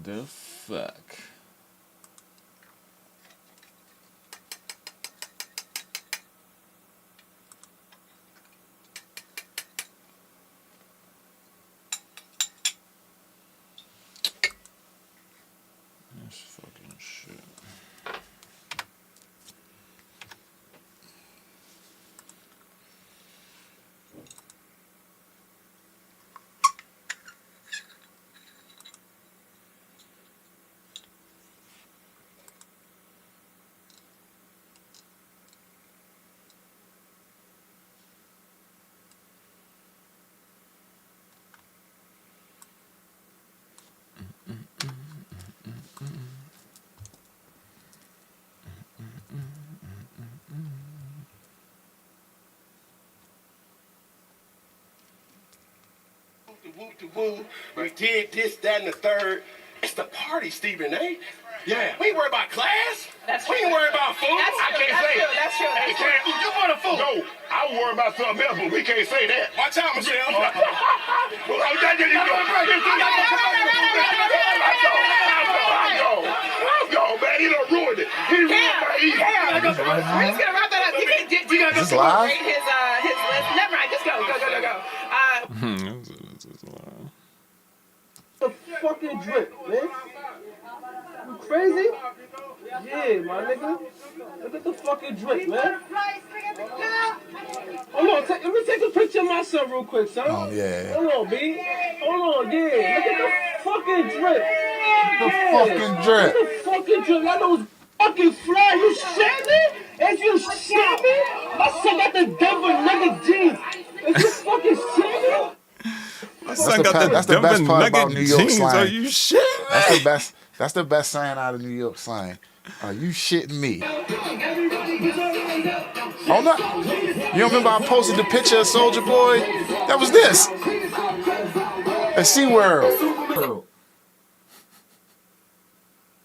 the fuck? That's fucking shit. Woo, we did this, that, and the third. It's the party, Stephen A. Yeah. We ain't worried about class. We ain't worried about food. I can't say it. That's true. Hey, you want a food? No, I worry about something else, but we can't say that. Watch out, Michelle. Let's go, man. He done ruined it. He ruined my evening. He's gonna wrap that up. You gotta go rate his list. Never mind. Just go. The fucking drip, man. You crazy? Yeah, my nigga. Look at the fucking drip, man. Hold on, let me take a picture of myself real quick, son. Oh, yeah. Hold on, B. Hold on, yeah. Look at the fucking drip. The fucking drip. Look at the fucking drip. Y'all know it's fucking fly. You shit me? If you shit me, I still got the Denver nugget jeans. If you fucking shit me? That's the best part about New York slang. Are you shit? That's the best saying out of New York slang. Are you shitting me? Hold up. You don't remember I posted the picture of Soulja Boy? That was this. At SeaWorld.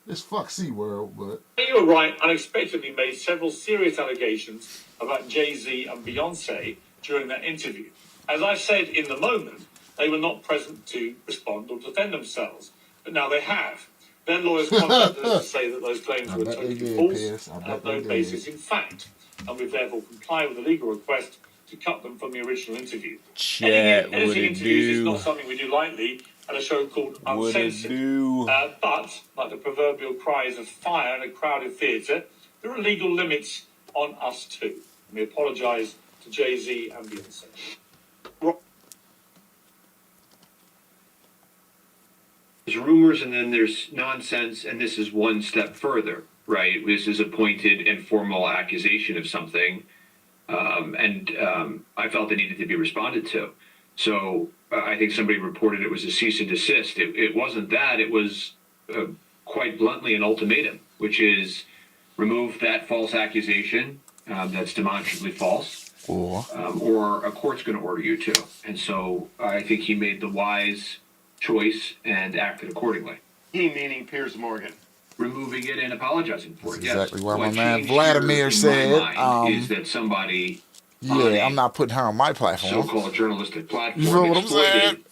It's fuck SeaWorld, but... You were right, unexpectedly made several serious allegations about Jay-Z and Beyonce during that interview. As I said in the moment, they were not present to respond or defend themselves, but now they have. Their lawyers contacted us to say that those claims were totally false and have no basis in fact, and we've therefore complied with the legal request to cut them from the original interview. Chat, Editing interviews is not something we do lightly at a show called Uncensored. But, like the proverbial cries of fire in a crowded theatre, there are legal limits on us too. And we apologise to Jay-Z and Beyonce. There's rumors and then there's nonsense, and this is one step further, right? This is a pointed and formal accusation of something, and I felt it needed to be responded to. So I think somebody reported it was a cease and desist. It wasn't that. It was quite bluntly an ultimatum, which is remove that false accusation that's demonstrably false, or a court's going to order you to. And so I think he made the wise choice and acted accordingly. He meaning Piers Morgan. Removing it and apologizing for it. Exactly yes. what my man Vladimir said. Is that somebody? Yeah, I'm not putting her on my platform. So-called journalistic platform. You know what I'm saying?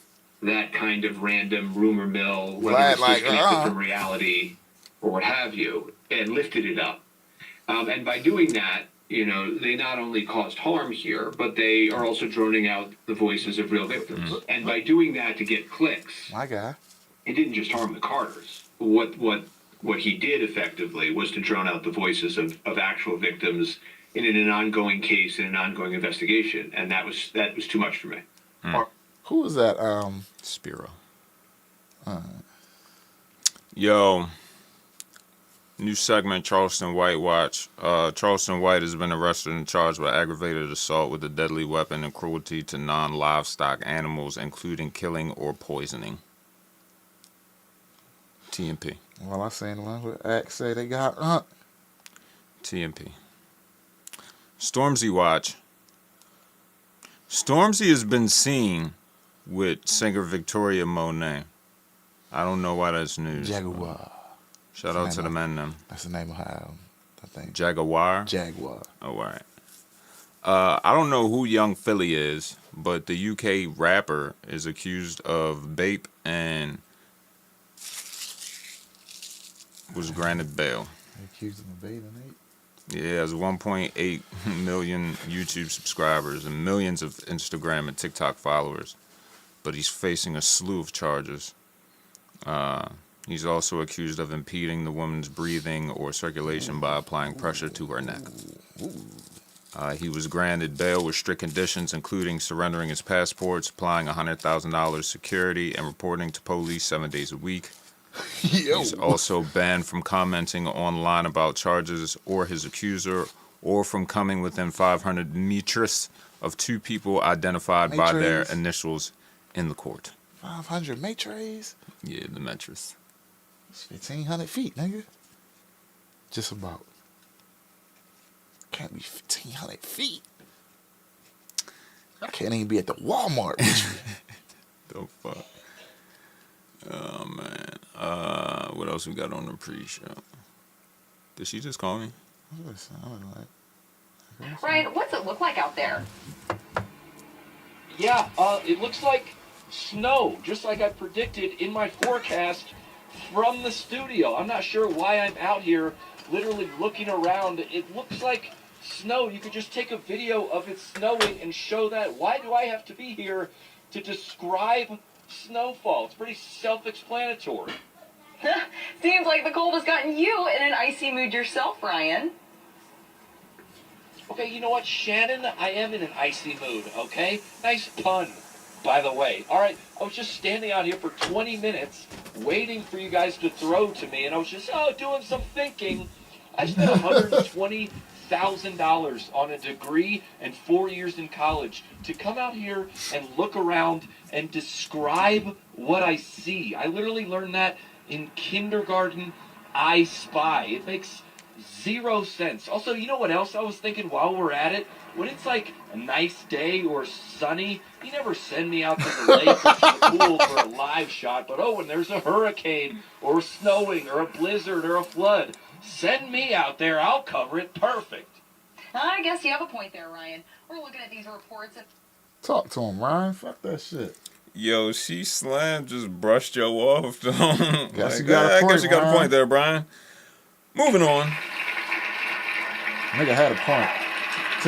That kind of random rumor mill, whether it's disconnected from reality or what have you, and lifted it up. And by doing that, you know, they not only caused harm here, but they are also droning out the voices of real victims. And by doing that to get clicks, my guy, it didn't just harm the Carters. What he did effectively was to drone out the voices of actual victims in an ongoing case, in an ongoing investigation, and that was too much for me. Who was that? Spiro. Yo. New segment, Charleston White watch. Charleston White has been arrested and charged with aggravated assault with a deadly weapon and cruelty to non-livestock animals, including killing or poisoning. TMP. Well, I seen the one with Axe say they got TMP. Stormzy watch. Stormzy has been seen with singer Victoria Monet. I don't know why that's news. Jaguar. Shout out to the man them. That's the name of her album, I think. Jaguar? Jaguar. Oh, all right. I don't know who Young Philly is. but the UK rapper is accused of bape and was granted bail. Accused of bathing ape. Yeah, he has 1.8 million YouTube subscribers and millions of Instagram and TikTok followers, but he's facing a slew of charges. He's also accused of impeding the woman's breathing or circulation by applying pressure to her neck. He was granted bail with strict conditions, including surrendering his passport, supplying $100,000 security, and reporting to police 7 days a week. He's also banned from commenting online about charges or his accuser, or from coming within 500 meters of two people identified by their initials in the court. 500 meters? Yeah, the meters. It's 1,500 feet, nigga. Just about. Can't be 1,500 feet. I can't even be at the Walmart. The fuck? Oh, man. What else we got on the pre-show? Did she just call me? Ryan, what's it look like out there? Yeah, it looks like snow, just like I predicted in my forecast from the studio. I'm not sure why I'm out here literally looking around. It looks like snow. You could just take a video of it snowing and show that. Why do I have to be here to describe snowfall? It's pretty self-explanatory. Seems like the cold has gotten you in an icy mood yourself, Ryan. Okay, you know what, Shannon? I am in an icy mood, okay? Nice pun, by the way. All right, I was just standing out here for 20 minutes waiting for you guys to throw to me, and I was just, doing some thinking. I spent $120,000 on a degree and 4 years in college to come out here and look around and describe what I see. I literally learned that in kindergarten, I Spy. It makes zero sense. Also, you know what else I was thinking while we're at it? When it's like a nice day or sunny, you never send me out to the lake or to the pool for a live shot, but when there's a hurricane or snowing or a blizzard or a flood, send me out there. I'll cover it perfect. I guess you have a point there, Ryan. We're looking at these reports. Talk to him, Ryan. Fuck that shit. Yo, she slammed, just brushed yo off. Guess you got a point, I guess you got a point there, Brian. Moving on. Nigga had a point. As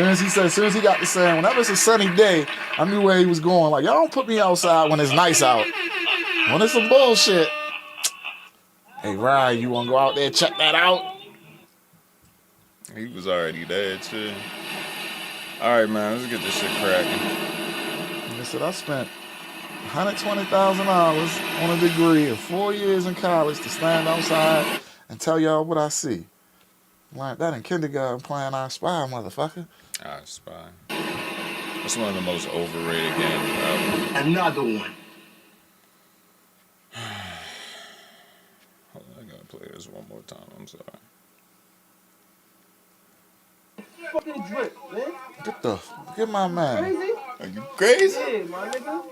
soon as he got to saying, whenever it's a sunny day, I knew where he was going. Like, y'all don't put me outside when it's nice out. When it's some bullshit. Hey, Ryan, you want to go out there and check that out? He was already there, too. All right, man, let's get this shit cracking. Like I said, I spent $120,000 on a degree and 4 years in college to stand outside and tell y'all what I see. Like that in kindergarten playing I Spy, motherfucker. I Spy. That's one of the most overrated games ever. Another one. Hold on, I gotta play this one more time. I'm sorry. Fucking drip, man. Get my man. Crazy? Are you crazy? Yeah, my nigga.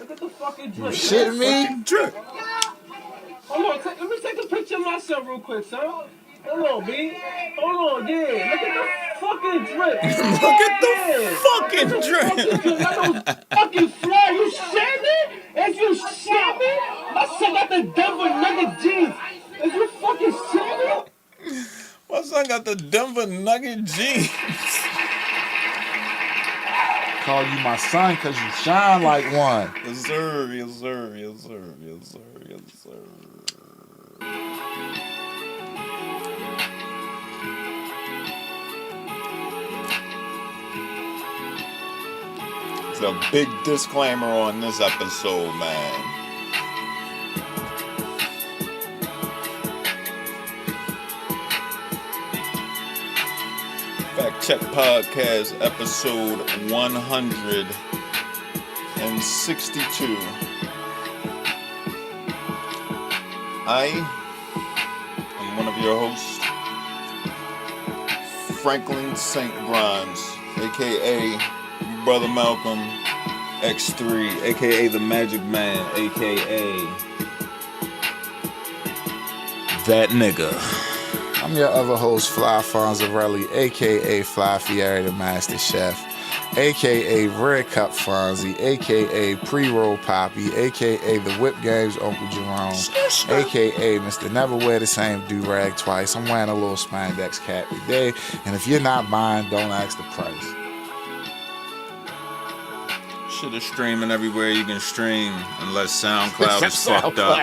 Look at the fucking drip. You shitting me? Drip. Hold on, let me take a picture of myself real quick, son. Hold on, B. Hold on, yeah. Look at the fucking drip. Look at the fucking drip. That was fucking fly. You shit me? If you shit me, I still got the Denver Nugget jeans. If you fucking shit me? My son got the Denver Nugget jeans. Call you my son because you shine like one. Yes, sir. Yes, sir. Yes, sir. Yes, sir. Yes, sir. It's a big disclaimer on this episode, man. FactCheck Podcast, episode 162. I am one of your hosts, Franklin St. Grimes, aka Brother Malcolm X3, aka the Magic Man, aka that nigga. I'm your other host, Fly Fonzarelli, a.k.a. Fly Fieri the Master Chef, a.k.a. Red Cup Fonzie, a.k.a. Pre-Roll Poppy, a.k.a. The Whip Games Uncle Jerome, a.k.a. Mr. Never Wear the Same Do-Rag Twice. I'm wearing a little spandex cap today, and if you're not buying, don't ask the price. Shit is streaming everywhere you can stream, unless SoundCloud is fucked up.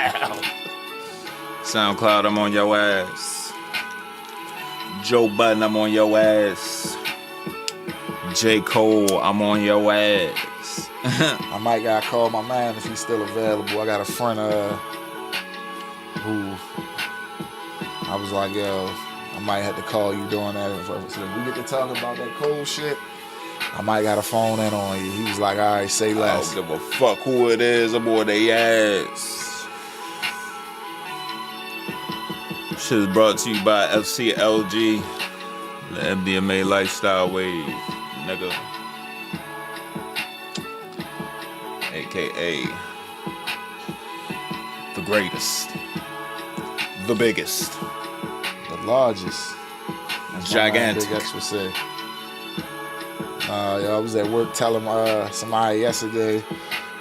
SoundCloud, I'm on your ass. Joe Budden, I'm on your ass. J. Cole, I'm on your ass. I might gotta call my man if he's still available. I got a friend who I was like, yo, I might have to call you doing that. So if we get to talking about that Cole shit, I might gotta phone in on you. He was like, all right, say less. I don't give a fuck who it is. I'm on their ass. Shit is brought to you by FCLG, the MDMA Lifestyle Wave, nigga. AKA the greatest, the biggest, The largest. That's gigantic. Big X would say. I was at work telling somebody yesterday,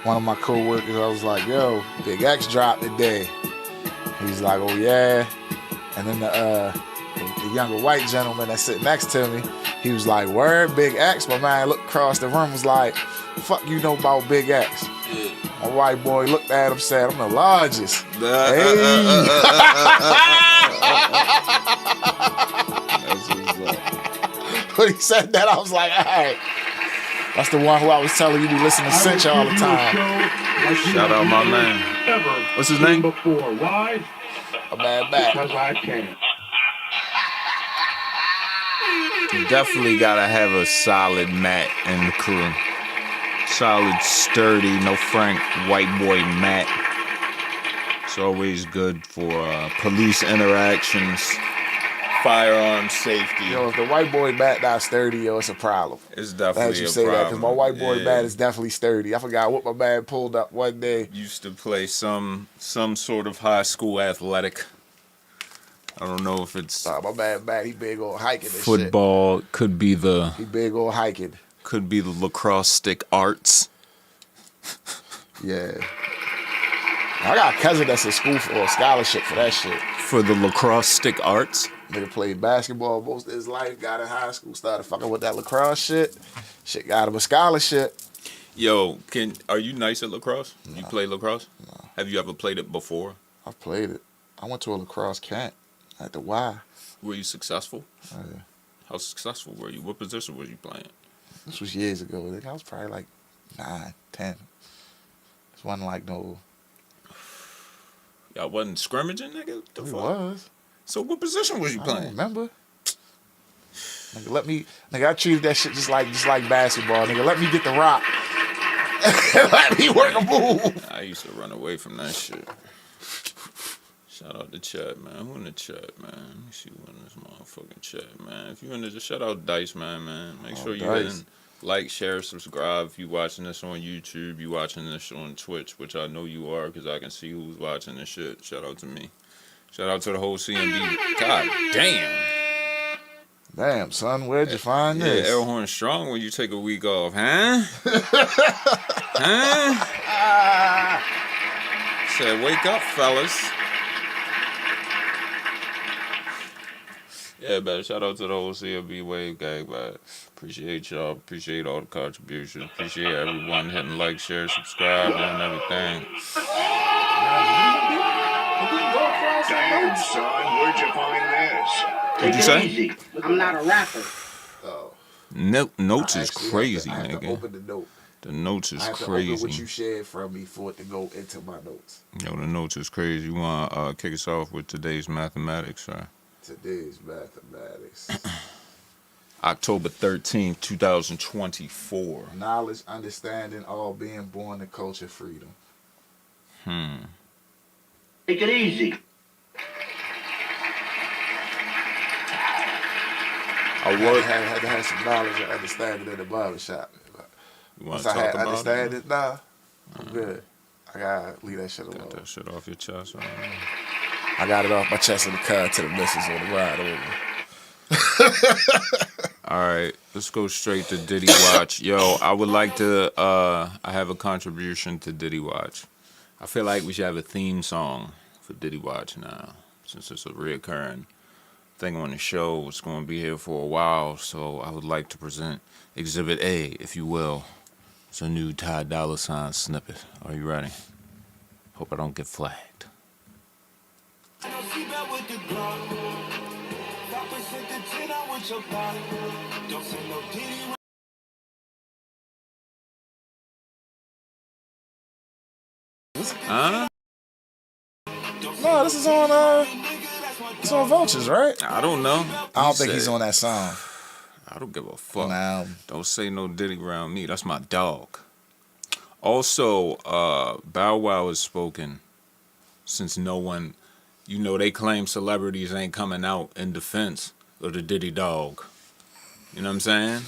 one of my co-workers, I was like, yo, Big X dropped today. He's like, oh yeah. And then the younger white gentleman that's sitting next to me, he was like, word, Big X. My man looked across the room, was like, fuck you know about Big X. My white boy looked at him, said, I'm the largest. Hey. When he said that, I was like, all right. That's the one who I was telling you be listening to Cinch all the time. Shout out my man. What's his name? Before. Why? A bad back. Because I can. You definitely gotta have a solid Matt in the crew. Solid, sturdy, no Frank, white boy Matt. It's always good for police interactions, firearm safety. Yo, if the white boy Matt not sturdy, yo, it's a problem. It's definitely you a say problem. that, because my white boy Matt is definitely sturdy. I forgot what my man pulled up one day. Used to play some sort of high school athletic. I don't know if it's My man Matt, he big old hiking and football. shit. Could be He big old hiking. Could be the lacrosse stick arts. Yeah. I got a cousin that's in school for a scholarship for that shit. For the lacrosse stick arts? Nigga played basketball most of his life, got in high school, started fucking with that lacrosse shit. Shit got him a scholarship. Yo, are you nice at lacrosse? No. You play lacrosse? No. Have you ever played it before? I've played it. I went to a lacrosse camp at the Y. Were you successful? Oh, yeah. How successful were you? What position were you playing? This was years ago. I think I was probably like 9, 10. This wasn't like no... Y'all wasn't scrimmaging, nigga? The It fuck? was. So what position was you I don't playing? remember. Nigga, I treated that shit just like basketball. Nigga, let me get the rock. Let me work a move. I used to run away from that shit. Shout out the chat, man. Who in the chat, man? Let me see who in this motherfucking chat, man. If you in there, just shout out Dice, man. Make sure you hitting like, share, subscribe. If you watching this on YouTube, you watching this on Twitch, which I know you are because I can see who's watching this shit. Shout out to me. Shout out to the whole CMB. God damn. Damn, son, where'd you find this? Yeah, Airhorn strong when you take a week off, huh? Huh? Said, wake up, fellas. Yeah, man, shout out to the whole CMB Wave gang, man. Appreciate y'all. Appreciate all the contributions. Appreciate everyone hitting like, share, subscribe, and everything. Damn, son, where'd you find this? What'd you say? Easy. I'm not a rapper. Oh. Notes is Actually, crazy, I have to nigga. open the note. The notes is I have to open what you crazy. shared from me for it to go into my notes. Yo, the notes is crazy. You want to kick us off with today's mathematics, sir? Today's mathematics. October 13th, 2024. Knowledge, understanding, all being born to culture, freedom. Take it easy. Had to have some knowledge and understanding in the barbershop. You want Once to I talk had about understand it? it now, I'm good. I gotta leave that shit alone. Get that shit off your chest right now. I got it off my chest in the car to the missus on the ride over. All right, let's go straight to Diddy Watch. Yo, I would like to, I have a contribution to Diddy Watch. I feel like we should have a theme song for Diddy Watch now, since it's a reoccurring thing on the show. It's going to be here for a while, so I would like to present Exhibit A, if you will. It's a new Ty Dolla $ign snippet. Are you ready? Hope I don't get flagged. Huh? No, this is on it's on Vultures, right? I don't know. I don't think he's on that song. I don't give a fuck. Nah. Don't say no Diddy around me. That's my dog. Also, Bow Wow has spoken since no one, you know, they claim celebrities ain't coming out in defense of the Diddy dog. You know what I'm saying?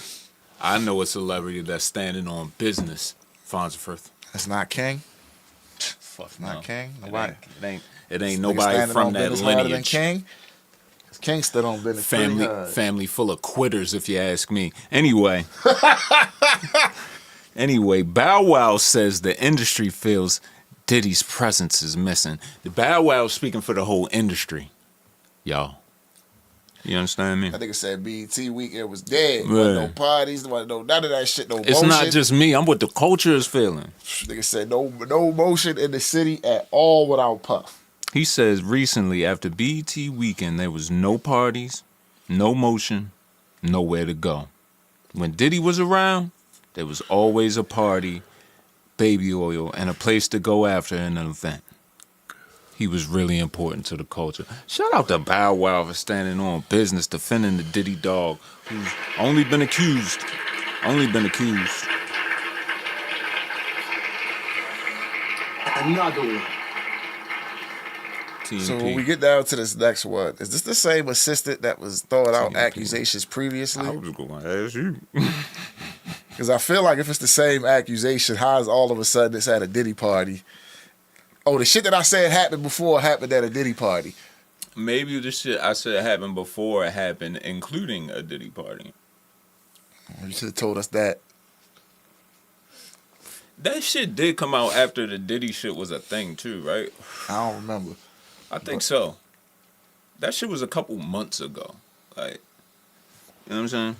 I know a celebrity that's standing on business. Farnsworth. It's not King. Fuck Not no. King. Nobody. It ain't nobody from that lineage. King. King stood on business. Family full of quitters, if you ask me. Anyway. Bow Wow says the industry feels Diddy's presence is missing. The Bow Wow speaking for the whole industry. Y'all. You understand me? I think it said BET weekend was dead. There wasn't no parties, there wasn't no none of that shit, no motion. It's not just me. I'm what the culture is feeling. Nigga said no motion in the city at all without Puff. He says recently after BET weekend there was no parties, no motion, nowhere to go. When Diddy was around, there was always a party, baby oil, and a place to go after an event. He was really important to the culture. Shout out to Bow Wow for standing on business, defending the Diddy dog, who's only been accused. Another one. TNT. So when we get down to this next one, is this the same assistant that was throwing out accusations previously? I was just going to ask you. Because I feel like if it's the same accusation, how is all of a sudden it's at a Diddy party? Oh, the shit that I said happened before happened at a Diddy party. Maybe the shit I said happened before it happened, including a Diddy party. You should have told us that. That shit did come out after the Diddy shit was a thing too, right? I don't remember. I think so. That shit was a couple months ago. Like, you know what I'm saying?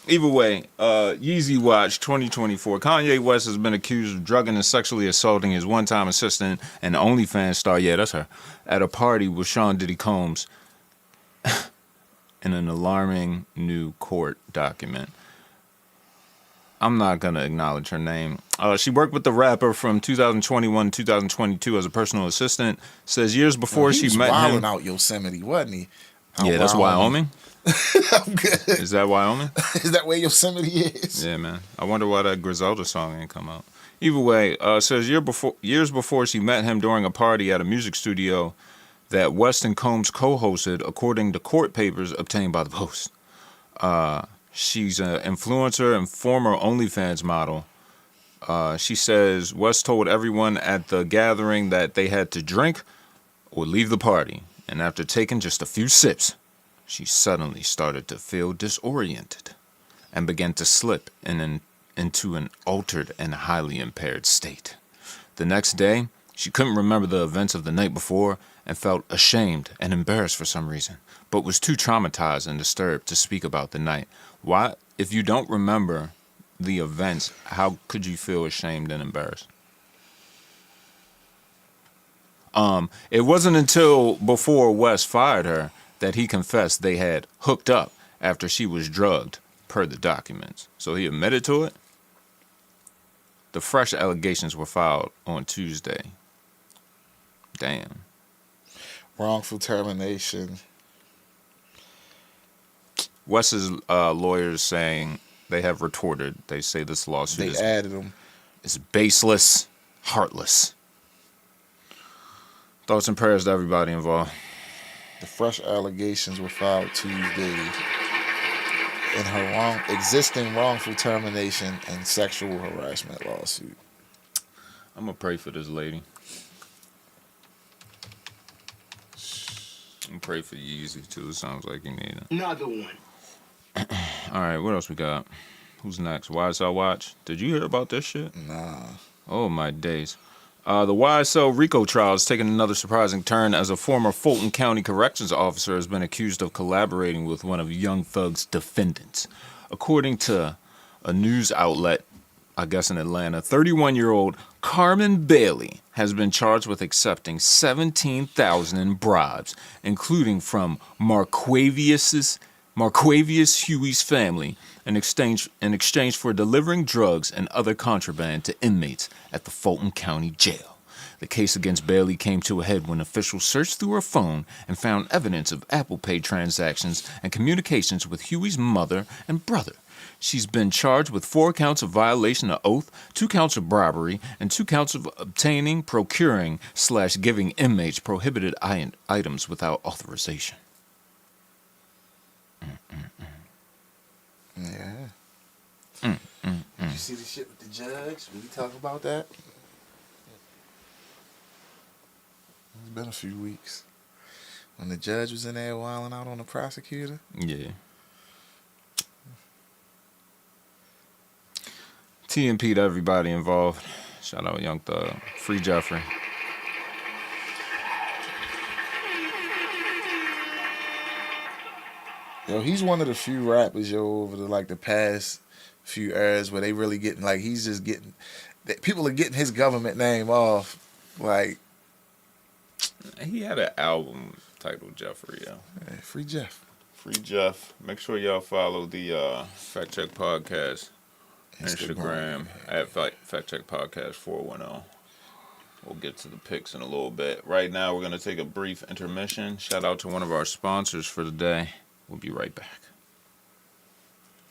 Either way, Yeezy Watch 2024. Kanye West has been accused of drugging and sexually assaulting his one-time assistant and OnlyFans star, yeah, that's her, at a party with Sean Diddy Combs in an alarming new court document. I'm not going to acknowledge her name. She worked with the rapper from 2021 to 2022 as a personal assistant. Says years before she met him. He was out Yosemite, wasn't he? Yeah, that's Wyoming. I'm good. Is that Wyoming? Is that where Yosemite is? Yeah, man. I wonder why that Griselda song ain't come out. Either way, says years before she met him during a party at a music studio that West and Combs co-hosted, according to court papers obtained by the Post. She's an influencer and former OnlyFans model. She says West told everyone at the gathering that they had to drink or leave the party. And after taking just a few sips, she suddenly started to feel disoriented and began to slip into an altered and highly impaired state. The next day, she couldn't remember the events of the night before and felt ashamed and embarrassed for some reason, but was too traumatized and disturbed to speak about the night. Why, if you don't remember the events, how could you feel ashamed and embarrassed? It wasn't until before West fired her that he confessed they had hooked up after she was drugged, per the documents. So he admitted to it. The fresh allegations were filed on Tuesday. Damn. Wrongful termination. West's lawyers saying they have retorted. They say this lawsuit is baseless, heartless. Thoughts and prayers to everybody involved. The fresh allegations were filed Tuesday in her existing wrongful termination and sexual harassment lawsuit. I'm gonna pray for this lady. And pray for Yeezy too. It sounds like you need it. Another one. All right, what else we got? Who's next? YSL Watch. Did you hear about this shit? Nah. Oh my days. The YSL RICO trial has taken another surprising turn as a former Fulton County corrections officer has been accused of collaborating with one of Young Thug's defendants. According to a news outlet, I guess in Atlanta, 31-year-old Carmen Bailey has been charged with accepting $17,000 in bribes, including from Marquavius Huey's family in exchange for delivering drugs and other contraband to inmates at the Fulton County Jail. The case against Bailey came to a head when officials searched through her phone and found evidence of Apple Pay transactions and communications with Huey's mother and brother. She's been charged with 4 counts of violation of oath, 2 counts of bribery, and 2 counts of obtaining, procuring, / giving inmates prohibited items without authorization. Yeah. Did you see the shit with the judge? Will we talk about that? It's been a few weeks. When the judge was in there wilding out on the prosecutor. Yeah. TMP to everybody involved. Shout out Young Thug. Free Jeffrey. Yo, he's one of the few rappers, yo, over the past few eras where they really getting he's just getting people are getting his government name off. He had an album titled Jeffrey, yo. Hey, Free Jeff. Free Jeff. Make sure y'all follow the FactCheck Podcast Instagram at FactCheck Podcast 410. We'll get to the picks in a little bit. Right now, we're going to take a brief intermission. Shout out to one of our sponsors for the day. We'll be right back.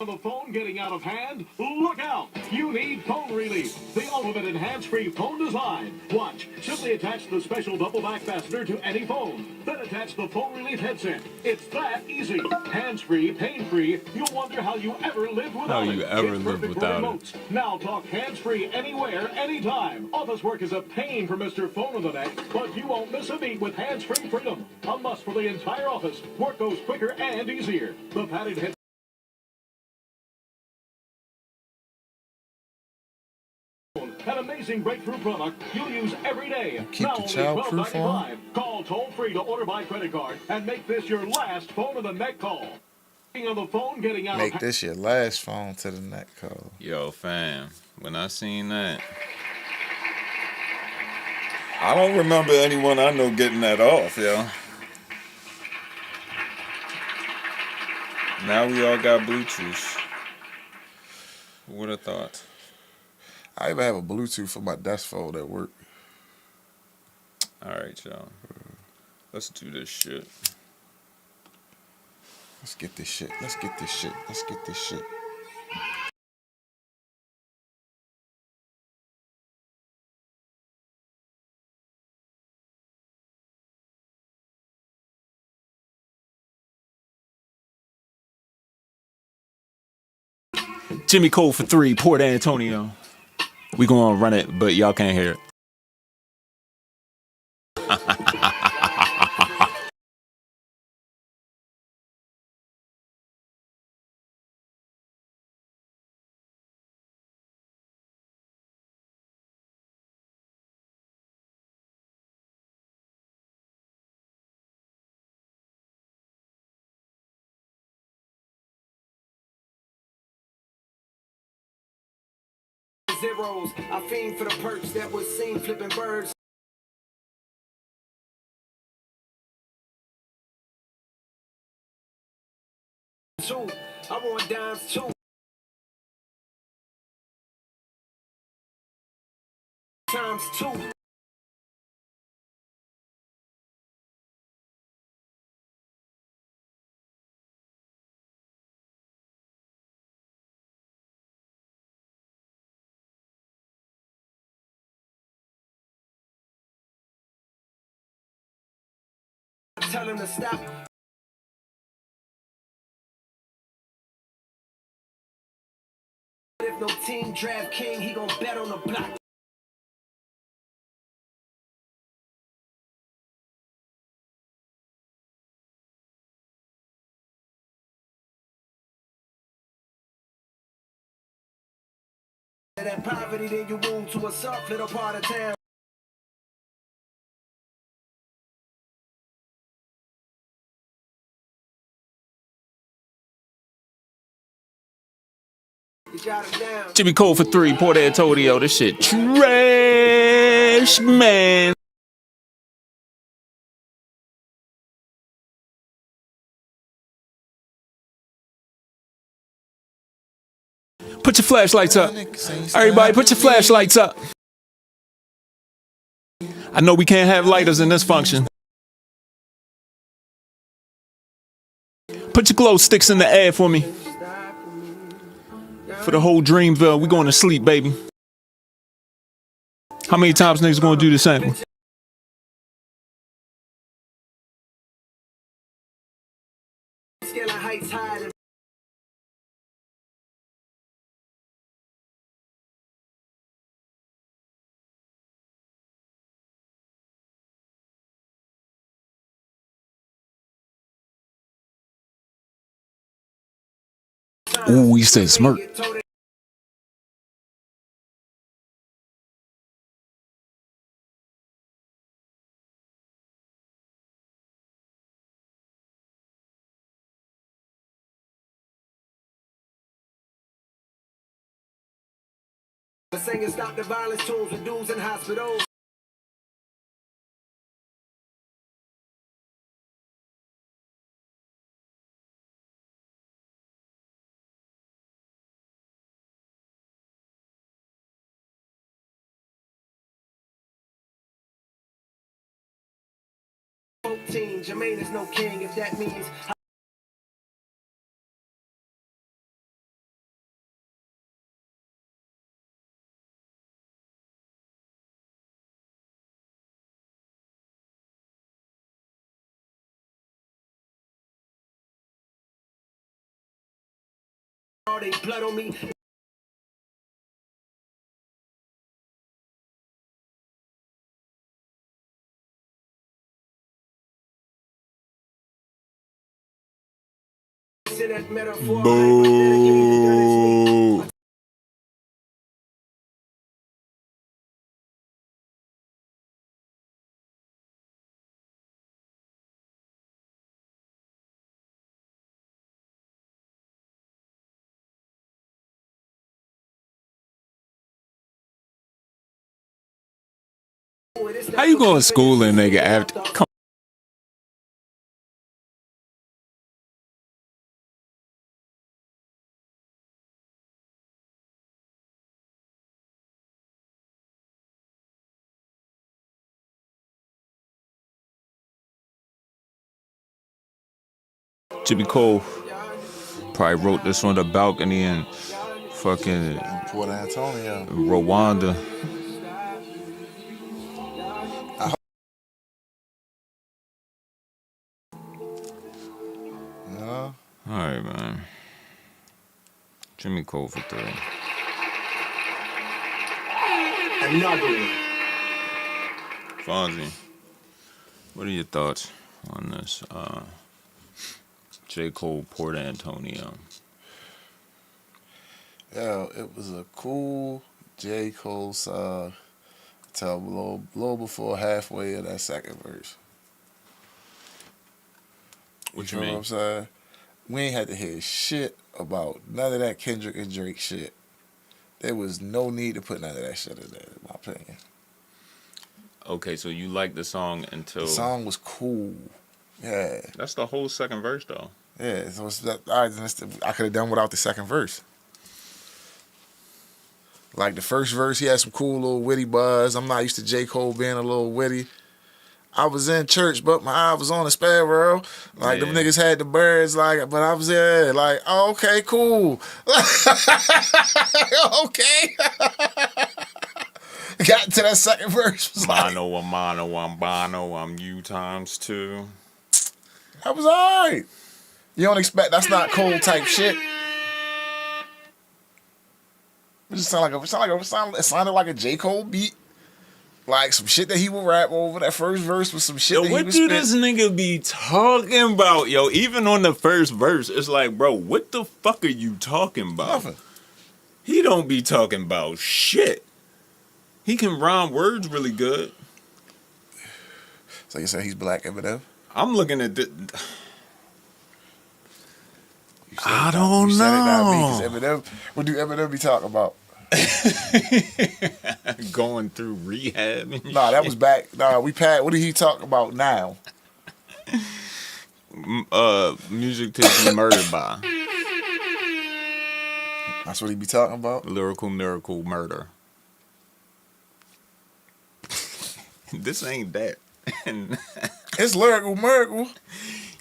The phone getting out of hand? Look out! You need phone relief. The ultimate and hands-free phone design. Watch. Simply attach the special double back fastener to any phone. Then attach the phone relief headset. It's that easy. Hands-free, pain-free. You'll wonder how you ever lived without it. It's perfect for remotes. Now talk hands-free anywhere, anytime. Office work is a pain for Mr. Phone on the Neck, but you won't miss a beat with hands-free freedom. A must for the entire office. Work goes quicker and easier. The padded head. An amazing breakthrough product you'll use every day. Keep now the only child-proof $12.95. Call toll-free to order by credit card and make this your last phone of the neck call. On the phone, getting out Make this your last phone to the neck call. Yo, fam, when I seen that, I don't remember anyone I know getting that off, yo. Now we all got Bluetooth. Who would have thought? I even have a Bluetooth for my desk phone at work. All right, y'all. Let's do this shit. Let's get this shit. Let's get this shit. Let's get this shit. Jimmy Cole for 3, Port Antonio. We gonna run it, but y'all can't hear it. Zeros, I fiend for the perks that was seen flipping birds. Two, I want dimes too. Times 2. Tell him to stop. If no team draft king, he gon' bet on the block. that poverty, then you move to a soft little part of town. You got him down. Jimmy Cole for 3, Port Antonio. This shit trash, man. Put your flashlights up. Everybody, put your flashlights up. I know we can't have lighters in this function. Put your glow sticks in the air for me. For the whole Dreamville, we going to sleep, baby. How many times niggas gonna do the same? Scaling heights higher than Ooh, he said smirk. the singing stop the violence tunes with dudes in hospitals. Jermaine is no king if that means all they blood on me. That metaphor, Boo. How you going to school and nigga after? Come Jimmy Cole probably wrote this on the balcony in fucking Port Antonio. Rwanda. Yeah. All right, man. Jimmy Cole for 3. Another one. Fonzie, what are your thoughts on this? J. Cole, Port Antonio. Yeah, it was a cool J. Cole song till a little before halfway of that second verse. What you know mean? what I'm saying? We ain't had to hear shit about none of that Kendrick and Drake shit. There was no need to put none of that shit in there, in my opinion. Okay, so you like the song until... The song was cool. Yeah. That's the whole second verse, though. Yeah, so it's that, I could have done without the second verse. Like the first verse, he had some cool little witty buzz. I'm not used to J. Cole being a little witty. I was in church, but my eye was on the sparrow. Like, them niggas had the birds, like, but I was there, like, oh, okay, cool. Okay. Got to that second verse. Was Mono, I'm mono, I'm bono, I'm you times 2. That was all right. You don't expect, that's not Cole type shit. It just sounded like a J. Cole beat. Like some shit that he would rap over. That first verse was some shit Yo, that he what would do spit. this nigga be talking about? Yo, even on the first verse, it's like, bro, what the fuck are you talking about? Nothing. He don't be talking about shit. He can rhyme words really good. So you say he's black Eminem? I'm looking at the. I don't know. Eminem, what do Eminem be talking about? Going through rehab and Nah, that was back. Nah, we passed. What did he talk about now? Music to be murdered by. That's what he be talking about? Lyrical miracle murder. This ain't that. It's lyrical miracle.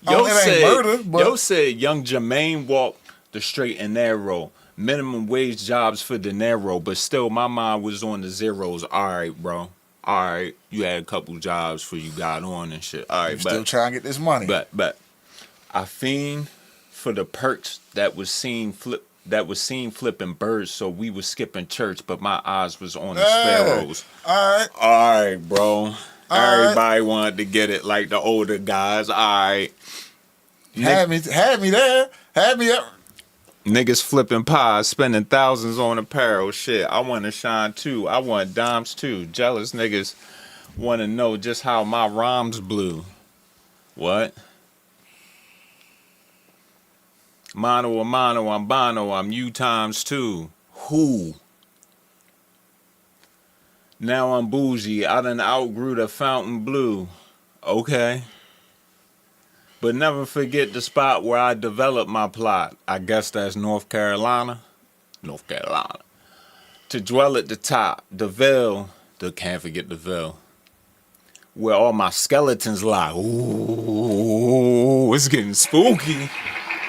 Yo it ain't murder, but Yo said young Jermaine walked the straight and narrow. Minimum wage jobs for dinero, but still my mind was on the zeros. All right, bro. All right, you had a couple jobs for you got on and shit. All right, you still trying to get this money. But I fiend for the perks that was seen flipping birds, so we was skipping church, but my eyes was on the sparrows. All right. All right, bro. Everybody wanted to get it like the older guys. All right. Had me there. Had me up. Niggas flipping pies, spending thousands on apparel. Shit, I want to shine too. I want dimes too. Jealous niggas want to know just how my rhymes blew. What? Mono a mono, I'm bono, I'm you times two. Who? Now I'm bougie, I done outgrew the fountain blue. Okay. But never forget the spot where I developed my plot. I guess that's North Carolina. North Carolina. To dwell at the top, the Ville, can't forget the Ville, where all my skeletons lie. Ooh, it's getting spooky.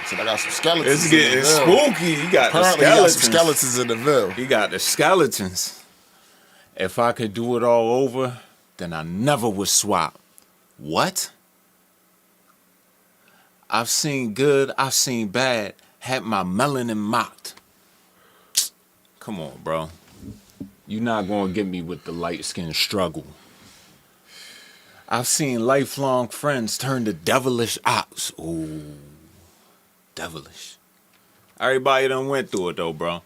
So I got some skeletons. It's getting spooky. You got the skeletons. He got some skeletons in the Ville. He got the skeletons. If I could do it all over, then I never would swap. What? I've seen good, I've seen bad, had my melanin mocked. Come on, bro. You're not gonna get me with the light skin struggle. I've seen lifelong friends turn to devilish ops. Ooh, devilish. Everybody done went through it though, bro.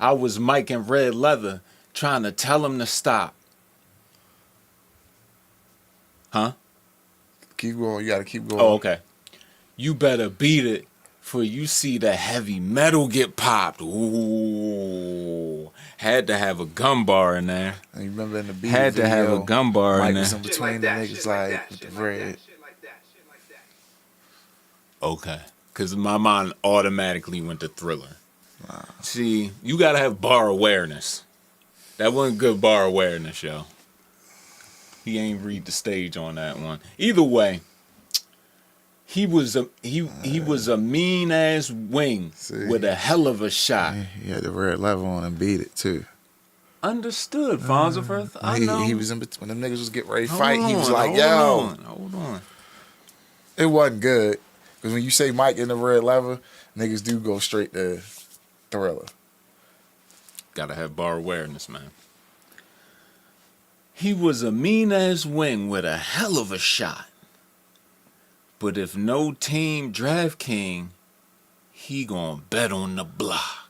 I was Mike in red leather trying to tell him to stop. Huh? Keep going, you gotta keep going. Oh, okay. You better beat it, for you see the heavy metal get popped. Ooh. Had to have a gun bar in there. And you remember in the beat Had to have a gun bar Mike in there. was in between the niggas like with the red. Okay. Because my mind automatically went to Thriller. Wow. See, you got to have bar awareness. That wasn't good bar awareness, yo. He ain't read the stage on that one. Either way. He was a mean ass wing with a hell of a shot. He had the red level on and beat it too. Understood, Farnsworth. I know. He was in between. When them niggas was getting ready to fight, he was like, "Yo, hold on." It wasn't good because when you say Mike in the red level, niggas do go straight to Thriller. Gotta have bar awareness, man. He was a mean ass wing with a hell of a shot. But if no team draft king, he gonna bet on the block.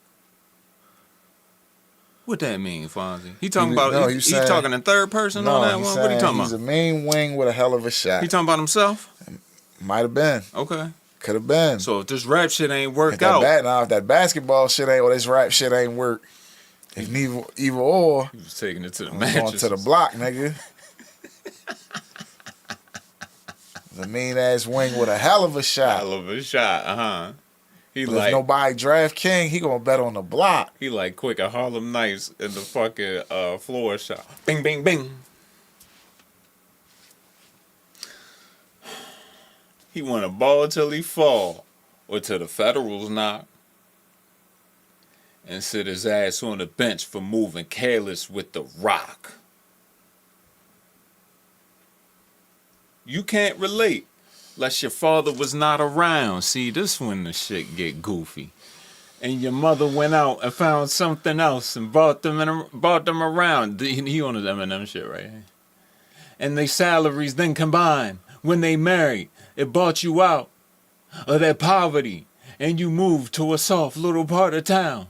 What that mean, Fonzie? He talking about? No, he talking in third person on that one. What he talking about? He's a mean wing with a hell of a shot. He talking about himself? Might have been. Okay. Could have been. So if this rap shit ain't work if out, if that basketball shit ain't, or this rap shit ain't work, if either or, he was taking it to the matches. Going to the block, nigga. The mean ass wing with a hell of a shot. Hell of a shot, He but like if nobody draft king, he gonna bet on the block. He like quick at Harlem Nights in the fucking floor shot. Bing, bing, bing. He want to ball till he fall, or till the Federals knock, and sit his ass on the bench for moving careless with the rock. You can't relate unless your father was not around. See, this when the shit get goofy. And your mother went out and found something else and brought them around. He on his Eminem shit right here. And they salaries then combined. When they married, it bought you out of that poverty. And you moved to a soft little part of town.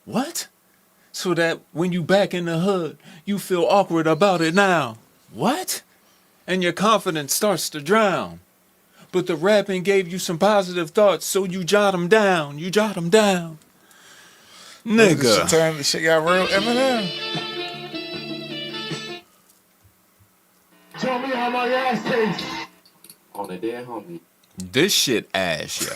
What? So that when you back in the hood, you feel awkward about it now. What? And your confidence starts to drown. But the rapping gave you some positive thoughts, so you jot them down. You jot them down. Nigga. This shit got real Eminem. Tell me how my ass tastes. On the dead homie. This shit ass, yo.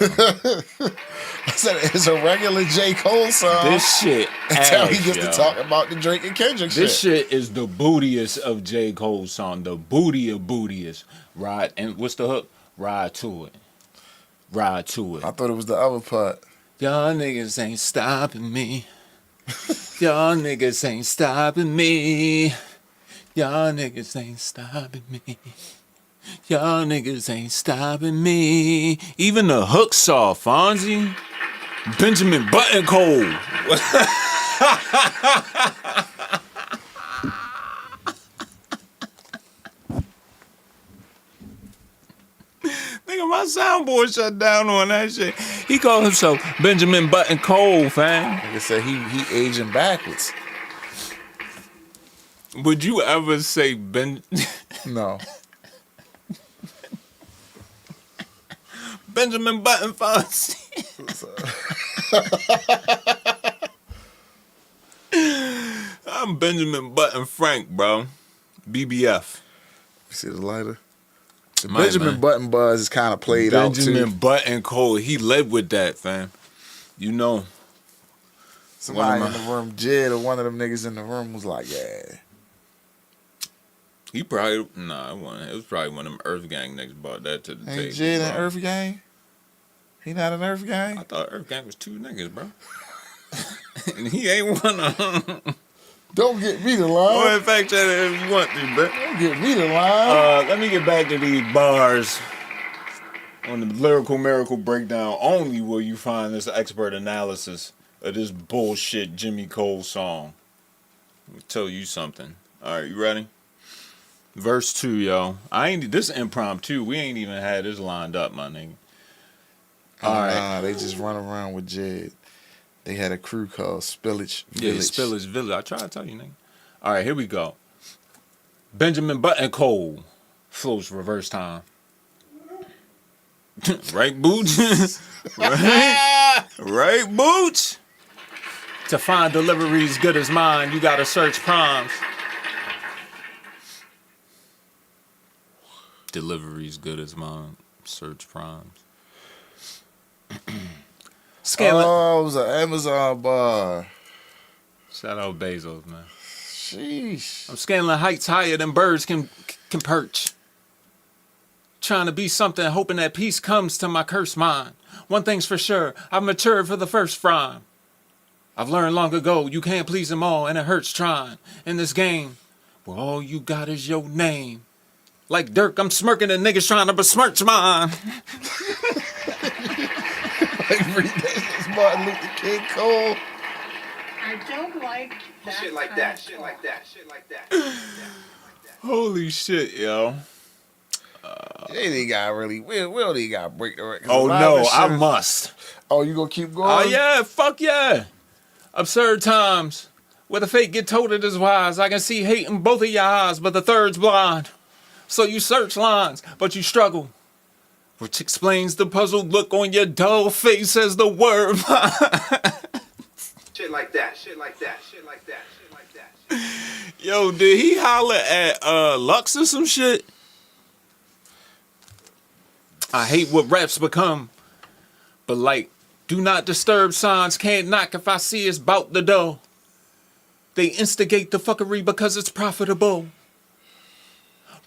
I said it's a regular J. Cole song. This shit ass, until he gets yo. to talk about the Drake and Kendrick shit. This shit is the bootiest of J. Cole's song. The booty of bootiest. Ride, and what's the hook? Ride to it. Ride to it. I thought it was the other part. Y'all niggas ain't stopping me. Y'all niggas ain't stopping me. Y'all niggas ain't stopping me. Y'all niggas ain't stopping me. Even the hook saw Fonzie. Benjamin Button Cole. Nigga, my soundboard shut down on that shit. He called himself Benjamin Button Cole, fam. Like I said, he aging backwards. Would you ever say No. Benjamin Button Fonzie? I'm Benjamin Button Frank, bro. BBF. You see the lighter? The Might, Benjamin man. Button buzz is kind of played out too. Benjamin Button Cole. He led with that, fam. You know. Somebody in the room, Jed or one of them niggas in the room was like, yeah. He probably, nah, it was probably one of them Earth Gang niggas brought that to the table. Ain't Jed bro. an Earth Gang? He not an Earth Gang? I thought Earth Gang was 2 niggas, bro. And he ain't one of them. Don't get me the Go line. ahead, fact check it if you want to, bro. Don't get me the line. Let me get back to these bars. On the Lyrical Miracle Breakdown, only will you find this expert analysis of this bullshit Jimmy Cole song. Let me tell you something. All right, you ready? Verse 2, yo. This impromptu. We ain't even had this lined up, my nigga. All right. Nah, they just run around with Jed. They had a crew called Spillage Yeah, Village. Spillage Village. I try to tell you, nigga. All right, here we go. Benjamin Button Cole flows reverse time. Right, Boots? right, Boots? To find deliveries good as mine, you gotta search primes. Deliveries good as mine, search primes. Scaling. Oh, it was an Amazon bar. Shout out Bezos, man. Sheesh. I'm scaling heights higher than birds can perch. Trying to be something, hoping that peace comes to my cursed mind. One thing's for sure, I've matured for the first rhyme. I've learned long ago, you can't please them all, and it hurts trying. In this game, where all you got is your name. Like Dirk, I'm smirking at niggas trying to besmirch mine. That's Martin Luther King Cole. I don't like that. Shit like that. Shit like that. Shit like that. Holy shit, yo. They ain't got really. We don't even got to break the record. Oh no, I must. Oh, you gonna keep going? Oh yeah, fuck yeah. Absurd times where the fate get toted as wise. I can see hate in both of your eyes, but the third's blind. So you search lines, but you struggle. Which explains the puzzled look on your dull face as the word. Shit like that. Shit like that. Shit like that. Shit like that. Yo, did he holler at Lux or some shit? I hate what raps become. But like, do not disturb signs, can't knock if I see it's bout the dough. They instigate the fuckery because it's profitable.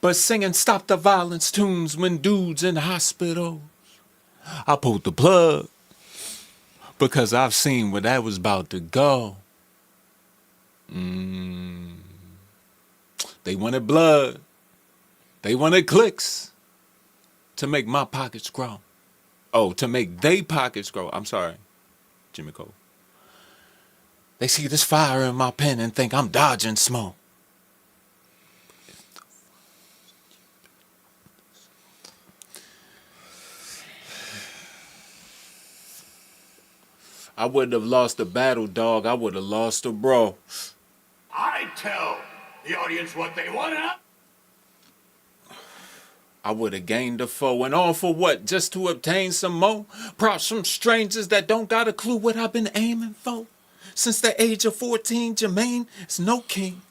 But singing stop the violence tunes when dudes in hospitals. I pulled the plug because I've seen where that was about to go. They wanted blood. They wanted clicks to make my pockets grow. Oh, to make they pockets grow. I'm sorry, Jimmy Cole. They see this fire in my pen and think I'm dodging smoke. I I wouldn't have lost the battle, dog. I would have lost the bro. I tell the audience what they want to. I would have gained a foe, and all for what? Just to obtain some more? Props from strangers that don't got a clue what I've been aiming for. Since the age of 14, Jermaine is no king.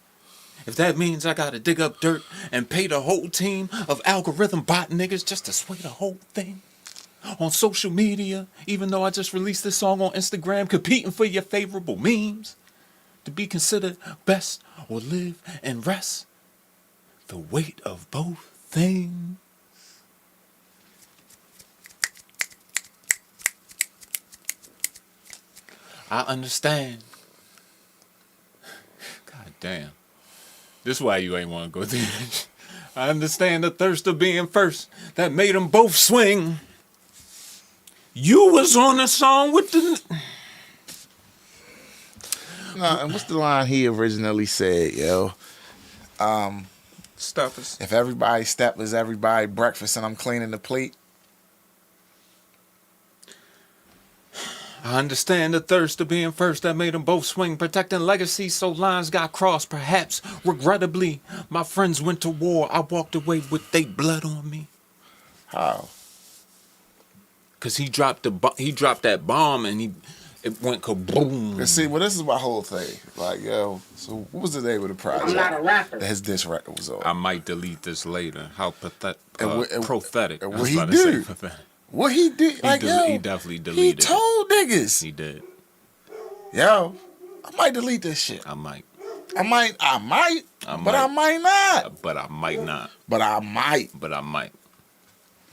If that means I gotta dig up dirt and pay the whole team of algorithm bot niggas just to sway the whole thing. On social media, even though I just released this song on Instagram, competing for your favorable memes. To be considered best or live and rest. The weight of both things. I understand. God damn. This is why you ain't want to go through this. I understand the thirst of being first that made them both swing. You was on a song with the... Nah, and what's the line he originally said, yo? Stuffers. If everybody's step is everybody breakfast and I'm cleaning the plate. I understand the thirst of being first that made them both swing, protecting legacy so lines got crossed. Perhaps, regrettably, my friends went to war. I walked away with they blood on me. How? Cause he dropped that bomb and it went kaboom. And see, well, this is my whole thing. Like, yo, so what was the name of the project? I'm not a rapper. That his diss record was on. I might delete this later. How pathetic. Prophetic. And what he did. What he did, like, he definitely deleted he it. told niggas. He did. Yo, I might delete this shit. I might. But I might not. But I might not. But I might. But I might.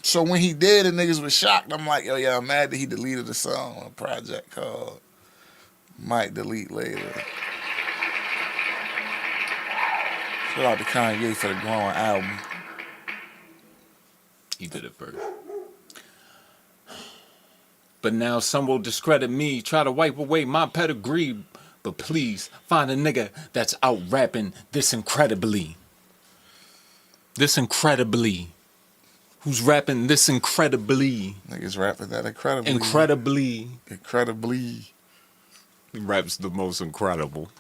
So when he did, and niggas was shocked. I'm like, yo, yeah, I'm mad that he deleted a song on a project called Might Delete Later. Shout out to Kanye for the Growing album. He did it first. But now some will discredit me, try to wipe away my pedigree. But please, find a nigga that's out rapping this incredibly. This incredibly. Who's rapping this incredibly? Niggas rapping that incredibly. Incredibly. Incredibly. He raps the most incredible.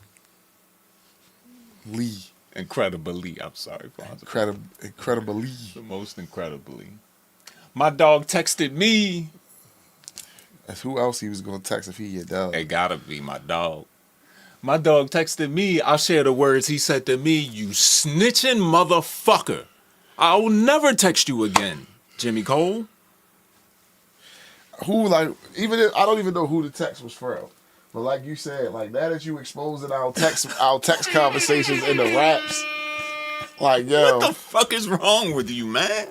Lee. Incredibly. I'm sorry, Fonzo. Incredibly. The most incredibly. My dog texted me. That's who else he was going to text if he your dog? It gotta be my dog. My dog texted me. I'll share the words he said to me. You snitching motherfucker. I'll never text you again, Jimmy Cole. Who, like, even if, I don't even know who the text was from. But like you said, like, now that you exposing our text conversations in the raps, like, yo. What the fuck is wrong with you, man?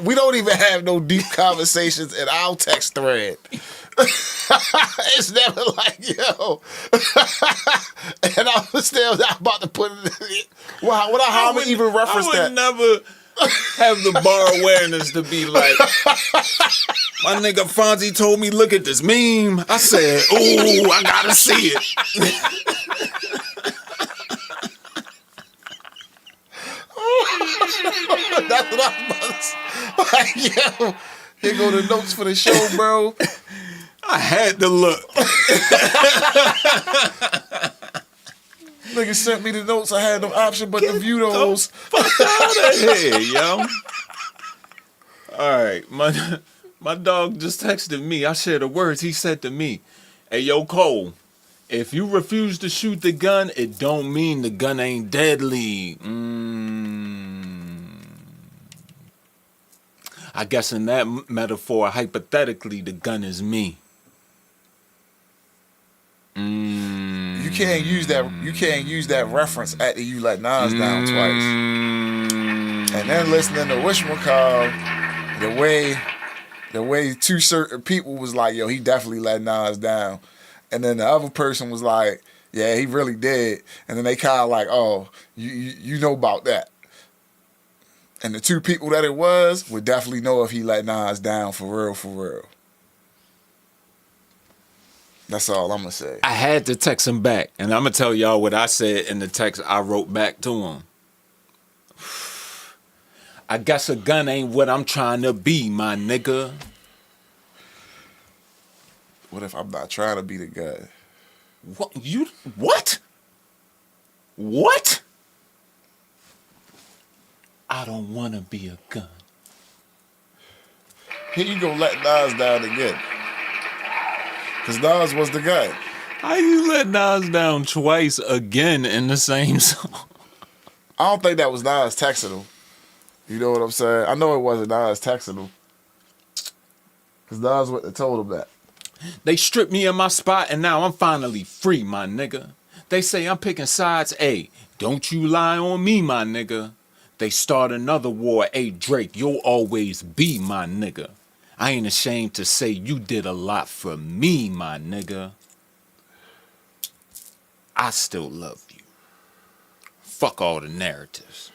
We don't even have no deep conversations in our text thread. It's never like, yo. And I'm still about to put it. Well, how would even reference that? I would never have the bar awareness to be like, my nigga Fonzie told me, look at this meme. I said, ooh, I gotta see it. That's what I was about to say. Like, yo, here go the notes for the show, bro. I had to look. Nigga sent me the notes. I had no option but to view those. Fuck out of here, yo. All right, my dog just texted me. I shared the words he said to me. Hey, yo, Cole, if you refuse to shoot the gun, it don't mean the gun ain't deadly. I guess in that metaphor, hypothetically, the gun is me. You can't use that. You can't use that reference after you let Nas down twice. And then listening to whatchamacall, the way two certain people was like, yo, he definitely let Nas down. And then the other person was like, yeah, he really did. And then they kind of like, oh, you know about that. And the two people that it was would definitely know if he let Nas down for real, for real. That's all I'm going to say. I had to text him back, and I'm going to tell y'all what I said in the text I wrote back to him. I guess a gun ain't what I'm trying to be, my nigga. What if I'm not trying to be the guy? What? You what? What? I don't want to be a gun. Here you go, let Nas down again. Because Nas was the guy. How you let Nas down twice again in the same song? I don't think that was Nas texting him. You know what I'm saying? I know it wasn't Nas texting him. Because Nas wouldn't have told him that. They stripped me of my spot and now I'm finally free, my nigga. They say I'm picking sides, A. Don't you lie on me, my nigga. They start another war, A. Drake, you'll always be my nigga. I ain't ashamed to say you did a lot for me, my nigga. I still love you. Fuck all the narratives.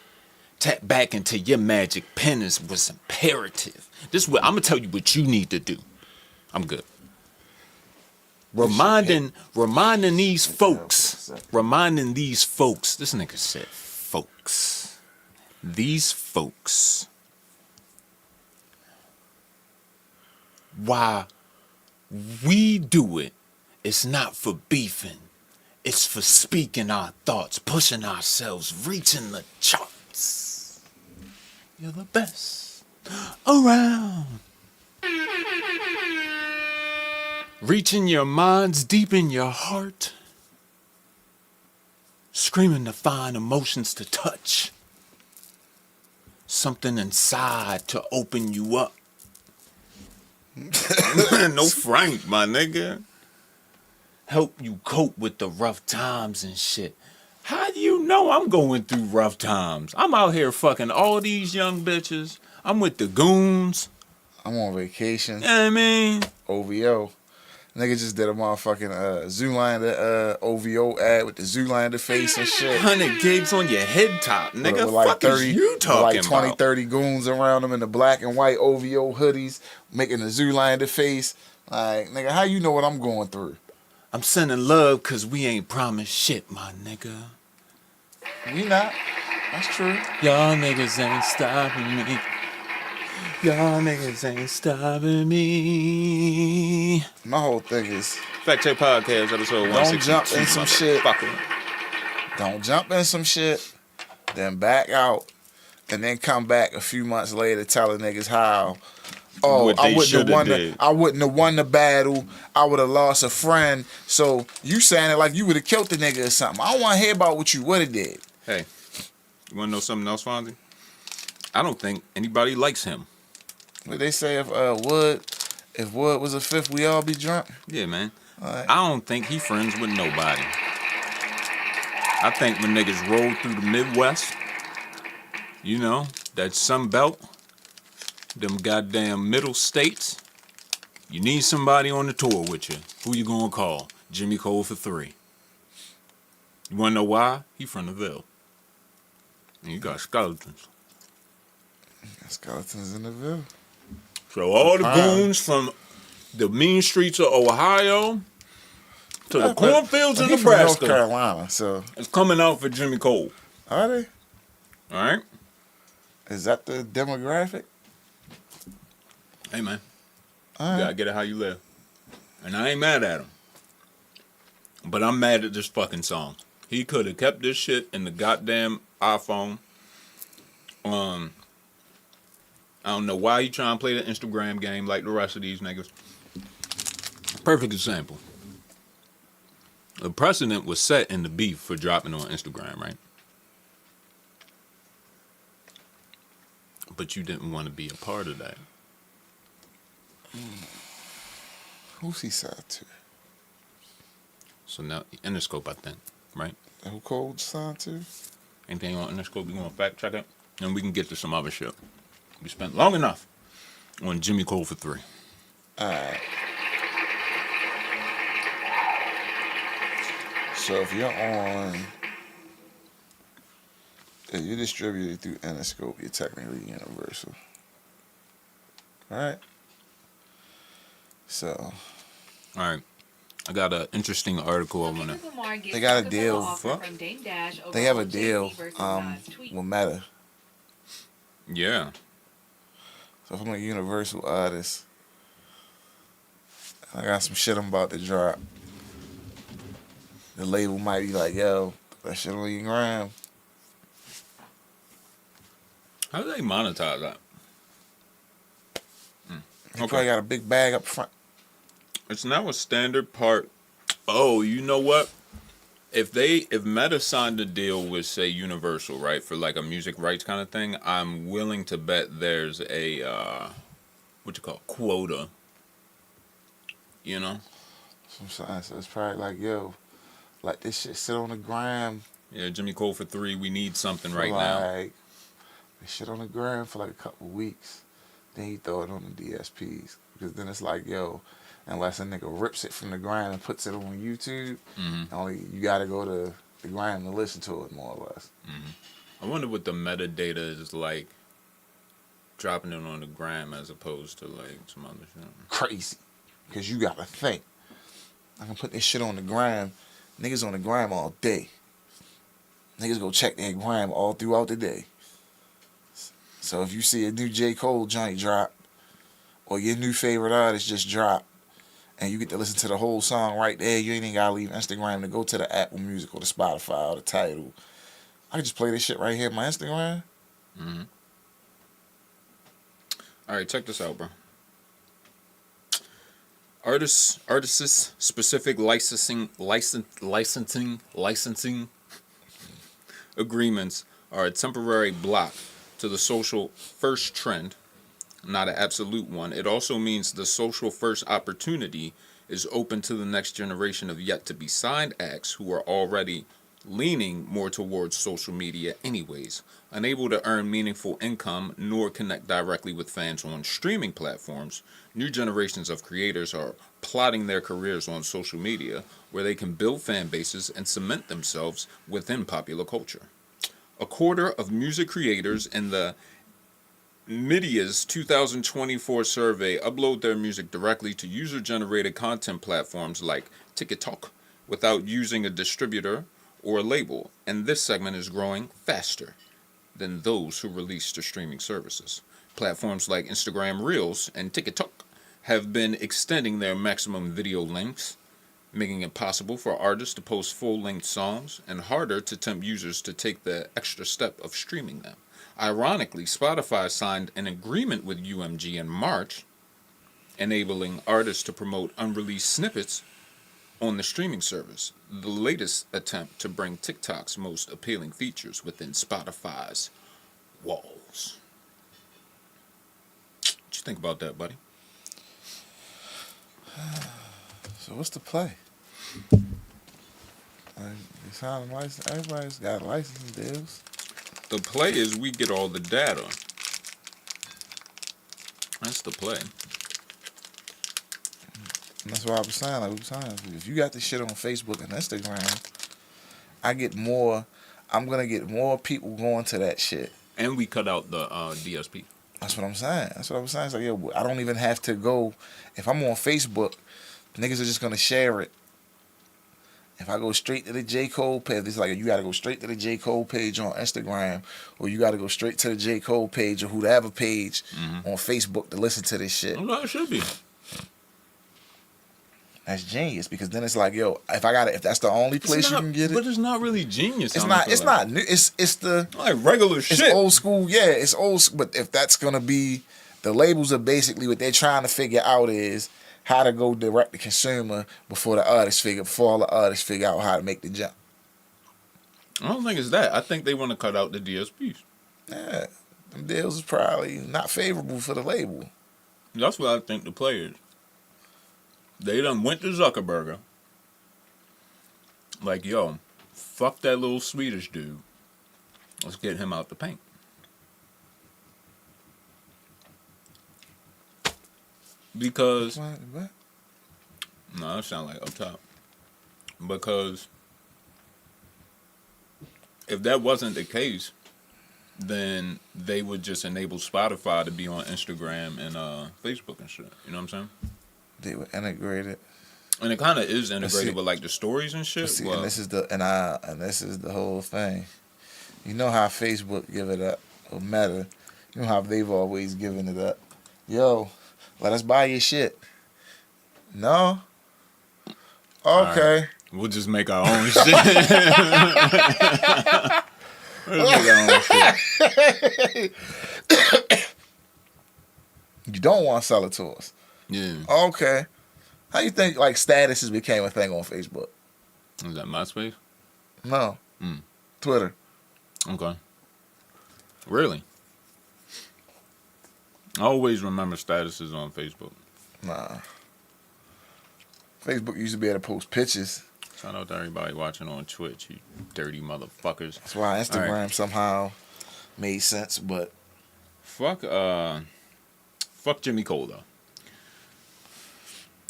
Tap back into your magic penance was imperative. This is what I'm gonna tell you what you need to do. I'm good. Reminding these folks, this nigga said folks. These folks. Why we do it, it's not for beefing. It's for speaking our thoughts, pushing ourselves, reaching the charts. You're the best around. Reaching your minds deep in your heart. Screaming to find emotions to touch. Something inside to open you up. No Frank, my nigga. Help you cope with the rough times and shit. How do you know I'm going through rough times? I'm out here fucking all these young bitches. I'm with the goons. I'm on vacation. You know what I mean? OVO. Nigga just did a motherfucking Zoolander OVO ad with the Zoolander face and shit. 100 gigs on your head top, nigga. With like Fuck 30, is you talking like 20, about? 30 goons around them in the black and white OVO hoodies, making the Zoolander face. Like, nigga, how you know what I'm going through? I'm sending love cause we ain't promised shit, my nigga. We not. That's true. Y'all niggas ain't stopping me. Y'all niggas ain't stopping me. My whole thing is FactCheck Podcast, episode 162. don't jump in some shit. Fucker. Don't jump in some shit, then back out, and then come back a few months later telling niggas how, oh, I wouldn't have won the battle. I would have lost a friend. So you saying it like you would have killed the nigga or something. I don't want to hear about what you would have did. Hey, you want to know something else, Fonzie? I don't think anybody likes him. What they say if Wood was a fifth, we all be drunk. Yeah, man. Right. I don't think he friends with nobody. I think when niggas roll through the Midwest, you know, that Sun Belt, them goddamn middle states, you need somebody on the tour with you. Who you gonna call? Jimmy Cole for 3. You wanna know why? He from the Ville. And you got skeletons. Skeletons in the Ville. So all the goons from the mean streets of Ohio to the cornfields in Nebraska, North Carolina, so it's coming out for Jimmy Cole. Are they? All right. Is that the demographic? Hey man, All you gotta right. get it how you live, and I ain't mad at him, but I'm mad at this fucking song. He could have kept this shit in the goddamn iPhone. I don't know why he trying to play the Instagram game like the rest of these niggas. Perfect example. The precedent was set in the beef for dropping on Instagram, right? But you didn't want to be a part of that. Who's he signed to? So now, Interscope, I think, right? Who Cole signed to? Anything on Interscope, we gonna fact check it? And we can get to some other shit. We spent long enough on Jimmy Cole for 3. Alright. So if you're distributed through Interscope, you're technically Universal. Alright? So. Alright. I got an interesting article I wanna. They got a deal. They have a deal with Meta. Yeah. So if I'm a Universal artist, I got some shit I'm about to drop. The label might be like, yo, that shit on your gram. How do they monetize that? You probably got a big bag up front. It's now a standard part. Oh, you know what? If Meta signed a deal with, say, Universal, right, for like a music rights kind of thing, I'm willing to bet there's a quota. You know? Sometimes so it's probably like, yo, like this shit sit on the gram. Yeah, Jimmy Cole for 3. We need something right like, now. This shit on the gram for like a couple weeks. Then he throw it on the DSPs. Because then it's like, yo, unless a nigga rips it from the gram and puts it on YouTube, only you gotta go to the gram to listen to it, more or less. I wonder what the metadata is like dropping it on the gram as opposed to like some other shit. Crazy. Because you gotta think. I can put this shit on the gram. Niggas on the gram all day. Niggas go check their gram all throughout the day. So if you see a new J. Cole joint drop, or your new favorite artist just drop, and you get to listen to the whole song right there, you ain't even gotta leave Instagram to go to the Apple Music or the Spotify or the Tidal. I can just play this shit right here on my Instagram. All right, check this out, bro. Artists specific licensing agreements are a temporary block to the social first trend, not an absolute one. It also means the social first opportunity is open to the next generation of yet to be signed acts who are already leaning more towards social media anyways, unable to earn meaningful income nor connect directly with fans on streaming platforms. New generations of creators are plotting their careers on social media where they can build fan bases and cement themselves within popular culture. A quarter of music creators in the Media's 2024 survey upload their music directly to user-generated content platforms like TikTok without using a distributor or a label, and this segment is growing faster than those who release to streaming services. Platforms like Instagram Reels and TikTok have been extending their maximum video lengths, making it possible for artists to post full-length songs and harder to tempt users to take the extra step of streaming them. Ironically, Spotify signed an agreement with UMG in March, enabling artists to promote unreleased snippets on the streaming service, the latest attempt to bring TikTok's most appealing features within Spotify's walls. What you think about that, buddy? So what's the play? Everybody's got licensing deals. The play is we get all the data. That's the play. And that's what I was saying. If you got this shit on Facebook and Instagram, I'm gonna get more people going to that shit. And we cut out the DSP. That's what I'm saying. It's like, yo, I don't even have to go. If I'm on Facebook, niggas are just gonna share it. If I go straight to the J. Cole page, it's like you gotta go straight to the J. Cole page on Instagram, or you gotta go straight to the J. Cole page or whatever page on Facebook to listen to this shit. Well, it should be. That's genius, because then it's like, yo, if that's the only place you can get it. But it's not really genius. It's not new. It's the like regular shit. It's old school. Yeah, it's old. But if that's gonna be, the labels are basically what they're trying to figure out is how to go direct to consumer before all the artists figure out how to make the jump. I don't think it's that. I think they want to cut out the DSPs. Yeah, them deals is probably not favorable for the label. That's what I think the play is. They done went to Zuckerberg. Like, yo, fuck that little Swedish dude. Let's get him out the paint. Because... What? No, that sound like up top. Because if that wasn't the case, then they would just enable Spotify to be on Instagram and Facebook and shit. You know what I'm saying? They would integrate it. And it kind of is integrated with like the stories and shit. See, and this is the whole thing. You know how Facebook give it up, or Meta. You know how they've always given it up. Yo, let us buy your shit. No. Okay. Right. We'll just make our own shit. We'll make our own shit. You don't want to sell it to us. Yeah. Okay. How you think like statuses became a thing on Facebook? Is that MySpace? No. Twitter. Okay. Really? I always remember statuses on Facebook. Nah. Facebook used to be able to post pictures. Shout out to everybody watching on Twitch, you dirty motherfuckers. That's why Instagram somehow made sense, but fuck Jimmy Cole though.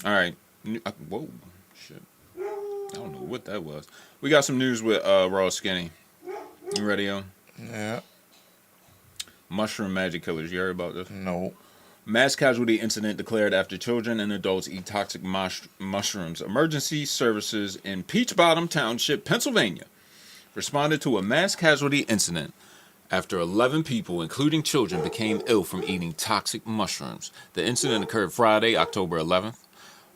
All right. Whoa, shit. I don't know what that was. We got some news with Raw Skinny. You ready, yo? Yeah. Mushroom magic killers. You heard about this? No. Mass casualty incident declared after children and adults eat toxic mushrooms. Emergency services in Peach Bottom Township, Pennsylvania, responded to a mass casualty incident after 11 people, including children, became ill from eating toxic mushrooms. The incident occurred Friday, October 11th.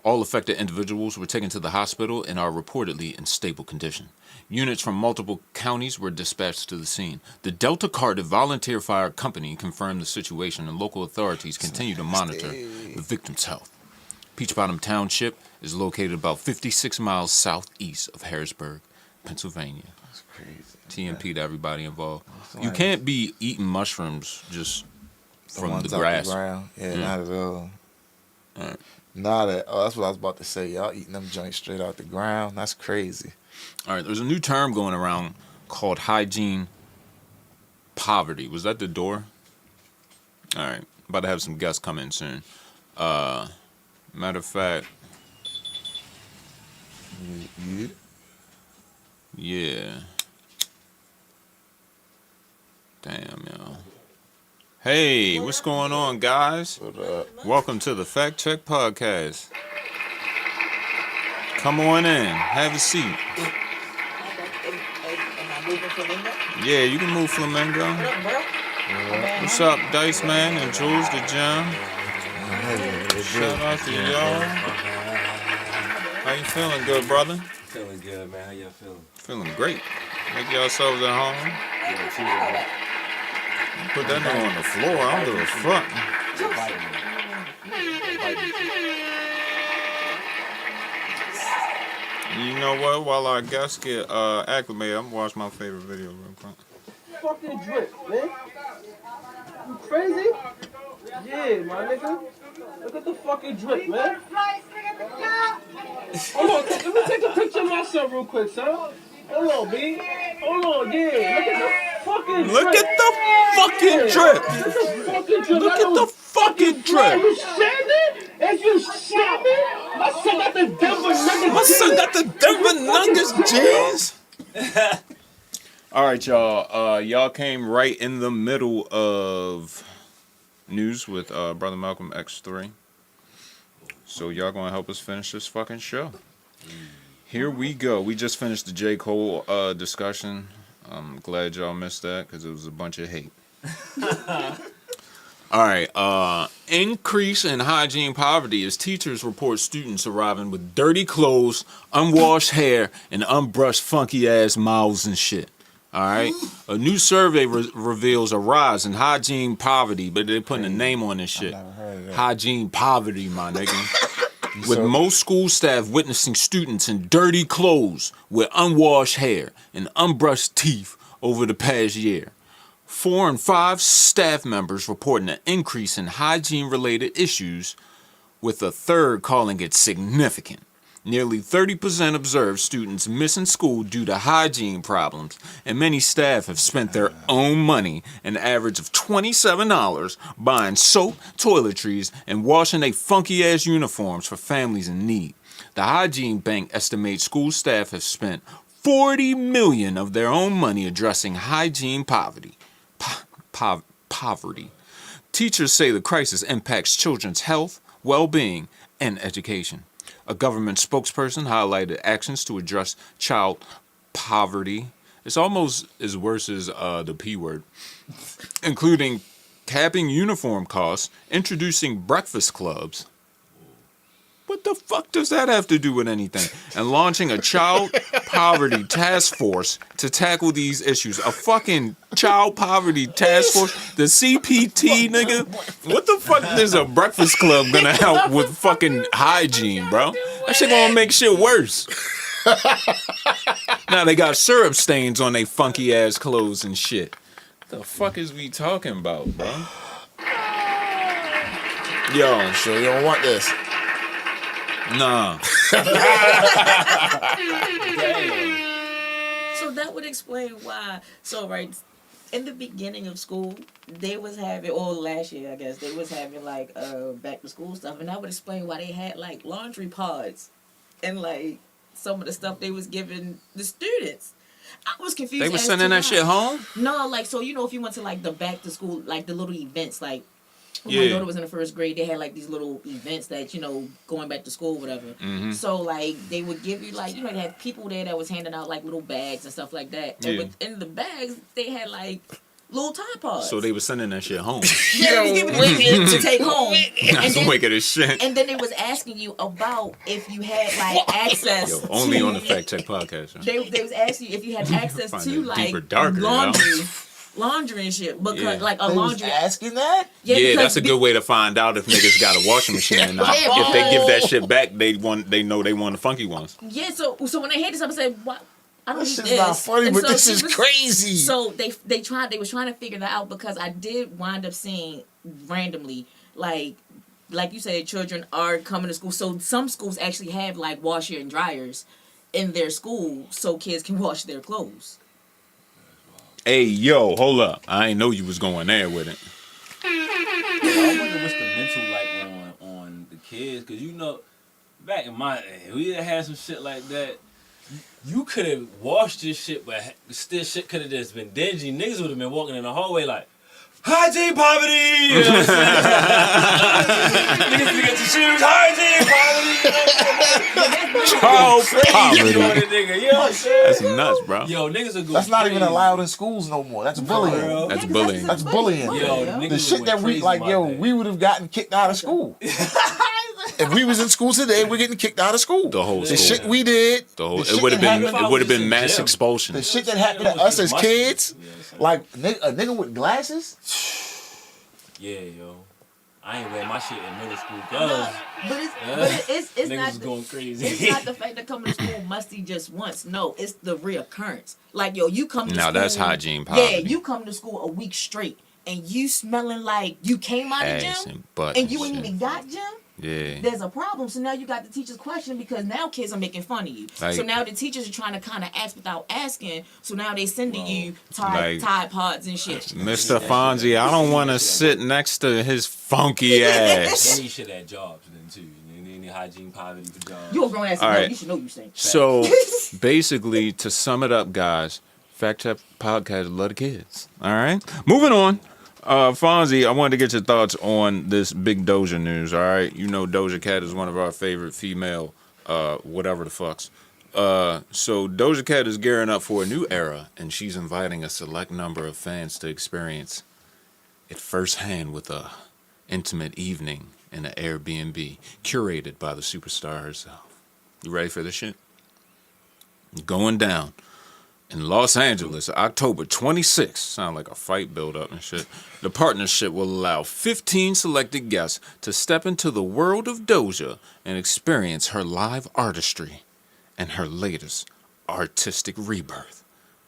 All affected individuals were taken to the hospital and are reportedly in stable condition. Units from multiple counties were dispatched to the scene. The Delta Cardiff Volunteer Fire Company confirmed the situation, and local authorities continue to monitor the victim's health. Peach Bottom Township is located about 56 miles southeast of Harrisburg, Pennsylvania. That's crazy. TMP to everybody involved. You can't be eating mushrooms just from the grass. Yeah, not at all. Not at all. That's what I was about to say. Y'all eating them joints straight out the ground. That's crazy. All right, there's a new term going around called hygiene poverty. Was that the door? All right, about to have some guests come in soon. Matter of fact, yeah. Damn, yo. Hey, what's going on, guys? What up? Welcome to the FactCheck podcast. Come on in. Have a seat. Am I moving Flamingo? Yeah, you can move Flamingo. What up, bro? What's up, Dice Man and Jules the Jam? Shout out to y'all. How you feeling, good brother? Feeling good, man. How y'all feeling? Feeling great. Make yourselves at home. Yeah, Put that thing on the floor. I don't give a fuck. You know what? While our guests get acclimated, I'm gonna watch my favorite video real quick. Fucking drip, man. You crazy? Yeah, my nigga. Look at the fucking drip, man. Hold on, let me take a picture of myself real quick, son. Hold on, B. Hold on, yeah. Look at the fucking drip. Look at the fucking drip. Look at the fucking drip. Look at the fucking drip. You shaving? If you shaving, my son got the Denver Nuggets. My son got the Denver Nuggets jeans. All right, y'all. Y'all came right in the middle of news with Brother Malcolm X3. So y'all gonna help us finish this fucking show. Here we go. We just finished the J. Cole discussion. I'm glad y'all missed that because it was a bunch of hate. All right. Increase in hygiene poverty as teachers report students arriving with dirty clothes, unwashed hair, and unbrushed funky ass mouths and shit. All right. A new survey reveals a rise in hygiene poverty, but they're putting a name on this shit. Hygiene poverty, my nigga. With most school staff witnessing students in dirty clothes with unwashed hair and unbrushed teeth over the past year. 4 and 5 staff members reporting an increase in hygiene-related issues, with a third calling it significant. Nearly 30% observed students missing school due to hygiene problems, and many staff have spent their own money, an average of $27, buying soap, toiletries, and washing their funky-ass uniforms for families in need. The Hygiene Bank estimates school staff have spent $40 million of their own money addressing hygiene poverty. Poverty. Teachers say the crisis impacts children's health, well-being, and education. A government spokesperson highlighted actions to address child poverty. It's almost as worse as the P word, including capping uniform costs, introducing breakfast clubs, What the fuck does that have to do with anything? And launching a child poverty task force to tackle these issues. A fucking child poverty task force? The CPT, nigga? What the fuck is a Breakfast Club gonna help with fucking hygiene, bro? That shit gonna make shit worse. Now they got syrup stains on they funky ass clothes and shit. What the fuck is we talking about, bro? Yo, So you don't want this. nah. So that would explain why. So right in the beginning of school, they was having, or last year I guess, they was having like back to school stuff, and that would explain why they had like laundry pods and like some of the stuff they was giving the students. I was confused. They was as sending to that why. shit home? No, like, so you know, if you went to like the back to school, like the little events, like when my Yeah. daughter was in the first grade, they had like these little events that, you know, going back to school, whatever. Mhm. So like they would give you like, you know, they had people there that was handing out like little bags and stuff like that. And Yeah. within the bags, they had like little Tide Pods. So they was sending that shit home. Yeah, they was giving it to take home. That's wicked as shit. And then they was asking you about if you had like access. Yo, only to, on the FactCheck podcast. Huh? They was asking you if you had access Find to it like deeper, darker, laundry and shit, because Yeah. like a They was laundry. asking that? Yeah, because that's a good way to find out if niggas got a washing machine or not. Yeah, If they give that shit back, they know they want the funky ones. Yeah, so when they had this, I said, "What? I don't This need shit's this." not funny, And but so this she is was- crazy. So they was trying to figure that out, because I did wind up seeing randomly like you said, children are coming to school. So some schools actually have like washer and dryers in their school so kids can wash their clothes. Hey, yo, hold up. I ain't know you was going there with it. I wonder what's the mental like on the kids, because you know, back in my day, we had some shit like that. You could have washed this shit, but still shit could have just been dingy. Niggas would have been walking in the hallway like, hygiene poverty! You know what I'm saying? Niggas to get your shoes, hygiene poverty! Child poverty. Nigga, you know what I'm saying? That's nuts, bro. Yo, niggas are going That's not crazy. even allowed in schools no more. That's bullying. bro. That's bullying. That's bullying. Yo, niggas The shit went that we crazy like, about yo, that. we would have gotten kicked out of school. If we was in school today, we're getting kicked out of school. The whole The school. shit we did. The whole, the shit it would have that been happened- it would have been in mass gym. expulsion. The shit that happened to us as kids, like a nigga with glasses. Yeah, yo. I ain't wear my shit in middle school, cuz. But it's Niggas not was going crazy. It's not the fact that coming to school musty just once. No, it's the reoccurrence. Like, yo, you come to Now school. that's hygiene Yeah, poverty. you come to school a week straight and you smelling like you came out of Ass gym and butt and you and ain't shit. even got gym. Yeah. There's a problem. So now you got the teachers questioning, because now kids are making fun of you. Like- so now the teachers are trying to kind of ask without asking. So now they sending you Tide like- Pods and shit. Mr. Fonzie, I don't want to sit next to his funky ass. They need shit at jobs then too. They need hygiene poverty for jobs. You a grown ass All man. right. You should know you stink. So basically, to sum it up, guys, FactCheck podcast love the kids. All right, moving on. Fonzie, I wanted to get your thoughts on this big Doja news. All right, you know Doja Cat is one of our favorite female, whatever the fucks. So Doja Cat is gearing up for a new era, and she's inviting a select number of fans to experience it firsthand with a intimate evening in an Airbnb curated by the superstar herself. You ready for this shit? Going down in Los Angeles, October 26th. Sound like a fight build-up and shit. The partnership will allow 15 selected guests to step into the world of Doja and experience her live artistry and her latest artistic rebirth.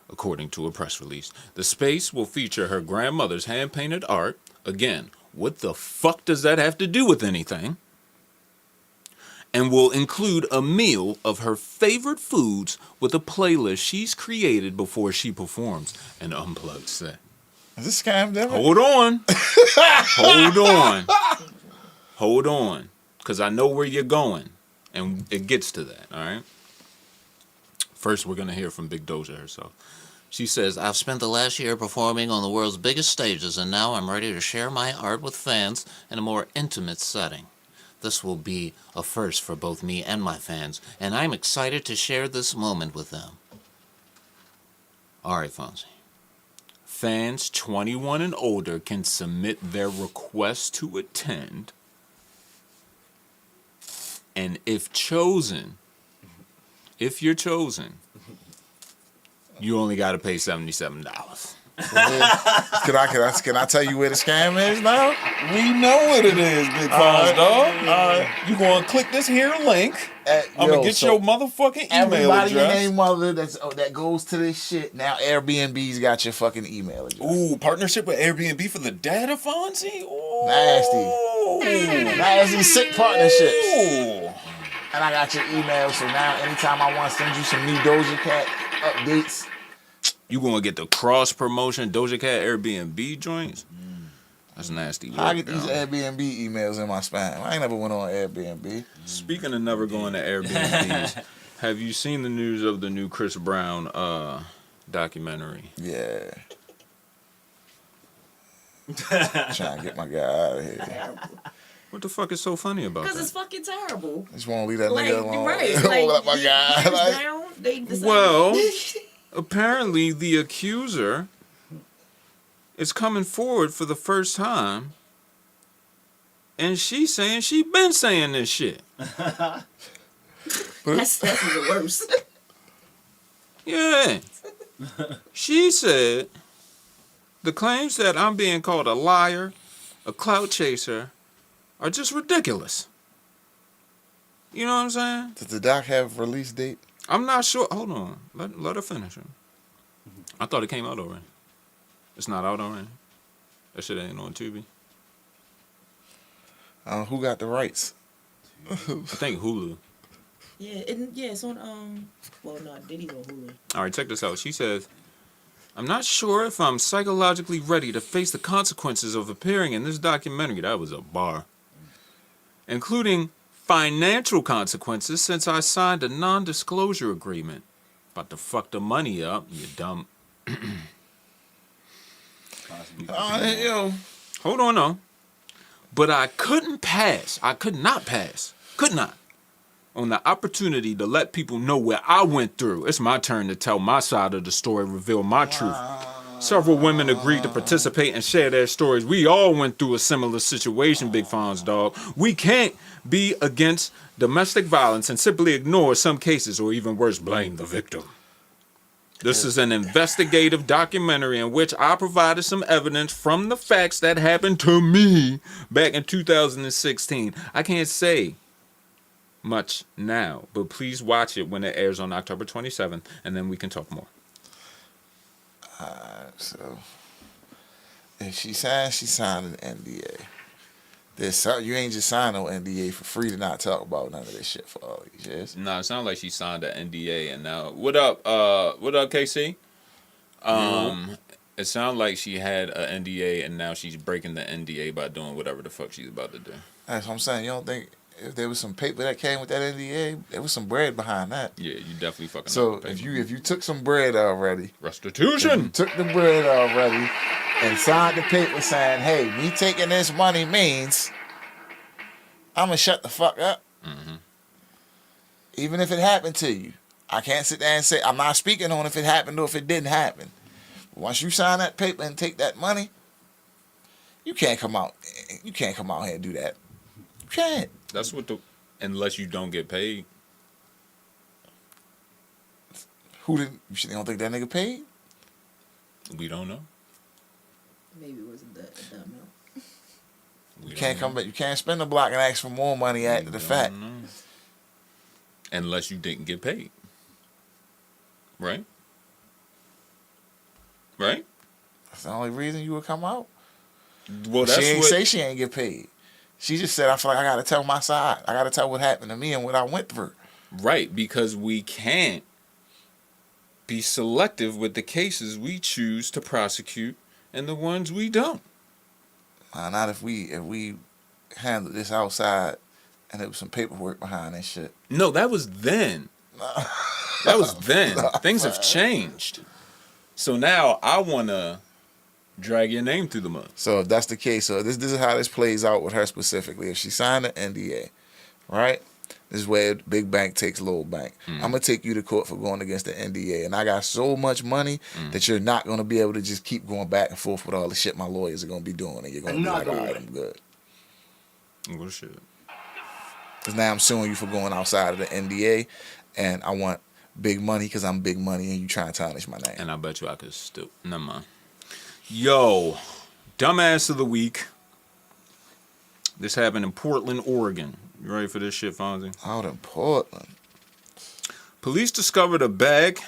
According to a press release, the space will feature her grandmother's hand-painted art. Again, what the fuck does that have to do with anything? And will include a meal of her favorite foods with a playlist she's created before she performs an unplugged set. Is this scam, Devin? Hold on. Hold on. Hold on. Because I know where you're going. And it gets to that, all right? First, we're going to hear from Big Doja herself. She says, I've spent the last year performing on the world's biggest stages, and now I'm ready to share my art with fans in a more intimate setting. This will be a first for both me and my fans, and I'm excited to share this moment with them. all right, Fonzie. Fans 21 and older can submit their request to attend And if you're chosen, you only got to pay $77. Can I tell you where the scam is now? We know what it is, Big Fonz, dog. You gonna click this here link. I'm gonna get your motherfucking email everybody address. and their mother that goes to this shit. Now Airbnb's got your fucking email address. Ooh, partnership with Airbnb for the data, Fonzie? Ooh. Nasty sick partnerships. Ooh. And I got your email, so now anytime I want to send you some new Doja Cat updates, you gonna get the cross promotion Doja Cat Airbnb joints? That's nasty. I get these Airbnb emails in my spam. I ain't never went on Airbnb. Speaking of never going to Airbnbs, have you seen the news of the new Chris Brown documentary? Yeah. Trying to get my guy out of here. What the fuck is so funny about that? Because it's fucking terrible. Just want to leave that nigga alone. Right. Let my guy. Well, apparently the accuser is coming forward for the first time, and she's saying she been saying this shit. That's the worst. Yeah. She said the claims that I'm being called a liar, a clout chaser, are just ridiculous. You know what I'm saying? Does the doc have a release date? I'm not sure. Hold on. Let her finish it. I thought it came out already. It's not out already. That shit ain't on Tubi. Who got the rights? I think Hulu. Yeah, it's on well, no, Diddy's on Hulu. All right, check this out. She says, I'm not sure if I'm psychologically ready to face the consequences of appearing in this documentary. That was a bar. Including financial consequences since I signed a non-disclosure agreement. About to fuck the money up, you dumb. Hold on, though. But I could not pass on the opportunity to let people know where I went through. It's my turn to tell my side of the story, reveal my truth. Several women agreed to participate and share their stories. We all went through a similar situation, Big Fonz, dog. We can't be against domestic violence and simply ignore some cases, or even worse, blame the victim. This is an investigative documentary in which I provided some evidence from the facts that happened to me back in 2016. I can't say much now, but please watch it when it airs on October 27th, and then we can talk more. So if she signed an NDA. You ain't just signed no NDA for free to not talk about none of this shit for all these years. No, it sounds like she signed an NDA, and now what up, KC? It sounds like she had an NDA, and now she's breaking the NDA by doing whatever the fuck she's about to do. That's what I'm saying. You don't think if there was some paper that came with that NDA, there was some bread behind that? Yeah, you definitely fucking. So if you took some bread already, restitution. Took the bread already, and signed the paper saying, "Hey, me taking this money means I'm gonna shut the fuck up." Mm-hmm. Even if it happened to you, I can't sit there and say I'm not speaking on if it happened or if it didn't happen. But once you sign that paper and take that money, you can't come out. You can't come out here and do that. You can't. That's what unless you don't get paid. You don't think that nigga paid? We don't know. Maybe it wasn't that amount. You can't come back. You can't spend the block and ask for more money after the fact. Unless you didn't get paid. Right? Right? That's the only reason you would come out. Well, she ain't say she ain't get paid. She just said, I feel like I got to tell my side. I got to tell what happened to me and what I went through. Right, because we can't be selective with the cases we choose to prosecute and the ones we don't. Not if we handled this outside and there was some paperwork behind this shit. No, that was then. That was then. Things have changed. So now I want to drag your name through the mud. So if that's the case, so this is how this plays out with her specifically. If she signed an NDA, right? This is where big bank takes little bank. I'm going to take you to court for going against the NDA. And I got so much money that you're not going to be able to just keep going back and forth with all the shit my lawyers are going to be doing. And you're going to be like, all right, I'm good. Well, shit. Because now I'm suing you for going outside of the NDA, and I want big money because I'm big money, and you trying to tarnish my name. And I bet you I could still. Never mind. Yo, dumbass of the week. This happened in Portland, Oregon. You ready for this shit, Fonzie? Out in Portland. Police discovered a bag.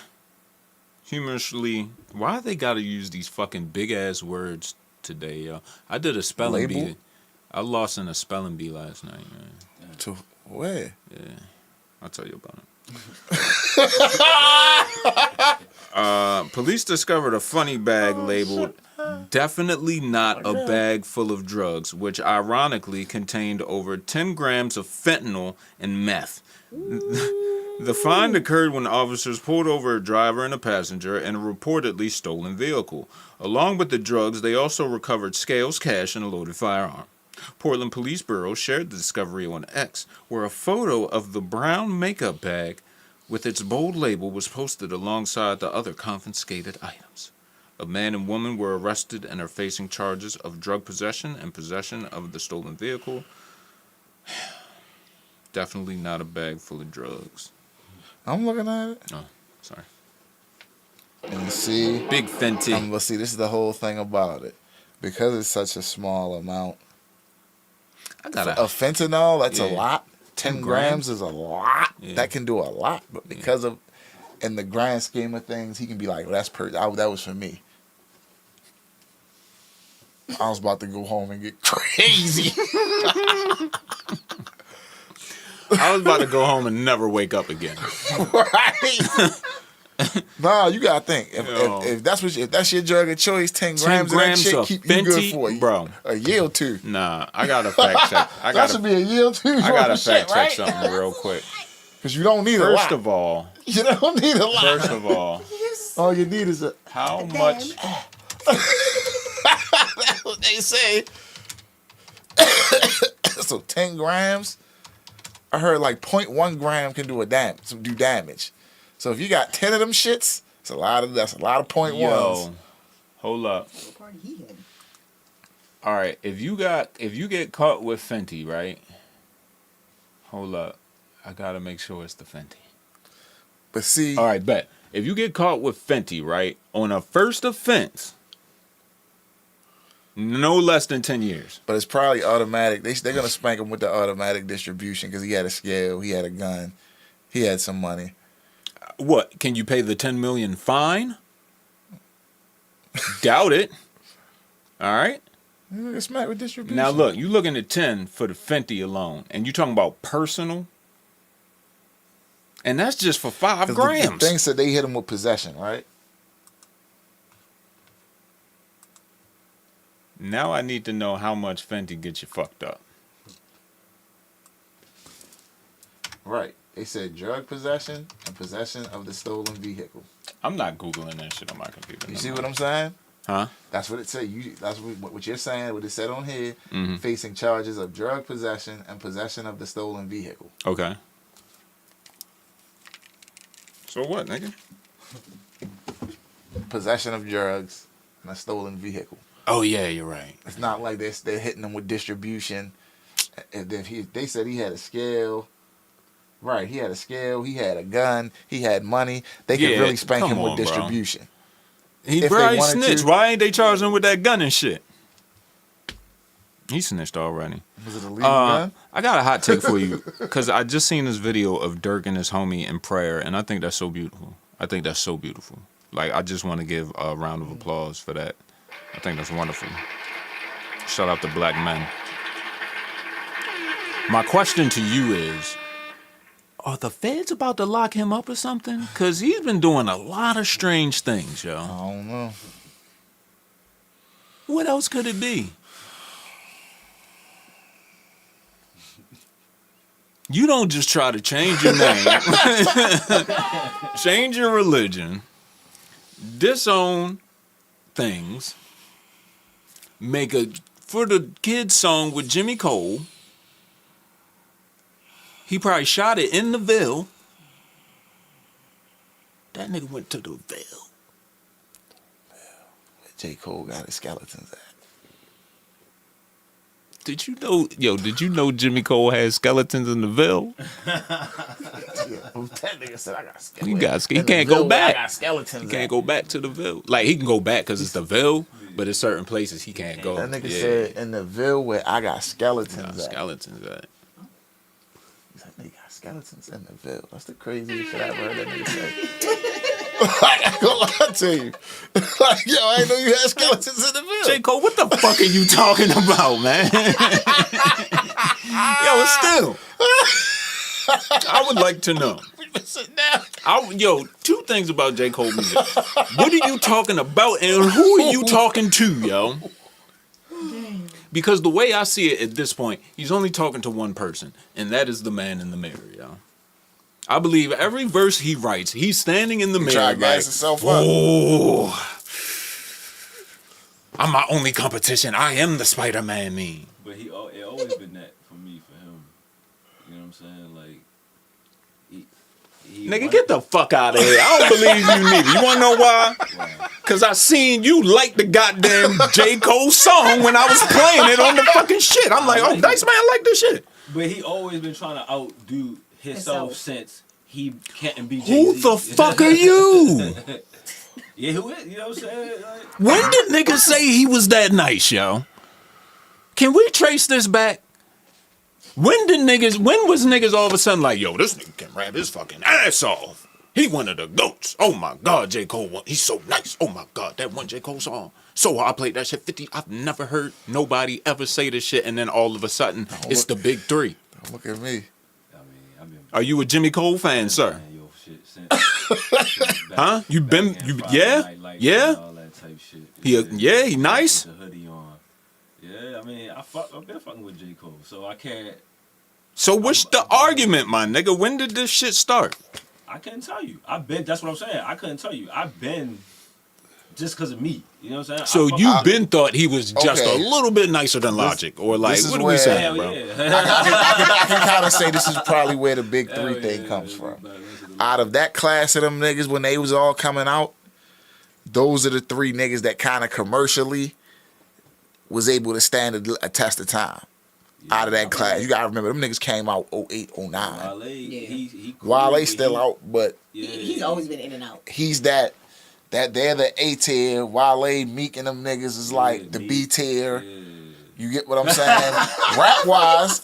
Humorously, why they gotta use these fucking big ass words today, yo? I did a spelling bee. I lost in a spelling bee last night, man. To where? Yeah, I'll tell you about it. Police discovered a funny bag labeled "Definitely Not a Bag Full of Drugs," which ironically contained over 10 grams of fentanyl and meth. The find occurred when officers pulled over a driver and a passenger in a reportedly stolen vehicle. Along with the drugs, they also recovered scales, cash, and a loaded firearm. Portland Police Bureau shared the discovery on X, where a photo of the brown makeup bag with its bold label was posted alongside the other confiscated items. A man and woman were arrested and are facing charges of drug possession and possession of the stolen vehicle. Definitely not a bag full of drugs. I'm looking at it. Oh, sorry. And see, big Fenty. Let's see. This is the whole thing about it, because it's such a small amount. I got of fentanyl. That's a lot. 10 grams is a lot. Yeah. That can do a lot, but because of, in the grand scheme of things, he can be like, well, that's that was for me. I was about to go home and get crazy. I was about to go home and never wake up again. Right? Nah, you gotta think. If that's your drug of choice, 10 grams of that shit keep you good for you, bro. A year or two. Nah, I gotta fact check. That should be a year or two. I gotta fact check right? something real quick. Because you don't need a lot. First of all, you don't need a lot. First of all you need is how much? That's what they say. So 10 grams. I heard like 0.1 gram can do damage. So if you got 10 of them shits, that's a lot of 0.1s. Yo, hold up. All right, if you get caught with Fenty, right? Hold up, I gotta make sure it's the Fenty. But see, all right, bet if you get caught with Fenty, right, on a first offense, no less than 10 years. But it's probably automatic. They're gonna spank him with the automatic distribution because he had a scale, he had a gun, he had some money. What? Can you pay the $10 million fine? Doubt it. All right. You get smacked with distribution. Now look, you looking at 10 for the Fenty alone, and you talking about personal, and that's just for 5 grams. The thing said they hit him with possession, right? Now I need to know how much Fenty gets you fucked up. Right. They said drug possession and possession of the stolen vehicle. I'm not Googling that shit on my computer. You see what I'm saying? Huh? That's what it said. That's what you're saying, what it said on here, Mm-hmm. facing charges of drug possession and possession of the stolen vehicle. Okay. So what, nigga? Possession of drugs and a stolen vehicle. Oh, yeah, you're right. It's not like they're hitting them with distribution. And then they said he had a scale. Right, he had a scale, he had a gun, he had money. They could really spank him with distribution. He probably snitched. Why ain't they charging him with that gun and shit? He snitched already. Was it a legal gun? I got a hot take for you because I just seen this video of Dirk and his homie in prayer, and I think that's so beautiful. Like, I just want to give a round of applause for that. I think that's wonderful. Shout out to black men. My question to you is, are the feds about to lock him up or something? Because he's been doing a lot of strange things, yo. I don't know. What else could it be? You don't just try to change your name, change your religion, disown things, make a For the Kids song with Jimmy Cole. He probably shot it in the Ville. That nigga went to the Ville. J. Cole got his skeletons at. Did you know, did you know Jimmy Cole has skeletons in the Ville? That nigga said I got He skeletons. can't go back. I got skeletons. He can't go back to the Ville. Like, he can go back because it's the Ville, but in certain places he can't go. That nigga said in the Ville where I got skeletons at. Skeletons at. He's like, they got skeletons in the Ville. That's the craziest shit I ever heard that nigga say. I ain't gonna lie to you. Like, yo, I didn't know you had skeletons in the Ville. J. Cole, what the fuck are you talking about, man? Yo, still. I would like to know. Two things about J. Cole music. What are you talking about and who are you talking to, yo? Because the way I see it at this point, he's only talking to one person, and that is the man in the mirror, yo. I believe every verse he writes, he's standing in the mirror like, oh, I'm my only competition. I am the Spider-Man meme. But it always been that for me, for him. You know what I'm saying? Like, nigga, get the fuck out of here. I don't believe you neither. You wanna know why? Cause I seen you like the goddamn J. Cole song when I was playing it on the fucking shit. I'm like, oh, Dice Man like this shit. But he always been trying to outdo himself since he can't be Jay-Z. Who the fuck are you? Yeah, who is? You know what I'm saying? Like, When did niggas say he was that nice, yo? Can we trace this back? When was niggas all of a sudden like, yo, this nigga can rap his fucking ass off. He one of the GOATs. Oh my God, J. Cole, he's so nice. Oh my God, that one J. Cole song. So I played that shit 50. I've never heard nobody ever say this shit, and then all of a sudden, it's the big three. Don't look at me. Are you a Jimmy Cole fan, sir? Huh? You been, yeah? Yeah? all that type shit. He nice? The hoodie on. Yeah, I mean, I've been fucking with J. Cole, so I can't. So what's the argument, my nigga? When did this shit start? I couldn't tell you. That's what I'm saying. I couldn't tell you. I've been just because of me. You know what I'm saying? So you've been thought he was just a little bit nicer than Logic, or like, what are we saying, bro? I can kind of say this is probably where the big three thing comes from. Out of that class of them niggas when they was all coming out, those are the three niggas that kind of commercially was able to stand a test of time. Out of that class. You gotta remember, them niggas came out 08, 09. Wale still out, but he's always been in and out. He's that they're the A tier. Wale, Meek, and them niggas is like the B tier. You get what I'm saying? rap wise,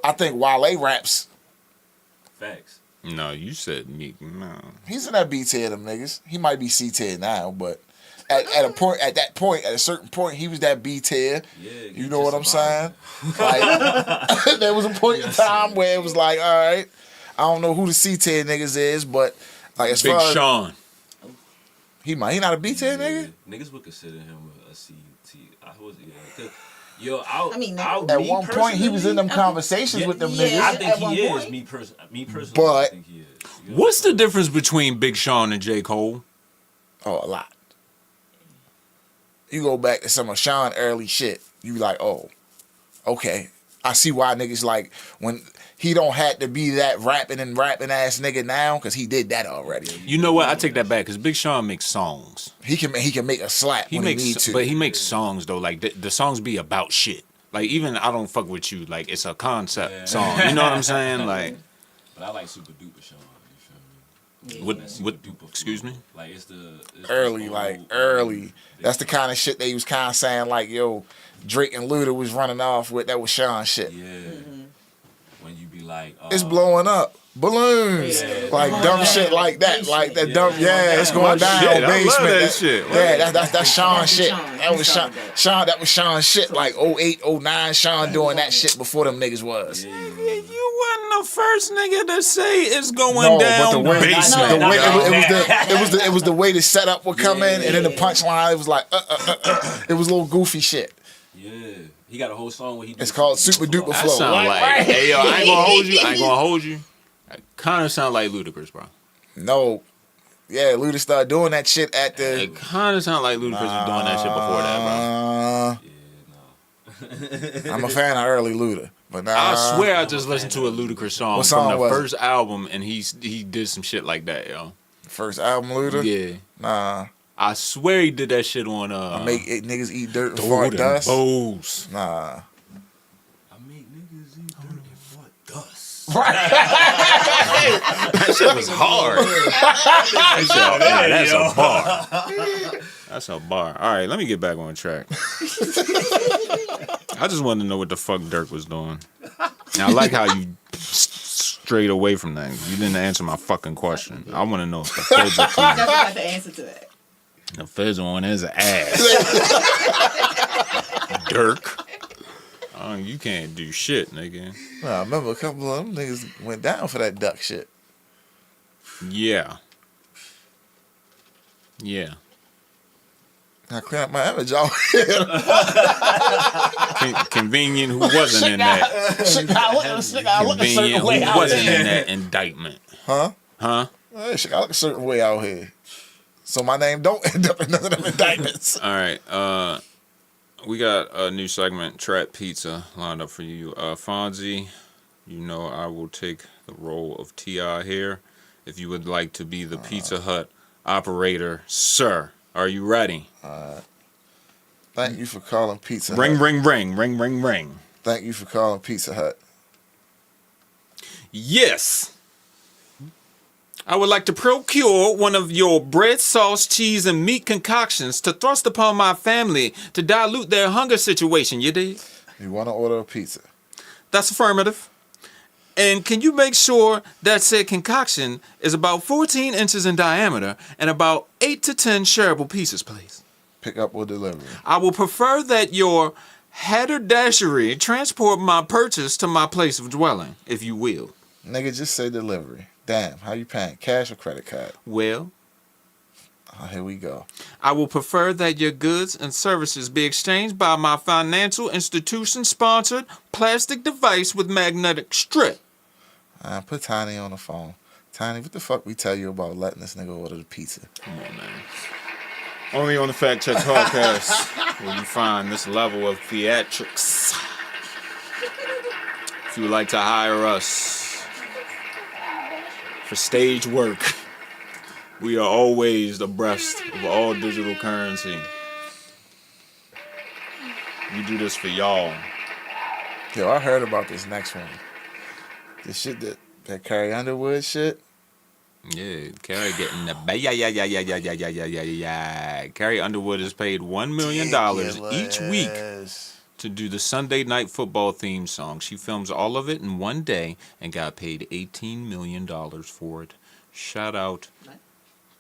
I think Wale raps. Facts. No, you said Meek. No, he's in that B tier. Them niggas. He might be C tier now, but at a certain point, he was that B tier. Yeah, you know what I'm saying? Like, there was a point in time where it was like, all right, I don't know who the C tier niggas is, but like as Big far as Sean, he not a B tier nigga. Niggas would consider him a C tier. At one point he was in them conversations with them niggas. I think he is. Me personally, but I think he is. What's the difference between Big Sean and J. Cole? Oh, a lot. You go back to some of Sean early shit, you like, oh, okay. I see why niggas like when he don't have to be that rapping ass nigga now because he did that already. You know what? I take that back because Big Sean makes songs. He can make a slap when he need to. But he makes songs though. Like the songs be about shit. Like even I Don't Fuck With You. Like it's a concept song. You know what I'm saying? Like. But I like Super Duper Sean. What? Excuse me. Like it's early. That's the kind of shit they was kind of saying like, yo, Drake and Luda was running off with. That was Sean shit. Yeah. When you be like, it's blowing up. Balloons, like dumb shit like that, like that dumb. Yeah, it's going down. Shit, Basement. I love that shit. Yeah, that's Sean shit. That was Sean. That was Sean shit. Like 08, 09, Sean doing that shit before them niggas was. You wasn't the first nigga to say it's going down. But it was the way the setup would come in, and then the punchline. It was like it was a little goofy shit. Yeah. He got a whole song where he. It's called Super Duper Flow. Sound like, hey yo, I ain't gonna hold you. It kind of sound like Ludacris, bro. No, yeah, Luda started doing that shit at the. It kind of sound like Ludacris was doing that shit before that, bro. I'm a fan of early Luda, but I swear I just listened to a Ludacris song What song from the was first album, and he did some shit like that, yo. First album, Luda. Yeah. Nah. I swear he did that shit on I make niggas eat dirt and Throw fart them dust. bows. Nah. I make niggas eat dirt and fart dust. That shit was hard. That's a bar. That's a bar. All right, let me get back on track. I just wanted to know what the fuck Dirk was doing. Now, I like how you strayed away from that. You didn't answer my fucking question. I want to know if the feds are coming. That's not the answer to that. The feds are on his ass. Dirk. You can't do shit, nigga. Nah, I remember a couple of them niggas went down for that duck shit. Yeah. Yeah. I clean up my image out here. Convenient who wasn't in that. Convenient who wasn't in that indictment. Huh? Huh? Hey, shit, I look a certain way out here. So my name don't end up in none of them indictments. All right. We got a new segment, Trap Pizza, lined up for you. Fonzie, you know I will take the role of T.I. here. If you would like to be the Pizza Hut operator, sir. Are you ready? Thank you for calling Pizza ring, Hut. Ring, ring, ring, ring, ring. Thank you for calling Pizza Hut. Yes. I would like to procure one of your bread, sauce, cheese, and meat concoctions to thrust upon my family to dilute their hunger situation, you dig? You want to order a pizza? That's affirmative. And can you make sure that said concoction is about 14 inches in diameter and about 8 to 10 shareable pieces, please? Pick up or delivery? I will prefer that your haberdashery transport my purchase to my place of dwelling, if you will. Nigga, just say delivery. Damn, how you paying? Cash or credit card? Well, here we go. I will prefer that your goods and services be exchanged by my financial institution-sponsored plastic device with magnetic strip. Put Tiny on the phone. Tiny, what the fuck we tell you about letting this nigga order the pizza? Come on, man. Only on the FactCheck podcast will you find this level of theatrics. If you would like to hire us for stage work, we are always abreast of all digital currency. We do this for y'all. Yo, I heard about this next one. The shit that Carrie Underwood shit. Yeah, Carrie getting the Carrie Underwood is paid $1 million each week to do the Sunday Night Football theme song. She films all of it in one day and got paid $18 million for it. Shout out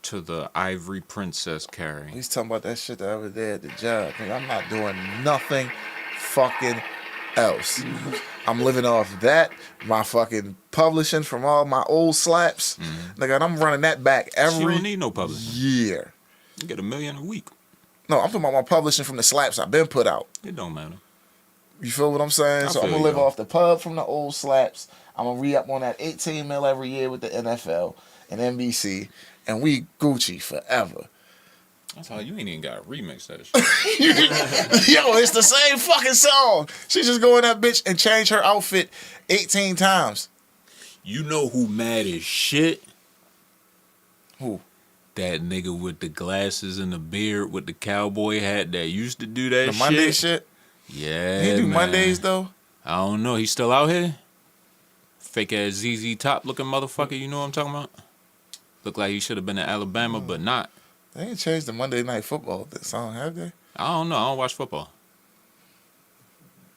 to the Ivory Princess Carrie. He's talking about that shit the other day at the job. Nigga, I'm not doing nothing fucking else. I'm living off that, my fucking publishing from all my old slaps. Nigga, and I'm running that back every You don't need no publishing. year. You get $1 million a week. No, I'm talking about my publishing from the slaps I've been put out. It don't matter. You feel what I'm saying? So I'm feel gonna live you. off the pub from the old slaps. I'm gonna re-up on that 18 mil every year with the NFL and NBC, and we Gucci forever. That's how you ain't even got to remix that shit. Yo, it's the same fucking song. She just go in that bitch and change her outfit 18 times. You know who mad as shit? Who? That nigga with the glasses and the beard with the cowboy hat that used to do that The shit. Monday shit? Yeah, He do man. Mondays though? I don't know. He's still out here? Fake ass ZZ Top looking motherfucker, you know what I'm talking about? Look like he should have been in Alabama, but not. They ain't changed the Monday Night Football song, have they? I don't know. I don't watch football.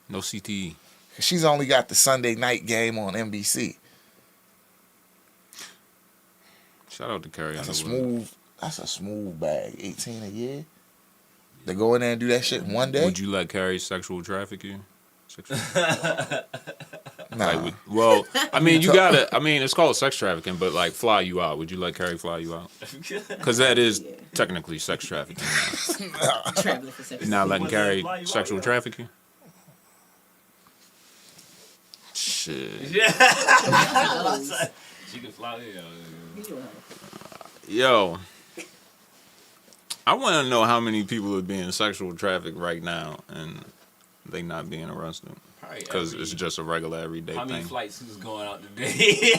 No CTE. She's only got the Sunday night game on NBC. Shout out to Carrie That's Underwood. That's a smooth bag. 18 a year. They go in there and do that shit in one day. Would you let Carrie sexual traffic you? Nah. Well, I mean, you gotta. I mean, it's called sex trafficking, but like, fly you out. Would you let Carrie fly you out? Because that is technically sex trafficking. Traveling for sex. You're not letting Carrie sexual traffic you? Shit. She can fly here. Yo, I want to know how many people are being sexual trafficked right now and they not being arrested. Because it's just a regular everyday How many thing. flights was going out today?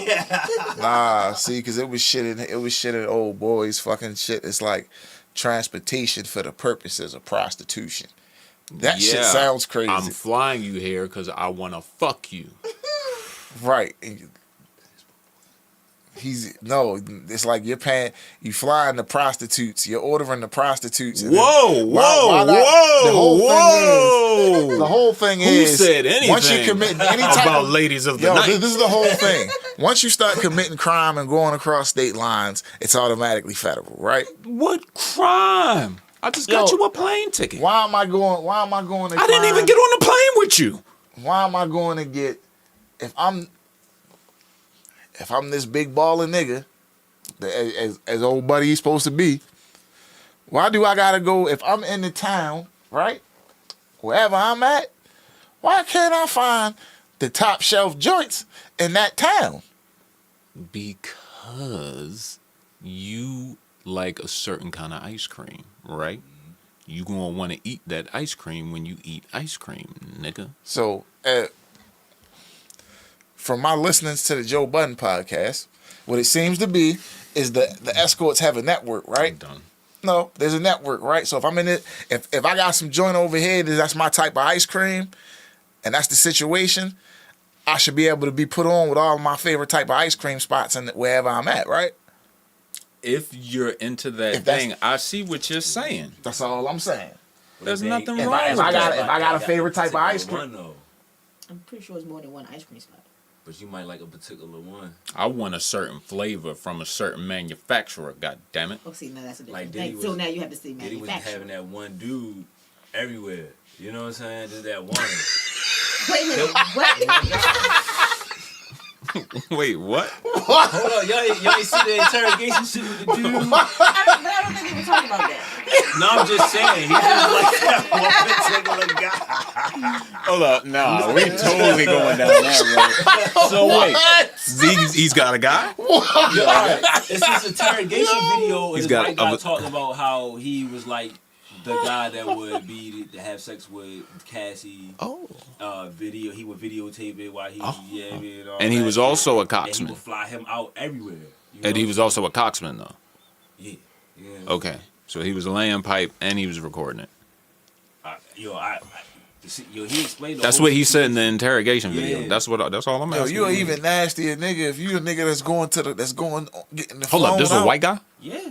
Nah, see, because it was shit in old boys fucking shit. It's like transportation for the purposes of prostitution. That shit sounds crazy. I'm flying you here because I want to fuck you. Right. It's like you're paying, you flying the prostitutes, you're ordering the prostitutes. Whoa. The whole thing Who is, said anything once you commit any type about of, ladies of the night? This is the whole thing. Once you start committing crime and going across state lines, it's automatically federal, right? What crime? I just got you a plane ticket. Why am I going to I didn't even get on the plane with you. Why am I going to get, if I'm this big baller nigga, as old buddy he's supposed to be, why do I gotta go, if I'm in the town, right? Wherever I'm at, why can't I find the top shelf joints in that town? Because you like a certain kind of ice cream, right? You gonna want to eat that ice cream when you eat ice cream, nigga. So, from my listenings to the Joe Budden podcast, what it seems to be is the escorts have a network, right? I'm done. No, there's a network, right? So if I'm in it, if I got some joint over here, that's my type of ice cream, and that's the situation, I should be able to be put on with all of my favorite type of ice cream spots and wherever I'm at, right? If you're into that thing, I see what you're saying. That's all I'm saying. There's nothing wrong if with I that. got a favorite type of ice cream. I'm pretty sure it's more than one ice cream spot. But you might like a particular one. I want a certain flavor from a certain manufacturer. God damn it! Oh, see, now that's a different Like thing. So now you have to say Diddy was manufacturer. having that one dude everywhere. You know what I'm saying? Just that one. Wait a minute. What? Wait, what? Hold on, y'all ain't see the interrogation shit with the dude? I don't think we were talking about that. No, I'm just saying. He just like that one particular guy. Hold up, nah, we totally going down that road. So wait, he's got a guy? Yo, right. It's this interrogation video. He's This got white guy talking about how he was like the guy that would be to have sex with Cassie. Video. He would videotape it while he and all And he that was shit. also a And he coxman. would fly him out everywhere. And he was also a coxman, though. Yeah. Okay, so he was laying pipe and he was recording it. He explained. That's what he said in the interrogation video. Yeah. That's all I'm asking. You're even nastier nigga if you a nigga getting the Hold phone up, this is a white guy? Yeah.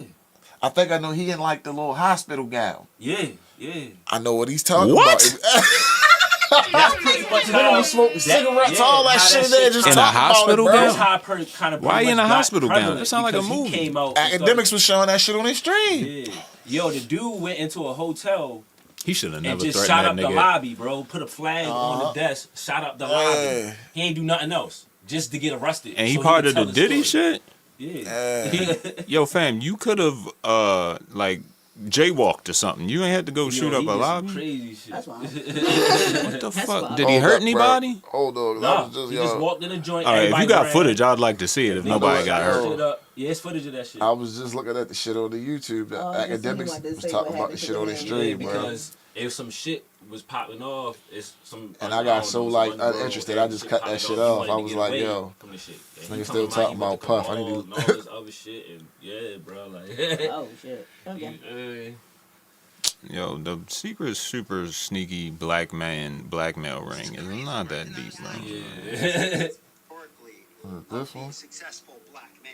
I think I know he in like the little hospital gown. Yeah. I know what he's talking What? about. That's pretty much how smoking cigarettes, all that shit there, just in a talking hospital about it, bro. gown? How kind of Why you in a hospital gown? That sound like a because he movie. came out and Academics was showing that shit on their stream. Yeah. Yo, the dude went into a hotel He should have and never just threatened shot that up the nigga. lobby, bro. Put a flag on the desk, shot up the lobby. He ain't do nothing else just to get arrested. And he so part could of the tell Diddy story. shit? Yeah. Yo, fam, you could have like jaywalked or something. You ain't had to go shoot up a lobby. Crazy shit. That's wild. What the fuck? wild. Did he hurt anybody? Hold on. Nah, he just walked in the joint. All right, if you everybody got ran. footage, I'd like to see it if nobody got hurt. Yeah, it's footage of that shit. I was just looking at the shit on the YouTube. The academics was talking about the shit on their stream, bro. Because if some shit was popping off, it's some. And I got so like uninterested, I just cut that shit off. I was like, yo, nigga still talking about Puff. I need to. All this other shit and yeah, bro, like. Oh shit. Okay. Yo, the secret super sneaky black man blackmail ring is not that deep, bro. Yeah. This one? Successful black man.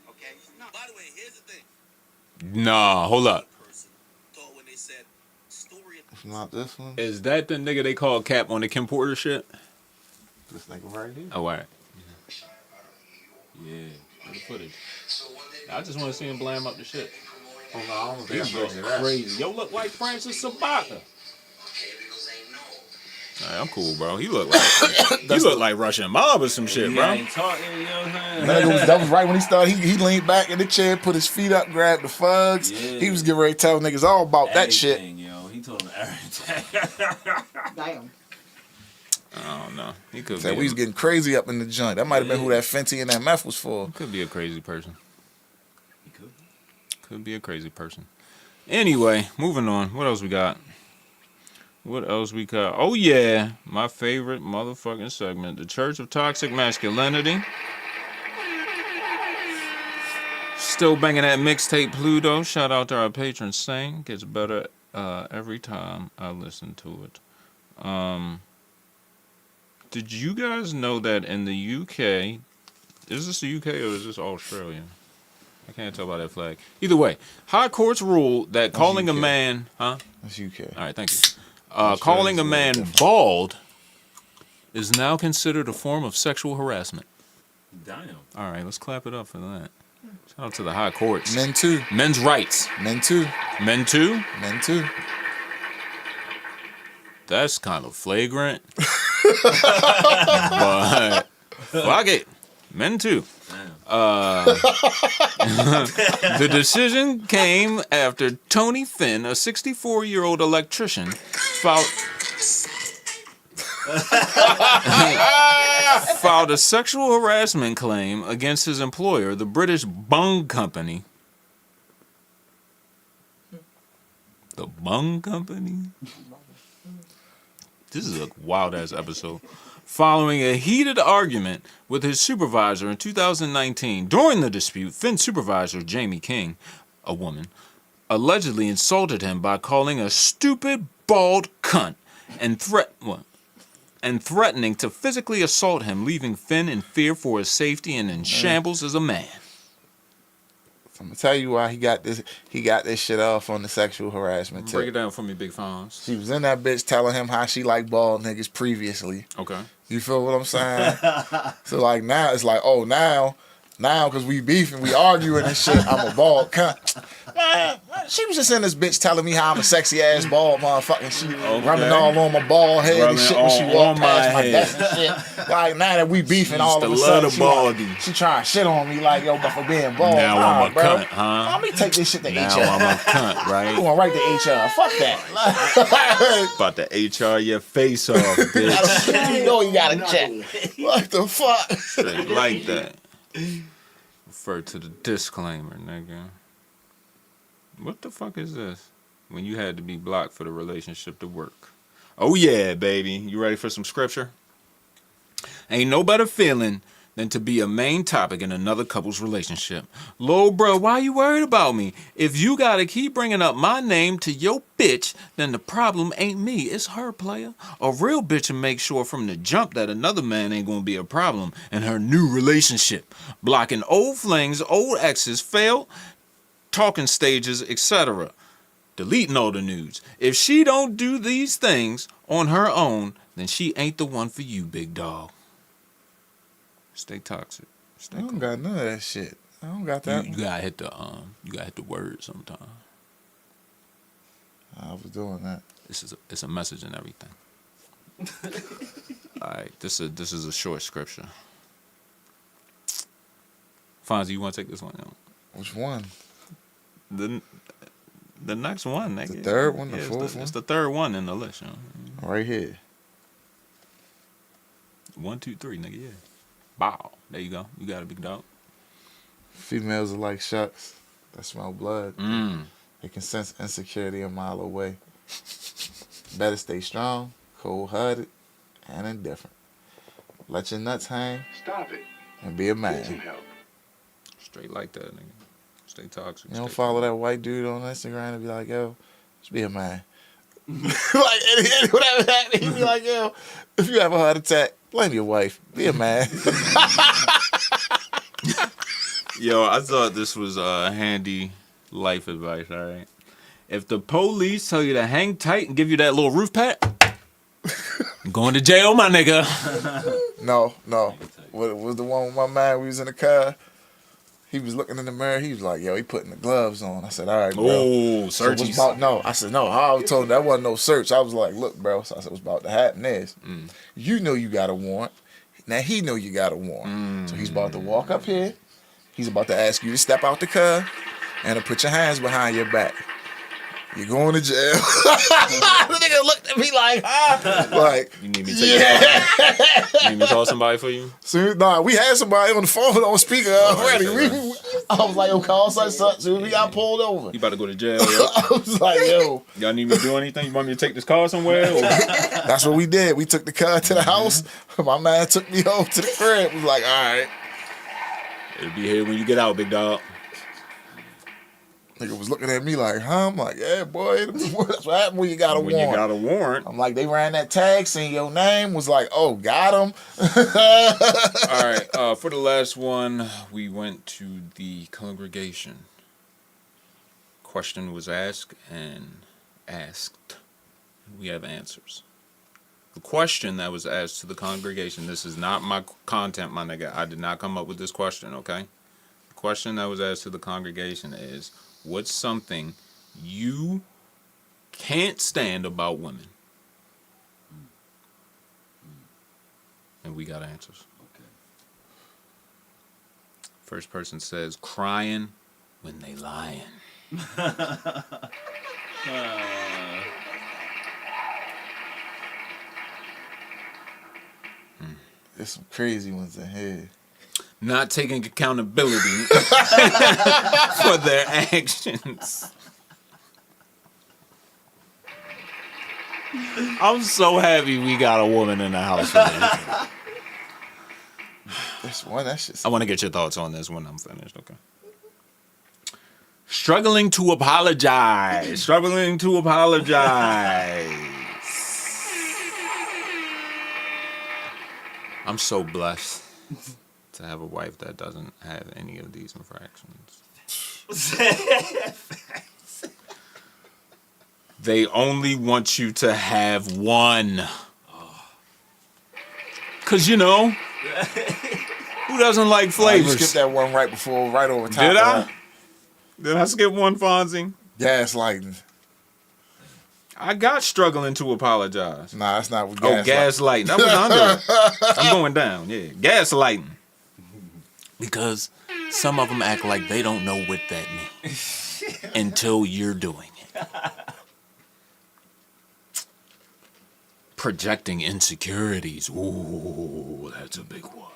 Okay? No, by the way, here's the thing. Nah, hold up. Thought when they said story of It's not this one. Is that the nigga they call Cap on the Kim Porter shit? This nigga right here. Oh, all right. Yeah, the footage. I just want to see him blam up the shit. Oh, no, I don't think He I looks showed you that. crazy. Yo, look like Francis Sabaka. Alright, I'm cool, bro. He look like Russian mob or some shit, bro. Ain't talking, you know what I'm saying? That was right when he started. He leaned back in the chair, put his feet up, grabbed the fugs. Yeah. He was getting ready to tell niggas all about that shit. Yo, he told him everything. Damn. I don't know. He could Said be. we was getting crazy up in the joint. That might have been who that Fenty and that meth was for. Could be a crazy person. Could be a crazy person. Anyway, moving on. What else we got? Oh, yeah. My favorite motherfucking segment. The Church of Toxic Masculinity. Still banging that mixtape Pluto. Shout out to our patron Saint. Gets better every time I listen to it. Did you guys know that in the UK, is this the UK or is this Australia? I can't tell by that flag. Either way, high courts rule that calling a man, That's UK. All right, thank you. Calling a man bald is now considered a form of sexual harassment. Damn. All right, let's clap it up for that. Shout out to the high courts. Men too. Men's rights. Men too. Men too? Men too. That's kind of flagrant. But fuck it. Men too. The decision came after Tony Finn, a 64-year-old electrician, filed a sexual harassment claim against his employer, the British Bung Company. The Bung Company? This is a wild-ass episode. Following a heated argument with his supervisor in 2019. During the dispute, Finn's supervisor, Jamie King, a woman, allegedly insulted him by calling a stupid, bald cunt and threatening to physically assault him, leaving Finn in fear for his safety and in shambles as a man. I'm gonna tell you why he got this shit off on the sexual harassment tip. Break it down for me, Big Fonz. She was in that bitch telling him how she liked bald niggas previously. Okay. You feel what I'm saying? So like now it's like, oh now because we beefing, we arguing and shit, I'm a bald cunt. Man, she was just in this bitch telling me how I'm a sexy ass bald motherfucker. She rubbing all on my bald head and shit when she walked past my desk and shit. Like now that we beefing, all of a sudden she trying to shit on me like, yo, but for being bald. Now I'm a cunt, huh? Let me take this shit to HR. Now I'm a cunt, right? You going right to HR. Fuck that. About to HR your face off, bitch. You know you gotta check. What the fuck? Straight like that. Refer to the disclaimer, nigga. What the fuck is this? When you had to be blocked for the relationship to work. Oh yeah, baby. You ready for some scripture? Ain't no better feeling than to be a main topic in another couple's relationship. Lil' bro, why you worried about me? If you gotta keep bringing up my name to your bitch, then the problem ain't me, it's her, player. A real bitch will make sure from the jump that another man ain't gonna be a problem in her new relationship. Blocking old flings, old exes, failed talking stages, etc. Deleting all the nudes. If she don't do these things on her own, then she ain't the one for you, big dog. Stay toxic. Stay I don't got none of that shit. I don't got that. You gotta hit the word sometime. I was doing that. It's a message and everything. All right, this is a short scripture. Fonzie, you want to take this one? Which one? The next one, nigga. The third one, the fourth one. It's the third one in the list, Right here. 1, 2, 3, nigga. Yeah. Bow. There you go. You got a big dog. Females are like shucks that smell blood. They can sense insecurity a mile away. Better stay strong, cold-hearted, and indifferent. Let your nuts hang. Stop it. And be a man. Straight like that, nigga. Stay toxic. You don't follow that white dude on Instagram and be like, yo, just be a man. Like, whatever happened, he'd be like, yo, if you have a heart attack, blame your wife. Be a man. Yo, I thought this was handy life advice, all right? If the police tell you to hang tight and give you that little roof pat, you're going to jail, my nigga. No. What was the one with my man? We was in the car. He was looking in the mirror. He was like, yo, he putting the gloves on. I said, all right, bro. Oh, searchies. I said, no. I told him that wasn't no search. I was like, look, bro. So I said, what's about to happen is, you know you got a warrant. Now he know you got a warrant. So he's about to walk up here. He's about to ask you to step out the car and to put your hands behind your back. You're going to jail. The nigga looked at me like, like, you need me to take you need me to call somebody for you? So, we had somebody on the phone on speaker already. I was like, yo, call such. So we got pulled over. You about to go to jail, yo. I was like, yo. Y'all need me to do anything? You want me to take this car somewhere? Or? That's what we did. We took the car to the house. My man took me home to the crib. We was like, all right. It'll be here when you get out, big dog. Nigga was looking at me like, huh? I'm like, yeah, boy, that's what happened when you got a warrant. When you got a warrant. I'm like, they ran that tag, saying your name, was like, oh, got him. All right, for the last one, we went to the congregation. Question was asked and asked. We have answers. The question that was asked to the congregation, this is not my content, my nigga. I did not come up with this question, okay? The question that was asked to the congregation is, what's something you can't stand about women? And we got answers. Okay. First person says, crying when they lying. There's some crazy ones in here. Not taking accountability for their actions. I'm so happy we got a woman in the house for this. This one, that's just... I want to get your thoughts on this when I'm finished, okay? Struggling to apologize. Struggling to apologize. I'm so blessed to have a wife that doesn't have any of these infractions. They only want you to have one. Cause you know, who doesn't like flavors? You skipped that one right over top. Did I? That. Did I skip one, Fonzie? Gaslighting. I got struggling to apologize. Nah, that's not what gaslighting. That was under. I'm going down, yeah. Gaslighting. Because some of them act like they don't know what that means until you're doing it. Projecting insecurities. Ooh, that's a big one.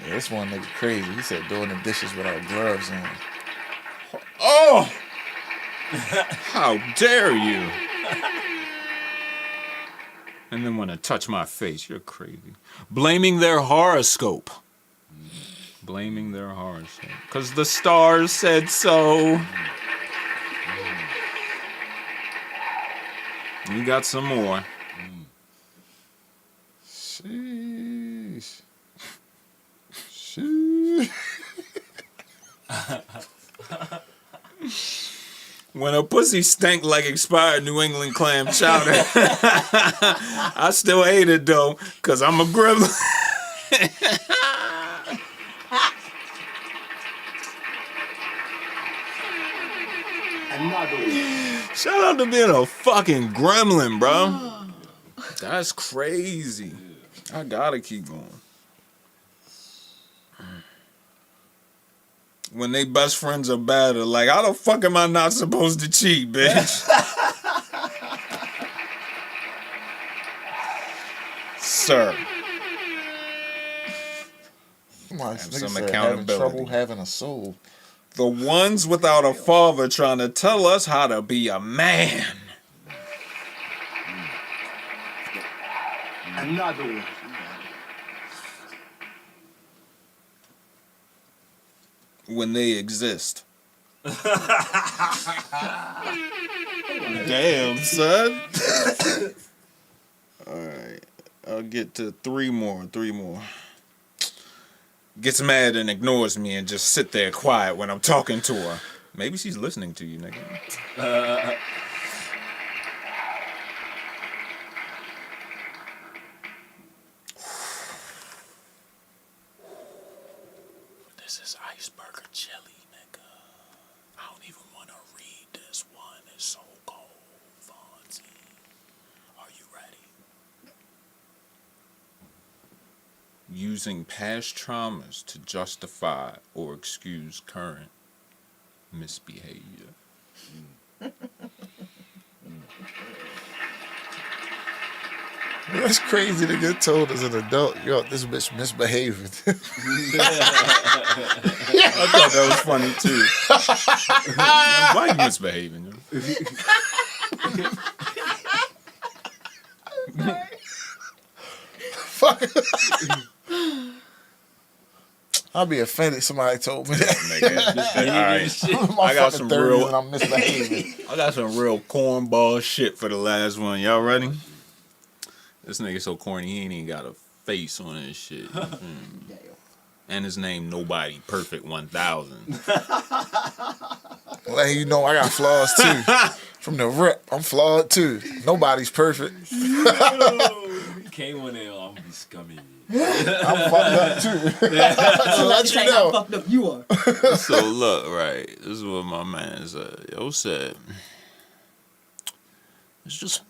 Yeah, this one nigga crazy. He said doing the dishes without gloves on. Oh! How dare you? And then want to touch my face. You're crazy. Blaming their horoscope. Blaming their horoscope. Because the stars said so. You got some more. Sheesh. Sheesh. When a pussy stank like expired New England clam chowder. I still hate it though, cause I'm a gremlin. Shout out to being a fucking gremlin, bro. That's crazy. I gotta keep going. When they best friends are bad, they're like, how the fuck am I not supposed to cheat, bitch? Sir. Have some having accountability. trouble having a soul. The ones without a father trying to tell us how to be a man. Another one. When they exist. Damn, son. Alright. I'll get to three more. Gets mad and ignores me and just sit there quiet when I'm talking to her. Maybe she's listening to you, nigga. This is iceberg chili, nigga. I don't even want to read this one. It's so cold, Fonzie. Are you ready? Using past traumas to justify or excuse current misbehavior. That's crazy to get told as an adult, yo, this bitch misbehaving. I thought that was funny too. Why you misbehaving? Fuck. I'll be offended if somebody told me that. All right. I got some real. And I'm misbehaving. I got some real cornball shit for the last one. Y'all ready? This nigga so corny, he ain't even got a face on his shit. And his name Nobody Perfect 1000. Well, you know I got flaws too. From the rip, I'm flawed too. Nobody's perfect. You came on there, I'm gonna be scummy. I'm fucked up too. So let you know. How fucked up you are. So look, right. This is what my man said. Yo said, it's just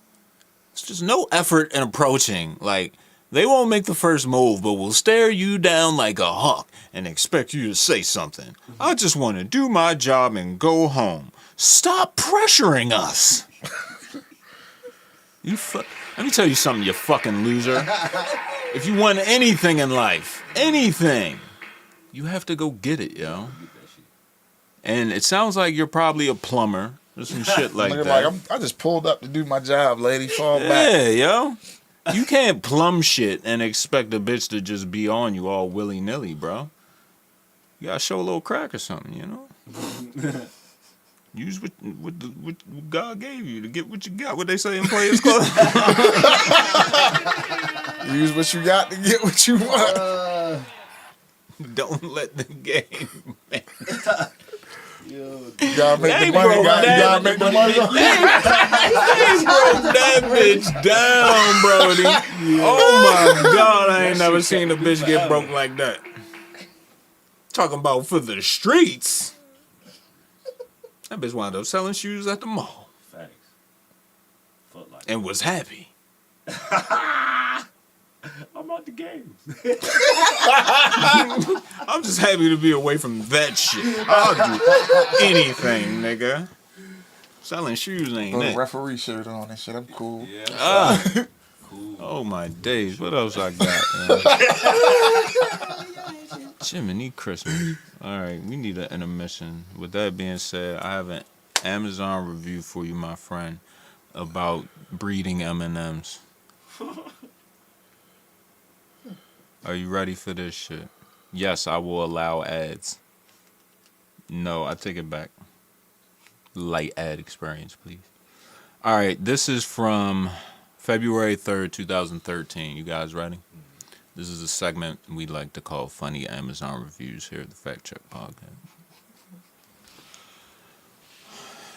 no effort in approaching. Like, they won't make the first move, but will stare you down like a hawk and expect you to say something. I just want to do my job and go home. Stop pressuring us. Let me tell you something, you fucking loser. If you want anything in life, anything, you have to go get it, yo. And it sounds like you're probably a plumber or some shit like that. Like, I just pulled up to do my job, lady. Fall back. Yeah, yo. You can't plumb shit and expect a bitch to just be on you all willy-nilly, bro. You gotta show a little crack or something, you know? Use what God gave you to get what you got. What they say in Players Club? Use what you got to get what you want. Don't let the game. You gotta make the money. You gotta make the money. They broke that bitch down, Brody. Oh my God, I ain't never seen a bitch get broke like that. Talking about for the streets. That bitch wound up selling shoes at the mall. Facts. And was happy. I'm out the game. I'm just happy to be away from that shit. I'll do anything, nigga. Selling shoes ain't Put that. a referee shirt on and shit. I'm cool. Yeah. Cool. Oh my days. What else I got? Jiminy Christmas. All right, we need an intermission. With that being said, I have an Amazon review for you, my friend, about breeding M&Ms. Are you ready for this shit? Yes, I will allow ads. No, I take it back. Light ad experience, please. All right, this is from February 3rd, 2013. You guys ready? This is a segment we like to call Funny Amazon Reviews here at the FactCheck podcast.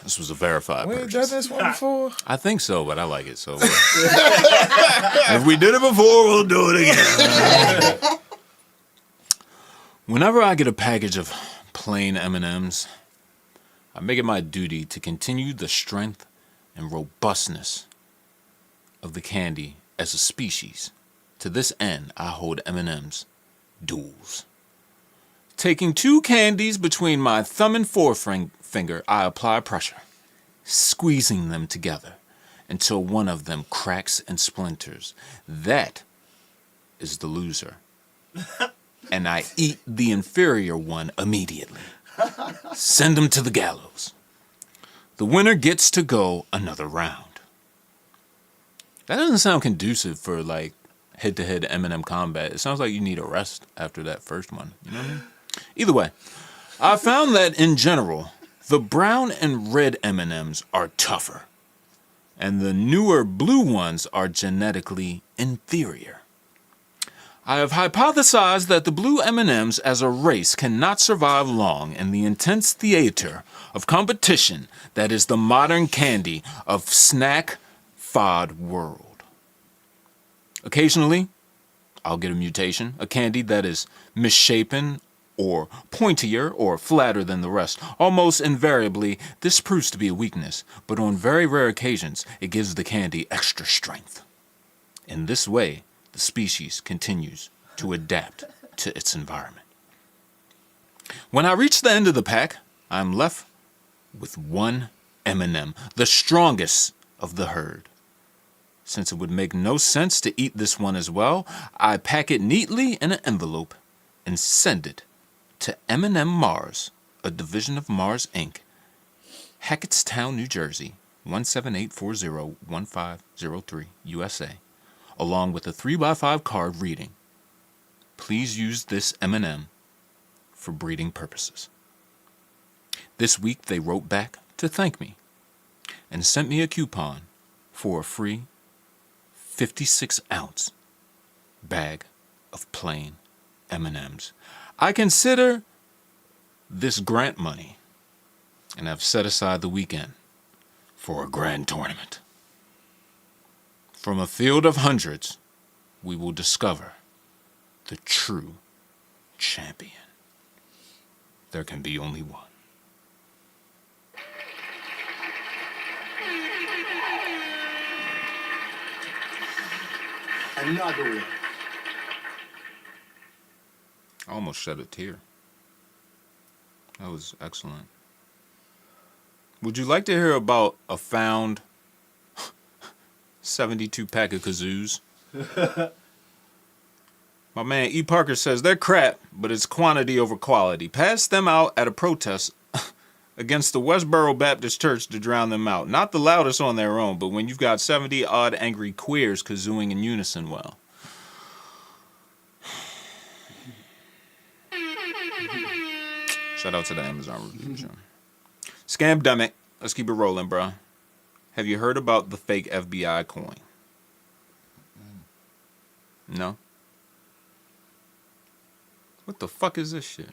This was a verified We purchase. ain't done this one before? I think so, but I like it, so. If we did it before, we'll do it again. Whenever I get a package of plain M&Ms, I make it my duty to continue the strength and robustness of the candy as a species. To this end, I hold M&Ms duels. Taking two candies between my thumb and forefinger, I apply pressure, squeezing them together until one of them cracks and splinters. That is the loser. And I eat the inferior one immediately. Send them to the gallows. The winner gets to go another round. That doesn't sound conducive for, like, head-to-head M&M combat. It sounds like you need a rest after that first one. You know what I mean? Either way, I found that, in general, the brown and red M&Ms are tougher, and the newer blue ones are genetically inferior. I have hypothesized that the blue M&Ms as a race cannot survive long in the intense theater of competition that is the modern candy of snack fod world. Occasionally, I'll get a mutation, a candy that is misshapen or pointier or flatter than the rest. Almost invariably, this proves to be a weakness, but on very rare occasions, it gives the candy extra strength. In this way, the species continues to adapt to its environment. When I reach the end of the pack, I'm left with one M&M, the strongest of the herd. Since it would make no sense to eat this one as well, I pack it neatly in an envelope and send it to M&M Mars, a division of Mars Inc., Hackettstown, New Jersey, 178401503, USA, along with a 3x5 card reading, "Please use this M&M for breeding purposes. This week they wrote back to thank me and sent me a coupon for a free 56-ounce bag of plain M&Ms. I consider this grant money and have set aside the weekend for a grand tournament. From a field of hundreds, we will discover the true champion. There can be only one. Another one. I almost shed a tear. That was excellent. Would you like to hear about a found 72 pack of kazoos? My man E. Parker says they're crap, but it's quantity over quality. Pass them out at a protest against the Westboro Baptist Church to drown them out. Not the loudest on their own, but when you've got 70 odd angry queers kazooing in unison well. Shout out to the Amazon review. Scamdemic. Let's keep it rolling, bro. Have you heard about the fake FBI coin? No? What the fuck is this shit?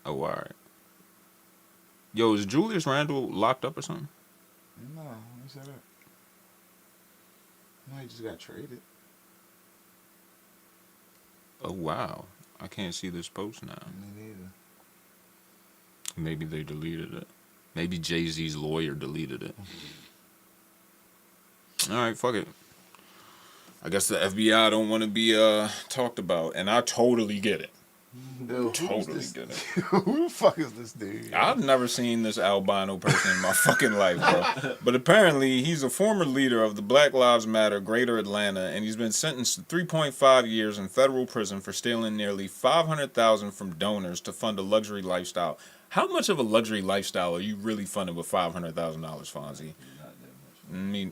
Oh, alright. Yo, is Julius Randle locked up or something? No, he said that. No, he just got traded. Oh, wow. I can't see this post now. Me neither. Maybe they deleted it. Maybe Jay-Z's lawyer deleted it. Alright, fuck it. I guess the FBI don't want to be talked about, and I totally get it. Dude, Totally get it. Who the fuck is this dude? I've never seen this albino person in my fucking life, bro. But apparently, he's a former leader of the Black Lives Matter Greater Atlanta, and he's been sentenced to 3.5 years in federal prison for stealing nearly $500,000 from donors to fund a luxury lifestyle. How much of a luxury lifestyle are you really funding with $500,000, Fonzie?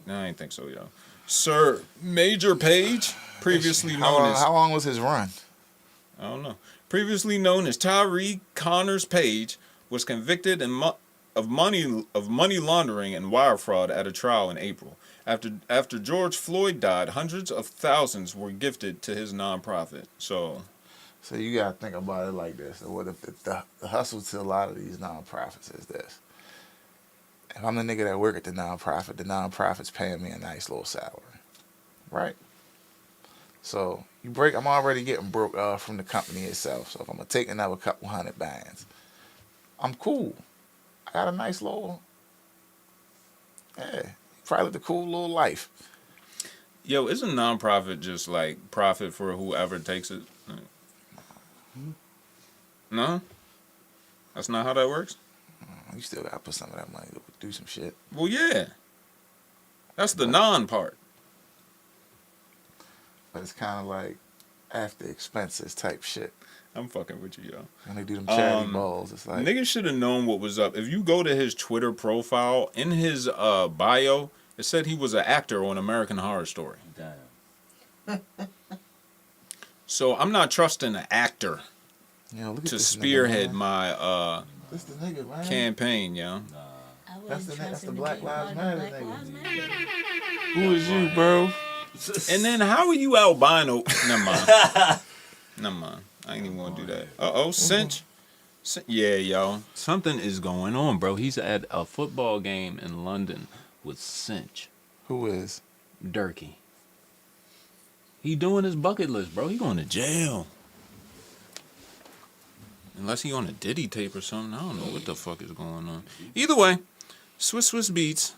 I ain't think so, yo. Sir Major Page, previously known as... How long was his run? I don't know. Previously known as Tyree Connors Page, was convicted of money laundering and wire fraud at a trial in April. After George Floyd died, hundreds of thousands were gifted to his nonprofit. So you gotta think about it like this. What if the hustle to a lot of these nonprofits is this? If I'm the nigga that work at the nonprofit's paying me a nice little salary, right? So I'm already getting broke from the company itself. So if I'm gonna take another couple hundred bands, I'm cool. I got a nice little, probably the cool little life. Yo, isn't nonprofit just like profit for whoever takes it? No? That's not how that works? You still gotta put some of that money to do some shit. Well, yeah. That's the non part. But it's kind of like after expenses type shit. I'm fucking with you, yo. When they do them charity balls, it's like... Niggas should have known what was up. If you go to his Twitter profile, in his bio, it said he was an actor on American Horror Story. Damn. So I'm not trusting an actor to spearhead my this the nigga, man. campaign, yo. That's the Black Lives Matter nigga. Who is you, bro? And then how are you albino? Never mind. Never mind. I ain't even gonna do that. Cinch. Yeah, yo. Something is going on, bro. He's at a football game in London with Cinch. Who is? Durkee. He doing his bucket list, bro. He going to jail. Unless he on a Diddy tape or something. I don't know what the fuck is going on. Either way, Swiss Beats.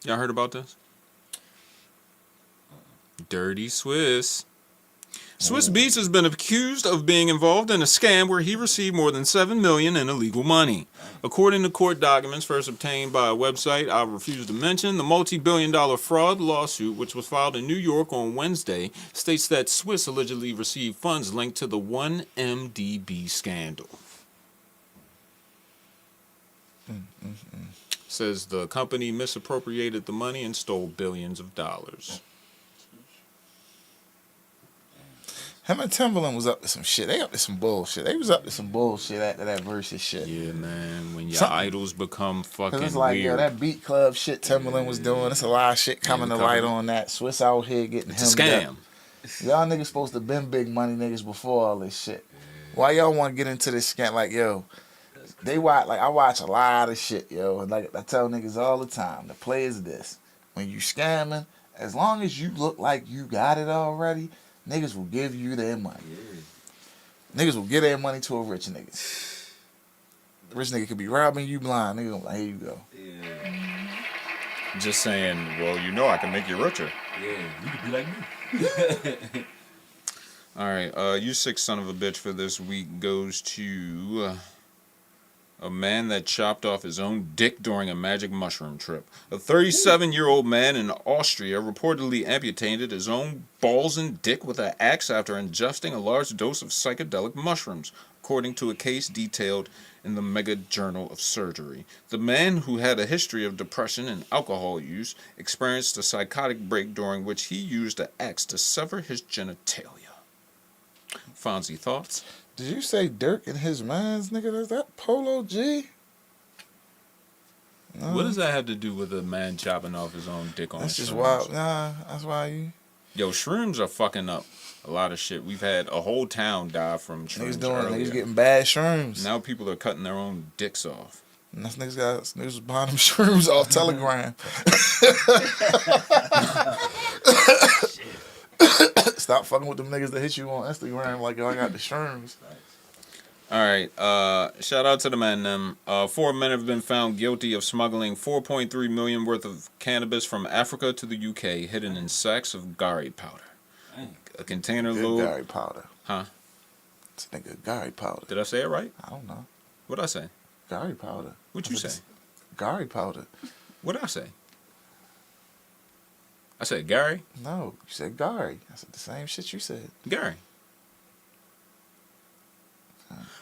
Y'all heard about this? Dirty Swiss. Swiss Beats has been accused of being involved in a scam where he received more than $7 million in illegal money. According to court documents first obtained by a website I refuse to mention, the multi-billion-dollar fraud lawsuit, which was filed in New York on Wednesday, states that Swiss allegedly received funds linked to the 1MDB scandal. Says the company misappropriated the money and stole billions of dollars. Him and Timberland was up to some shit. They up to some bullshit. They was up to some bullshit after that Versus shit. Yeah, man. When your idols become fucking it's like, weird. yo, that beat club shit Timberland was doing. It's a lot of shit coming to light on that. Swiss out here getting It's a scam. Y'all niggas supposed to been big money niggas before all this shit. Why y'all want to get into this scam? Like, yo, they watch. Like, I watch a lot of shit, yo. And like I tell niggas all the time, the play is this: when you scamming, as long as you look like you got it already, niggas will give you their money. Niggas will give their money to a rich nigga. The rich nigga could be robbing you blind. Nigga like, here you go. Just saying, well, you know I can make you richer. Yeah, you could be like me. All right, you sick son of a bitch for this week goes to a man that chopped off his own dick during a magic mushroom trip. A 37-year-old man in Austria reportedly amputated his own balls and dick with an axe after ingesting a large dose of psychedelic mushrooms, according to a case detailed in the Mega Journal of Surgery. The man, who had a history of depression and alcohol use, experienced a psychotic break during which he used an axe to sever his genitalia. Fonzie, thoughts? Did you say Dirk and his mans, nigga? Is that Polo G? No. What does that have to do with a man chopping off his own dick on That's his just shrooms? wild. Nah, that's why you... Yo, shrooms are fucking up a lot of shit. We've had a whole town die from shrooms earlier. Niggas getting bad shrooms. Now people are cutting their own dicks off. And that's niggas was buying them shrooms off Telegram. Stop fucking with them niggas that hit you on Instagram like, yo, I got the shrooms. All right. Shout out to the man. Them 4 men have been found guilty of smuggling 4.3 million worth of cannabis from Africa to the UK, hidden in sacks of gari powder. A container load. Gari powder. Huh? It's nigga gari powder. Did I say it right? I don't know. What'd I say? Gari powder. What'd you say? Gari powder. What'd I say? I said Gary? No, you said Gary. I said the same shit you said. Gary.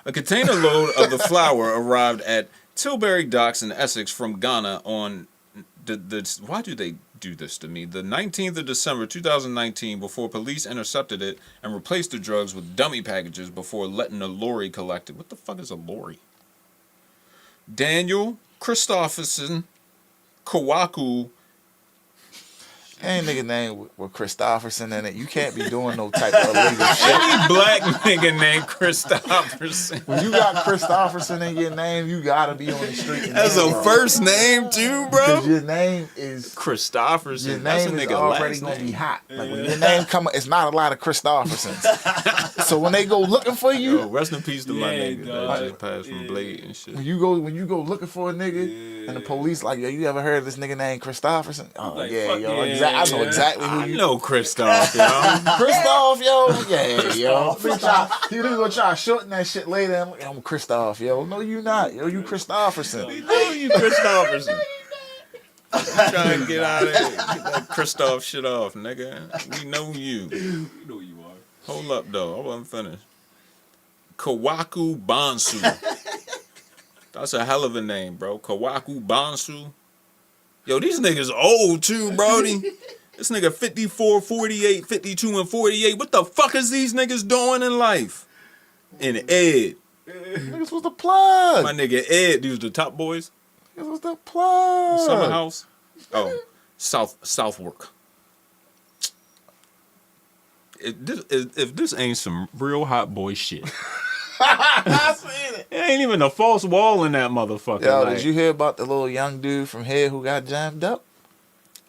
A container load of the flour arrived at Tilbury Docks in Essex from Ghana on why do they do this to me? The 19th of December 2019, before police intercepted it and replaced the drugs with dummy packages before letting a lorry collect it. What the fuck is a lorry? Daniel Christopherson Kawaku. Ain't nigga name with Christopherson in it. You can't be doing no type of illegal shit. Any black nigga named Christopherson. When you got Christopherson in your name, you gotta be on the street. That's a first name too, bro. Because your name is Christopherson. Your That's a name is nigga already last gonna name. be hot. Like when your name come, it's not a lot of Christophersons. So when they go looking for you, Yo, rest in peace to my nigga that just passed from Blade and shit. when you go looking for a nigga, and the police like, yo, you ever heard of this nigga named Christopherson? Oh Like, yeah, fuck yo, yeah. I know exactly who I you. know Christoph, yo. Christoph, yo, yeah, yo. He gonna try to shorten that shit later. I'm like, I'm Christoph, yo. No, you not, yo. You Christopherson. Oh, you Christopherson. Trying to get out of here. Get that Christoph shit off, nigga. We know you. You know you are. Hold up, though. I wasn't finished. Kawaku Bansu. That's a hell of a name, bro. Kawaku Bansu. Yo, these niggas old, too, brody. This nigga 54, 48, 52, and 48. What the fuck is these niggas doing in life? In Ed. Niggas was the plug. My nigga Ed, these the top boys. Niggas was the plug. Summer House. Oh, Southwark. If this ain't some real hot boy shit. I seen it. It ain't even a false wall in that motherfucker. Yo, like, did you hear about the little young dude from here who got jammed up?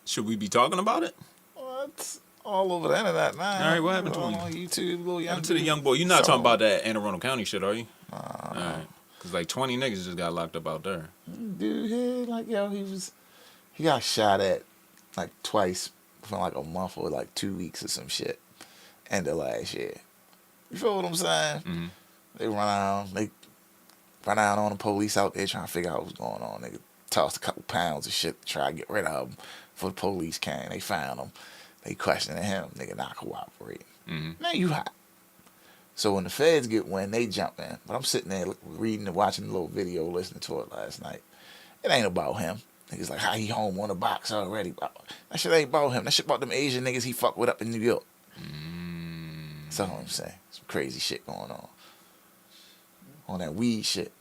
should we be talking about it? What? All over the internet now. All right, what happened to him? On YouTube, little young To the young boy. You're not talking about that Anne Arundel County shit, are you? All right. Because like 20 niggas just got locked up out there. Dude here, like, yo, he got shot at like twice for like a month or like 2 weeks or some shit. End of last year. You feel what I'm saying? Mm-hmm. They run out on the police out there trying to figure out what's going on. They tossed a couple pounds of shit to try to get rid of him before the police came. They found him. They questioning him. Nigga not cooperating. Mm-hmm. Man, you hot. So when the feds get wind, they jump in. But I'm sitting there reading and watching the little video, listening to it last night. It ain't about him. Niggas like, how he home on a box already. That shit ain't about him. That shit about them Asian niggas he fucked with up in New York. That's all I'm saying. Some crazy shit going on that weed shit.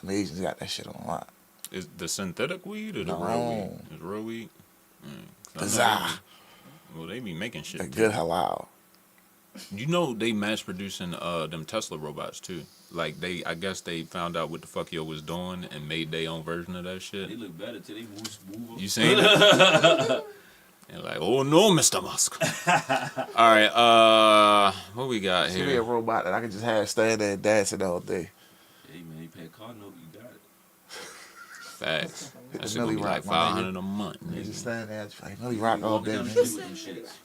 The Asians got that shit on lock. Is the synthetic weed or the No. real weed? Is real weed? Bizarre. Well, they be making shit. A good halal. You know they mass producing them Tesla robots too. Like I guess they found out what the fuck yo was doing and made their own version of that shit. They look better till they move. You seen it? And like, oh no, Mr. Musk. All right, what we got See, here? a robot that I can just have stand there and dancing all day. Hey man, you pay a car note, you got it. Facts. Hit That the shit gonna Millie be Rock, like my nigga. $500 a month. You Nigga. just stand there, just like Millie Rock all day.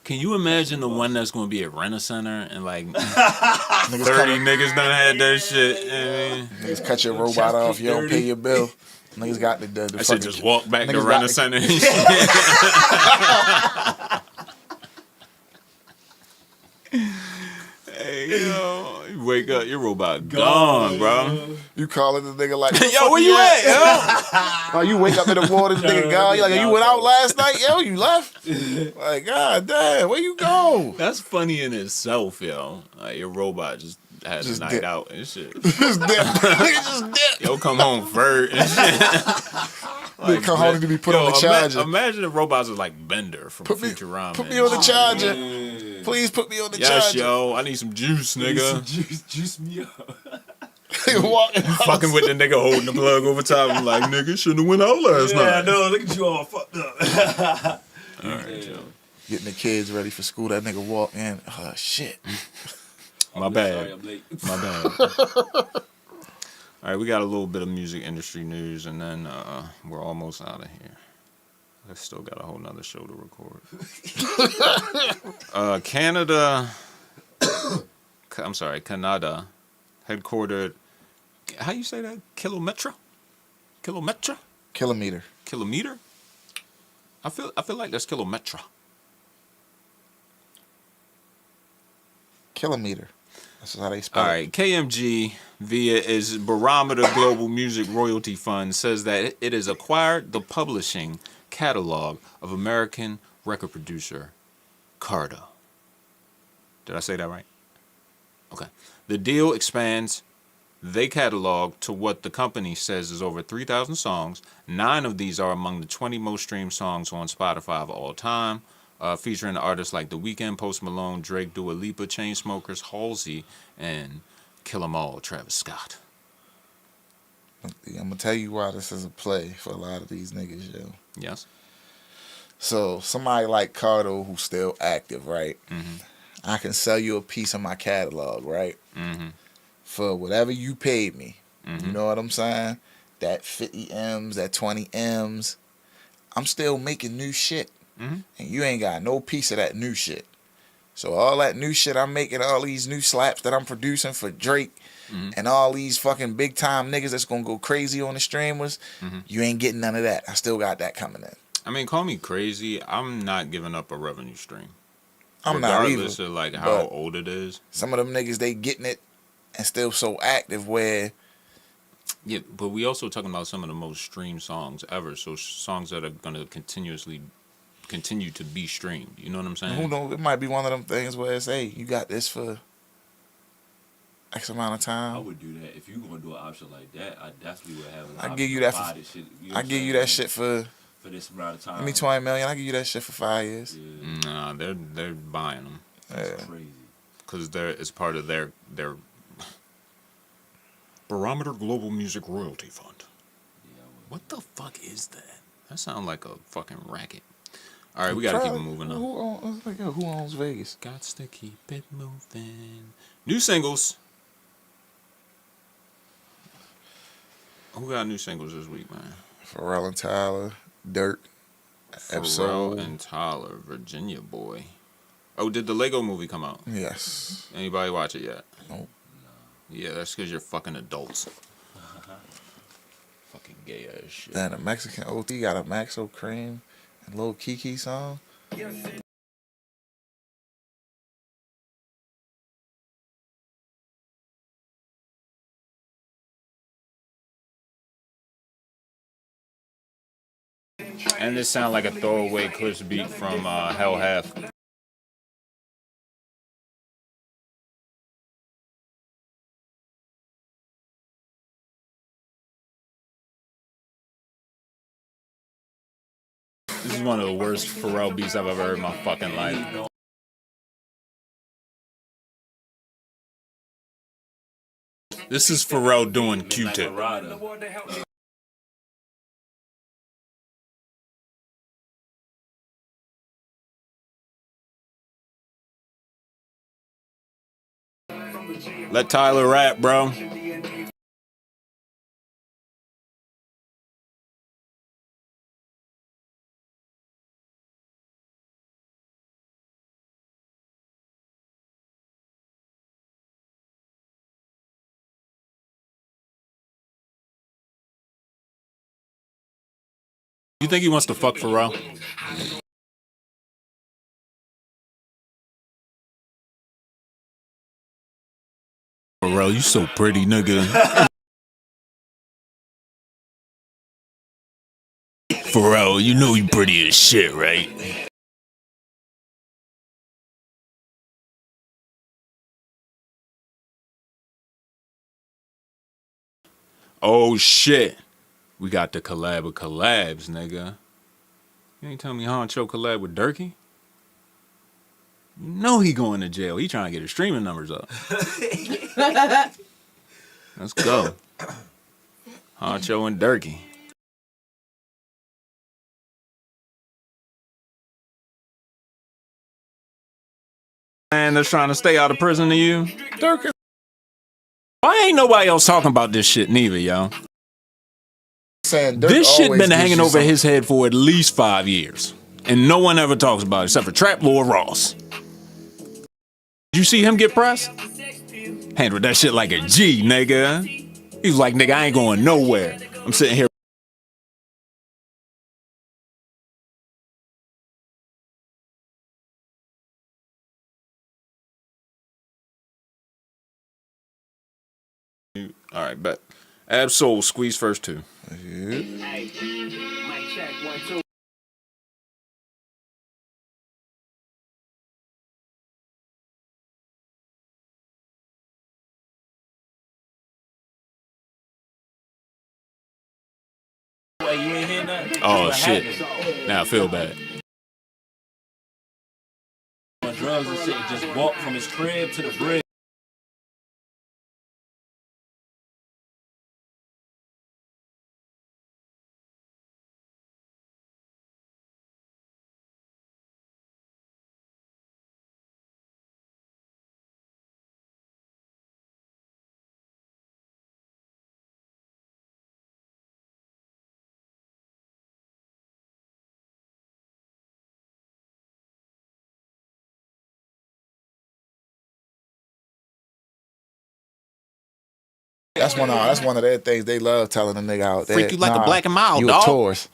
Can you imagine the one that's gonna be at Rent-A-Center and like 30 coming- niggas done had that shit? Niggas cut your robot off, you don't pay your bill. Niggas got the I should fucking- just walk back to niggas got Rent-A-Center and shit. Hey, yo, you wake up, your robot gone, bro. You calling the nigga like, Yo, where you at, yo? Oh, you wake up in the morning, the nigga gone. You like, you went out last night, yo? You left? Like, god damn, where you go? That's funny in itself, yo. Like your robot just had Just a night dip. out and shit. Just dip. Just dip. Yo, come home first and shit. Nigga come home to be put on the charger. Imagine if robots are like Bender from Futurama. Put me on the charger. Please put me on the Yes, charger. yo, I need some juice, nigga. Juice me up. Fucking with the nigga holding the plug over top. I'm like, nigga, shouldn't have went out last night. Yeah, I know. Look at you all fucked up. All right, yo. Getting the kids ready for school. That nigga walk in. Oh, shit. My bad. Sorry, I'm late. My bad. All right, we got a little bit of music industry news, and then we're almost out of here. I still got a whole nother show to record. Canada, headquartered, how you say that? Kilometer? Kilometer. Kilometer? I feel like that's kilometra. Kilometer. That's how they spell All it. right, KMG via its Barometer Global Music Royalty Fund says that it has acquired the publishing catalog of American record producer Cardo. Did I say that right? Okay. The deal expands their catalog to what the company says is over 3,000 songs. 9 of these are among the 20 most streamed songs on Spotify of all time, featuring artists like The Weeknd, Post Malone, Drake, Dua Lipa, Chainsmokers, Halsey, and Kill 'Em All, Travis Scott. I'm gonna tell you why this is a play for a lot of these niggas, yo. Yes. So somebody like Cardo who's still active, right? Mm-hmm. I can sell you a piece of my catalog, right? Mm-hmm. For whatever you paid me. Mm-hmm. You know what I'm saying? That 50 M's, that 20 M's. I'm still making new shit. Mm-hmm. And you ain't got no piece of that new shit. So all that new shit I'm making, all these new slaps that I'm producing for Drake, and all these fucking big time niggas that's gonna go crazy on the streamers, you ain't getting none of that. I still got that coming in. I mean, call me crazy. I'm not giving up a revenue stream. I'm not Regardless either. of like how but old it is. Some of them niggas, they getting it and still so active where... Yeah, but we also talking about some of the most streamed songs ever. So songs that are gonna continue to be streamed. You know what I'm saying? Who knows? It might be one of them things where it's, hey, you got this for X amount of time. I would do that. If you gonna do an option like that, I definitely would have an I option give you to that buy for, this shit, I give you that shit for this amount of time. Give me 20 million. I give you that shit for 5 years. Yeah. Nah, they're buying them. That's crazy. Because it's part of their Barometer Global Music Royalty Fund. Yeah, What the fuck is that? That sounds like a fucking racket. All right, we gotta keep it moving on. Who owns Vegas? Gots to keep it moving. New singles. Who got new singles this week, man? Pharrell and Tyler, Dirt, Pharrell and Tyler, Virginia Boy. Oh, did the Lego movie come out? Yes. Anybody watch it yet? Nope. Yeah, that's because you're fucking adults. Fucking gay ass shit. Then the Mexican OT got a Maxo Cream and Lil Kiki song. And this sound like a throwaway Clips beat from Hell Half. This is one of the worst Pharrell beats I've ever heard in my fucking life. This is Pharrell doing Q-Tip. Let Tyler rap, bro. You think he wants to fuck Pharrell? Pharrell, you so pretty, nigga. Pharrell, you know you pretty as shit, right? Oh shit. We got the collab of collabs, nigga. You ain't tell me Honcho collab with Durkee? You know he going to jail. He trying to get his streaming numbers up. Let's go. Honcho and Durkee. Man that's trying to stay out of prison to you? Durkee. Why ain't nobody else talking about this shit neither, y'all? This shit been hanging over his head for at least 5 years. And no one ever talks about it except for Trap Lord Ross. Did you see him get pressed? Handled that shit like a G, nigga. He was like, nigga, I ain't going nowhere. I'm sitting here. All right, bet. Absol, squeeze first two. Oh shit. Now I feel bad. Drugs and shit, just walked from his crib to the bridge. That's one of their things they love telling the nigga out there. Freak you like a black and mild, you dog. A tourist.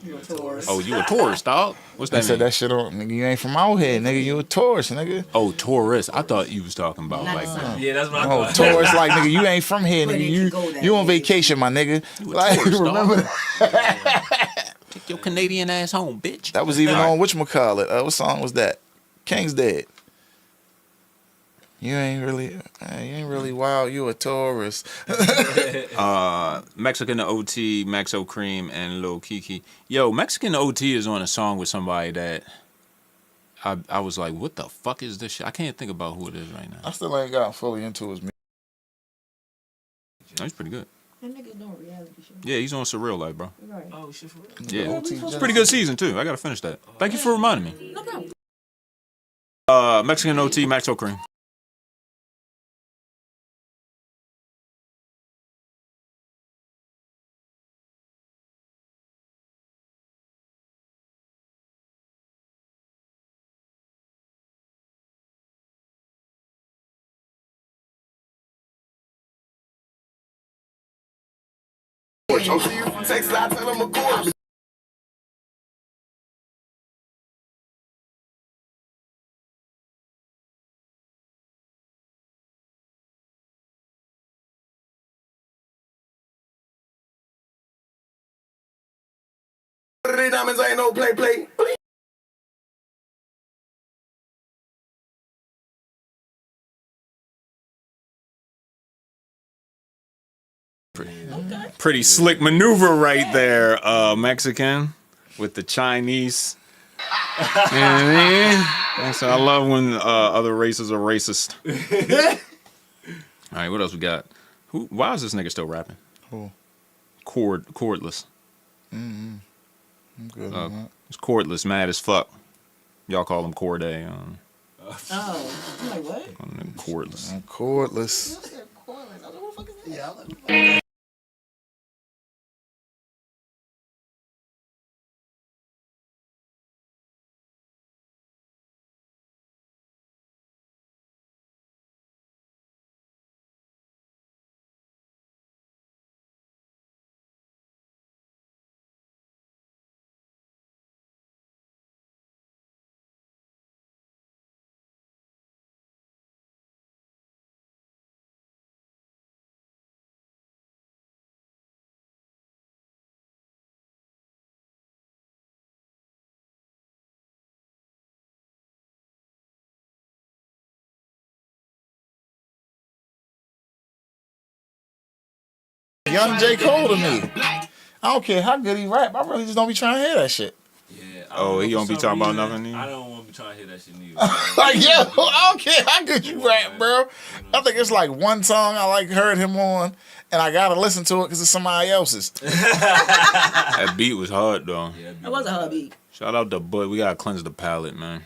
Oh, you a tourist, dog? What's that They mean? said that shit on, nigga, you ain't from out here, nigga, you a tourist, nigga. Oh, tourist. I thought you was talking about like yeah, that's what I thought. Oh, tourist, like, nigga, you ain't from here, nigga. You on vacation, my nigga. Like, tourist, remember that? Take your Canadian ass home, bitch. That was even on whatchamacallit. What song was that? King's Dead. You ain't really wild. You a tourist. Mexican OT, Maxo Cream, and Lil Kiki. Yo, Mexican OT is on a song with somebody that I was like, what the fuck is this shit? I can't think about who it is right now. I still ain't got fully into his music. No, he's pretty good. That nigga's doing reality show. Yeah, he's on Surreal Life, bro. Right. Oh shit, for real? Yeah, it's a pretty good season too. I gotta finish that. Thank you for reminding me. No problem. Mexican OT, Maxo Cream. Sex life, tell him a course. Diamonds ain't no play. Pretty slick maneuver right there, Mexican, with the Chinese You know what I mean? And so I love when other races are racist. All right, what else we got? Why is this nigga still rapping? Who? Cordless. Mm-hmm. I'm good on that. It's cordless, mad as fuck. Y'all call him Corday. Oh, I'm like, what? Cordless. I'm cordless. Young J. Cole to me. I don't care how good he rap. I really just don't be trying to hear that shit. Yeah. Oh, he don't be talking about nothing either? I don't want to be trying to hear that shit neither. Like, yeah, I don't care how good you rap, bro. I think it's like one song I heard him on, and I gotta listen to it because it's somebody else's. That beat was hard though. Yeah, That was a hard beat. Shout out to Bud. We gotta cleanse the palate, man.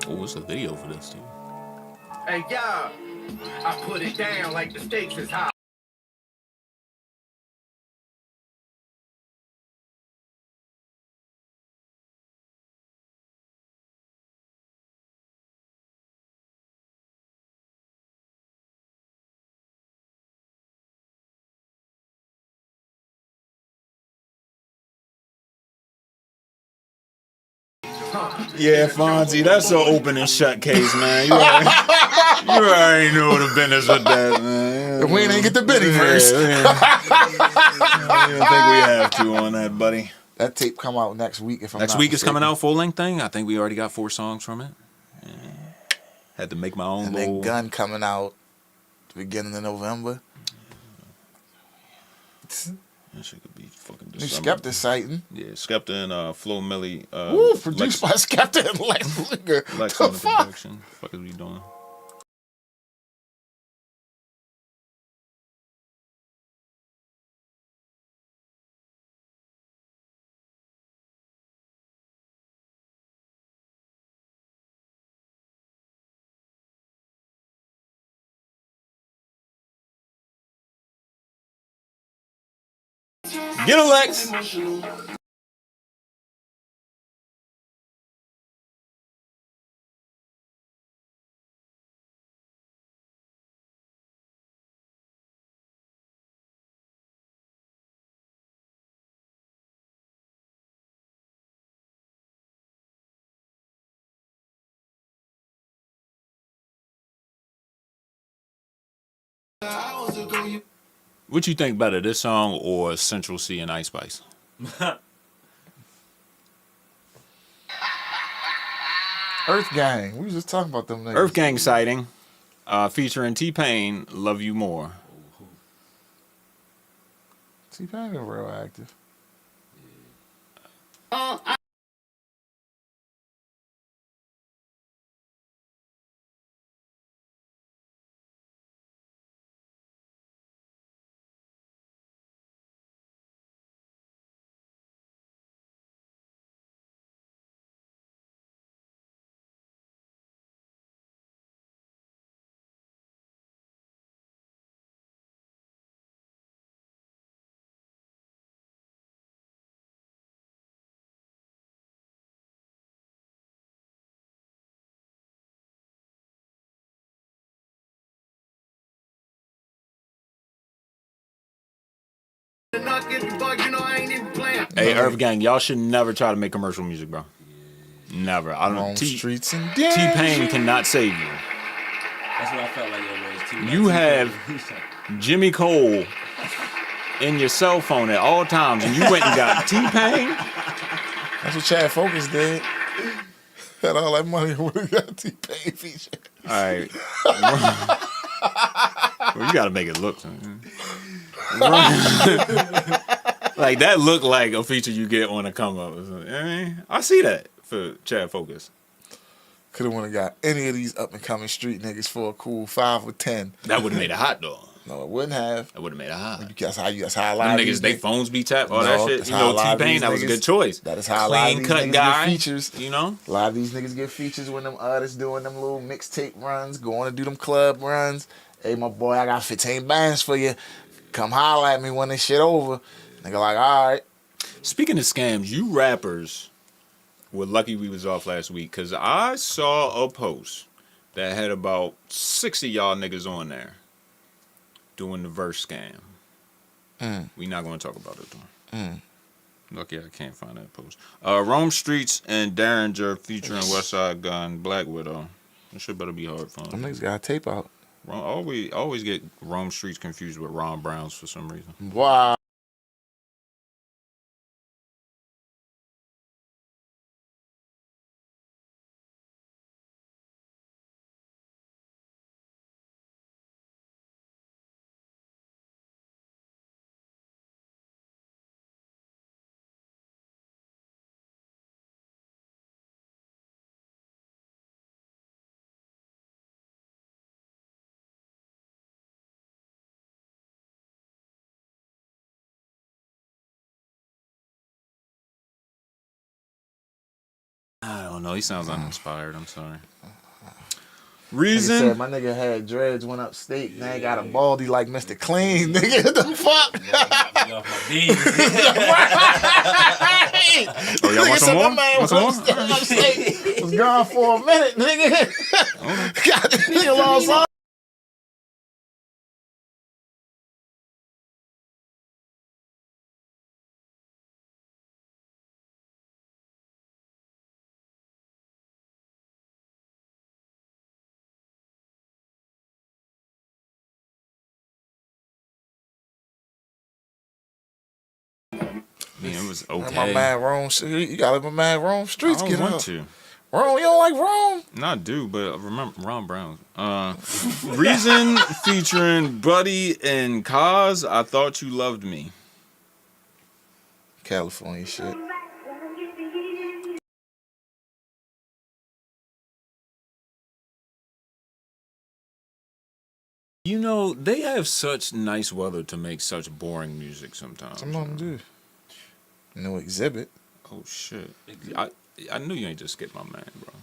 Oh, what's the video for this, too? Hey, y'all, I put it down like the stakes is high. Yeah, Fonzie, that's an open and shut case, man. You already know the business with that, man. We ain't get the Benny first. I don't think we have to on that, buddy. That tape come out next week. If I'm Next not week is mistaken. coming out, full length thing. I think we already got 4 songs from it. Yeah. Had to make my own And little. then Gun coming out the beginning of November. That shit could be fucking New December. Skepta sighting. Yeah, Skepta and Flo Milli. Ooh, produced by Skepta and Lex Luger. Lex The on the fuck? production. What the fuck is we doing? Get him, Lex. What you think better, this song or Central C and Ice Spice? Earth Gang. We was just talking about them niggas. Earth Gang sighting, featuring T-Pain, Love You More. T-Pain been real active. Hey, Earth Gang, y'all should never try to make commercial music, bro. Never. I don't know. Streets and T-Pain cannot save you. That's what I felt like it was too. You have Jimmy Cole in your cell phone at all times, and you went and got T-Pain? That's what Chad Focus did. Had all that money when he got T-Pain feature. All right. Well, you gotta make it look. Like that look like a feature you get on a come up. I mean, I see that for Chad Focus. Could have went and got any of these up and coming street niggas for a cool 5 or 10. That would have made it hot though. No, it wouldn't have. That would have made it hot. That's how a lot of niggas, they phones be tapped, all that shit. You know, T-Pain, that was a good choice. That is how a lot of these niggas guy, get features. You know? A lot of these niggas get features when them artists doing them little mixtape runs, going to do them club runs. Hey, my boy, I got 15 bands for you. Come holler at me when this shit over. Nigga like, all right. Speaking of scams, you rappers were lucky we was off last week because I saw a post that had about 60 y'all niggas on there doing the verse scam. We not going to talk about it though. Lucky I can't find that post. Rome Streets and Derringer featuring Westside Gun, Black Widow. That shit better be hard for them. Them niggas got a tape out. Always get Rome Streets confused with Ron Browns for some reason. Wow. I don't know. He sounds uninspired. I'm sorry. Reason? Said my nigga had dreads, went upstate, now he got a baldy like Mr. Clean. Nigga, what the fuck? Oh, y'all want some more? Want some more? Was gone for a minute, nigga. Got this nigga lost all. Man, it was okay. My man Rome, you gotta let my man Rome Streets I get don't want up. to. Rome, you don't like Rome? No, I do, but remember Ron Brown. Reason featuring Buddy and Kaz, I Thought You Loved Me. California shit. You know, they have such nice weather to make such boring music sometimes. Some of them do. No Exhibit. Oh, shit. I knew you ain't just skip my man, bro.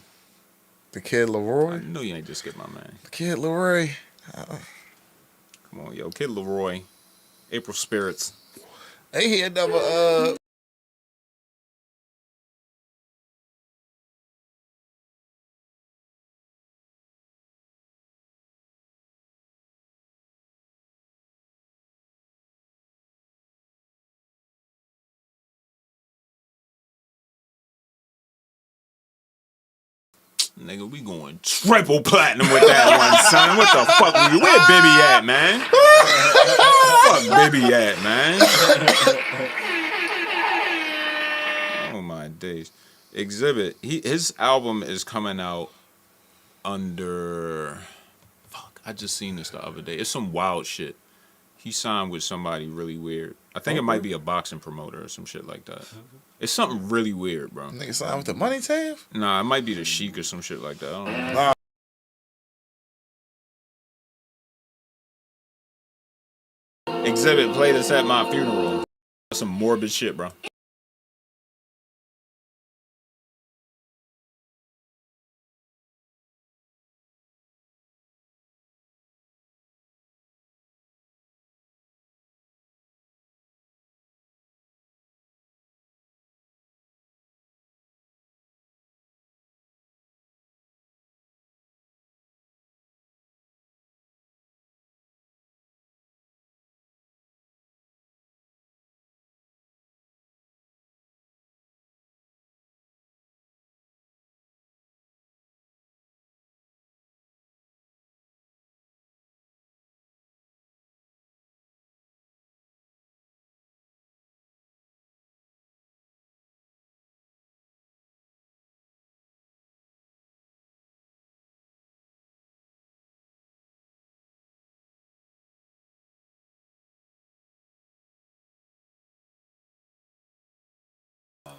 The Kid Leroy? I knew you ain't just skip my man. The Kid Leroy. Come on, yo. Kid Leroy. April Spirits. Hey, he another, Nigga, we going triple platinum with that one, son. What the fuck? Where Bibby at, man? Fuck Bibby at, man? Oh my days. Exhibit. His album is coming out under. Fuck. I just seen this the other day. It's some wild shit. He signed with somebody really weird. I think it might be a boxing promoter or some shit like that. It's something really weird, bro. Nigga signed with the Money Team? Nah, it might be the Sheik or some shit like that. I don't know. Exhibit, play this at my funeral. That's some morbid shit, bro.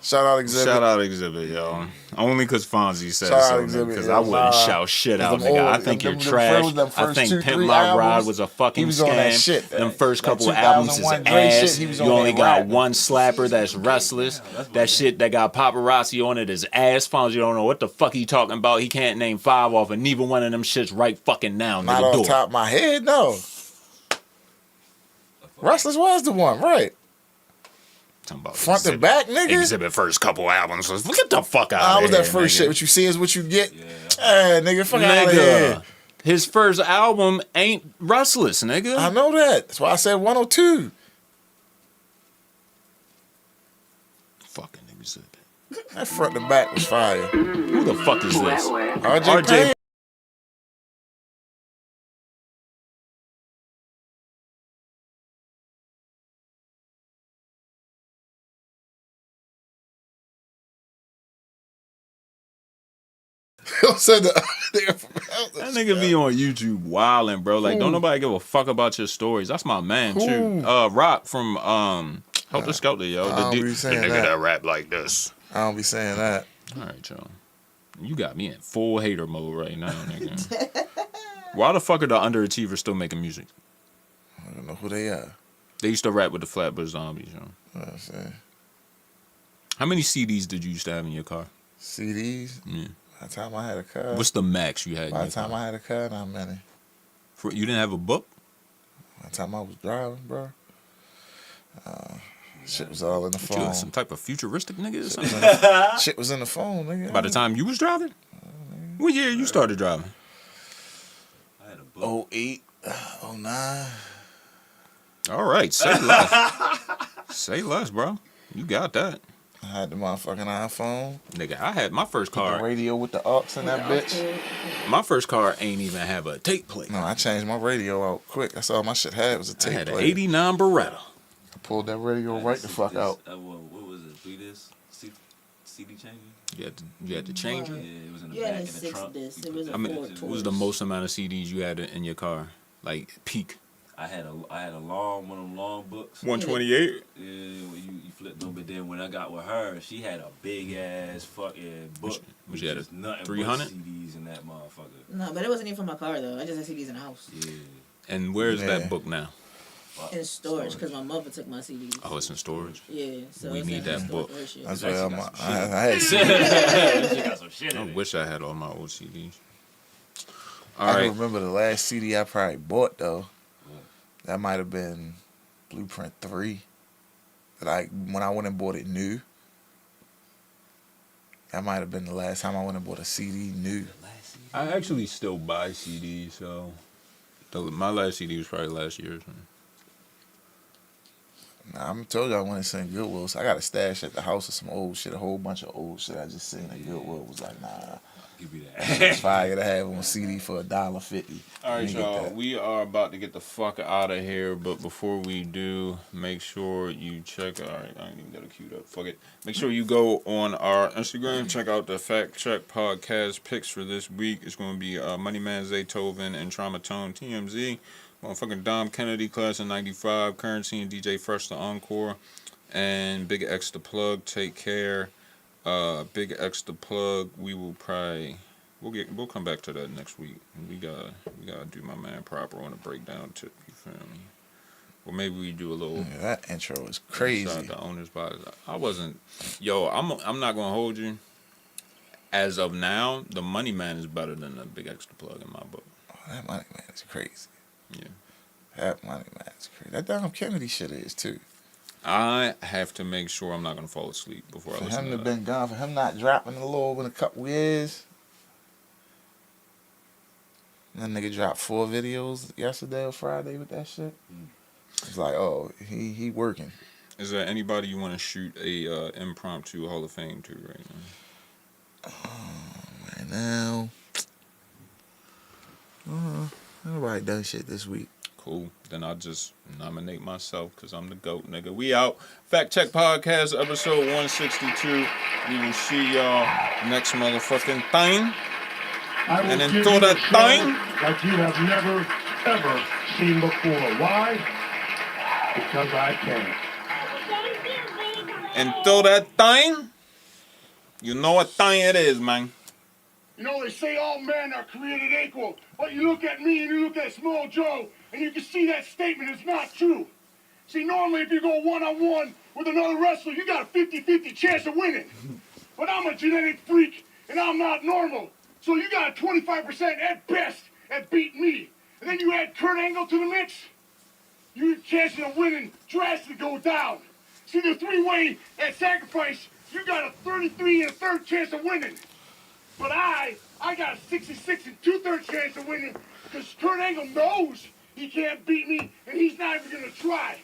Shout out Exhibit. Shout out Exhibit, yo. Only because Fonzie said Shout so, out Exhibit, because yo. I wouldn't shout shit out, nigga. I think you're trash. I think Pimp My Ride was a fucking scam. Them first couple albums is ass. You only got one slapper that's Restless. That shit that got paparazzi on it is ass. Fonzie don't know what the fuck he talking about. He can't name 5 off of neither one of them shits right fucking now, nigga. Not off the top of my head, no. Restless was the one, right? Front to back, nigga. Exhibit first couple albums. Get the fuck out of here. How was that first shit? What you see is what you get. Hey, nigga, fuck out of here. His first album ain't Restless, nigga. I know that. That's why I said 102. Fucking Exhibit. That front to back was fire. Who the fuck is this? RJ. That nigga be on YouTube wilding, bro. Like, don't nobody give a fuck about your stories. That's my man, too. Rock from Helter Skelter, yo. The nigga that rap like this. I don't be saying that. All right, yo. You got me in full hater mode right now, nigga. Why the fuck are the underachievers still making music? I don't know who they are. They used to rap with the Flatbush Zombies, yo. How many CDs did you used to have in your car? CDs? Yeah. By the time I had a car. What's the max you had? By the time I had a car, not many. You didn't have a book? By the time I was driving, bro. Shit was all in the phone. You some type of futuristic nigga or something? Shit was in the phone, nigga. By the time you was driving? What year you started driving? I had a book. 08, 09. All right, say less. Say less, bro. You got that. I had the motherfucking iPhone. Nigga, I had my first car. The radio with the aux in that bitch. My first car ain't even have a tape player. No, I changed my radio out quick. That's all my shit had was a tape player. I had an 89 Beretta. I pulled that radio right the fuck out. What was it? 3 disc? CD changer? You had to change it? Yeah, it was in the back in the trunk. It was what was the most amount of CDs you had in your car? Like, peak? I had a long one of them long books. 128? Yeah, you flipped them, but then when I got with her, she had a big ass fucking book. Was you had a nothing 300 CDs in that motherfucker? No, but it wasn't even for my car though. I just had CDs in the house. Yeah. And where's that book now? In storage, because my mother took my CDs. Oh, it's in storage? Yeah. So we need that book. That's why I had She got some shit in I wish I had all my old CDs. I can remember the last CD I probably bought though. That might have been Blueprint 3. When I went and bought it new. That might have been the last time I went and bought a CD new. I actually still buy CDs, so my last CD was probably last year's. Nah, I told you I went and seen Goodwill. So I got a stash at the house of some old shit, a whole bunch of old shit I just seen at Goodwill. Was like, nah. Give me that. It's fire to have on CD for $1.50. All right, y'all. We are about to get the fuck out of here, but before we do, make sure you check. All right, I ain't even got it queued up. Fuck it. Make sure you go on our Instagram. Check out the FactCheck podcast picks for this week. It's going to be Moneyman Zaytoven and Traumatone TMZ. Motherfucking Dom Kennedy, class of '95. Currency and DJ Fresh the Encore. And Big X the Plug. Take care. Big X the Plug. We will probably we'll come back to that next week. We gotta do my man proper on a breakdown tip. You feel me? Or maybe we do a little. Yeah, that intro is crazy. The owner's body. I wasn't. Yo, I'm not gonna hold you. As of now, the Money Man is better than the Big X the Plug in my book. Oh, that Money Man is crazy. Yeah. That Money Man is crazy. That Dom Kennedy shit is too. I have to make sure I'm not gonna fall asleep before I listen to that. For him to been gone, for him not dropping the Lord in a couple years. That nigga dropped 4 videos yesterday or Friday with that shit. It's like, oh, he working. Is there anybody you want to shoot a impromptu Hall of Fame to right now? Right now, nobody done shit this week. Cool. Then I'll just nominate myself because I'm the GOAT, nigga. We out. Fact Check Podcast, episode 162. We will see y'all next motherfucking thing. And until that thing, like you have never, ever seen before. Why? Because I can. Until that thing. You know what thing it is, man. You know, they say all men are created equal, but you look at me and you look at Small Joe, and you can see that statement is not true. See, normally if you go one-on-one with another wrestler, you got a 50-50 chance of winning. But I'm a genetic freak, and I'm not normal. So you got a 25% at best at beating me. And then you add Kurt Angle to the mix, your chances of winning drastically go down. See, the three-way at sacrifice, you got a 33 1/3 chance of winning. But I got a 66 2/3 chance of winning because Kurt Angle knows he can't beat me, and he's not even going to try.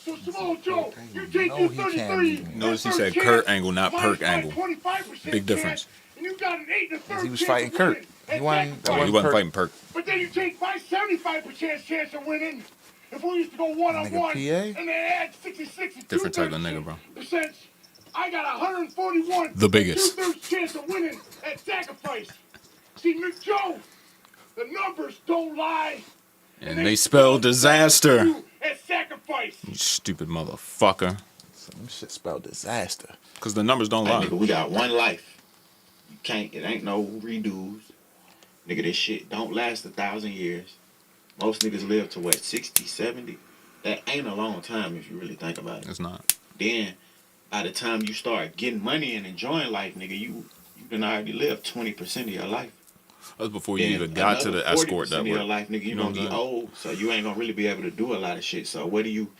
So, Samoa Joe, you take your 33. Notice he said Kurt Angle, not Perk Angle. Big difference. And you got an 8 1/3 He was fighting Kurt. He wasn't fighting Perk. But then you take my 75% chance of winning. If we used to go one-on-one and they add 66 Different type of nigga, bro. percent, I got 141. The biggest. 2/3 chance of winning at sacrifice. See, Mick Joe, the numbers don't lie. And they spell disaster. At sacrifice. You stupid motherfucker. Some shit spelled disaster. Because the numbers don't lie. Nigga, we got one life. You can't, it ain't no redos. Nigga, this shit don't last 1,000 years. Most niggas live to what, 60, 70? That ain't a long time if you really think about it. It's not. Then, by the time you start getting money and enjoying life, nigga, you done already lived 20% of your life. That's before you even got to the escort that of way. your life, nigga, you gonna be old, so you ain't gonna really be able to do a lot of shit. So what do you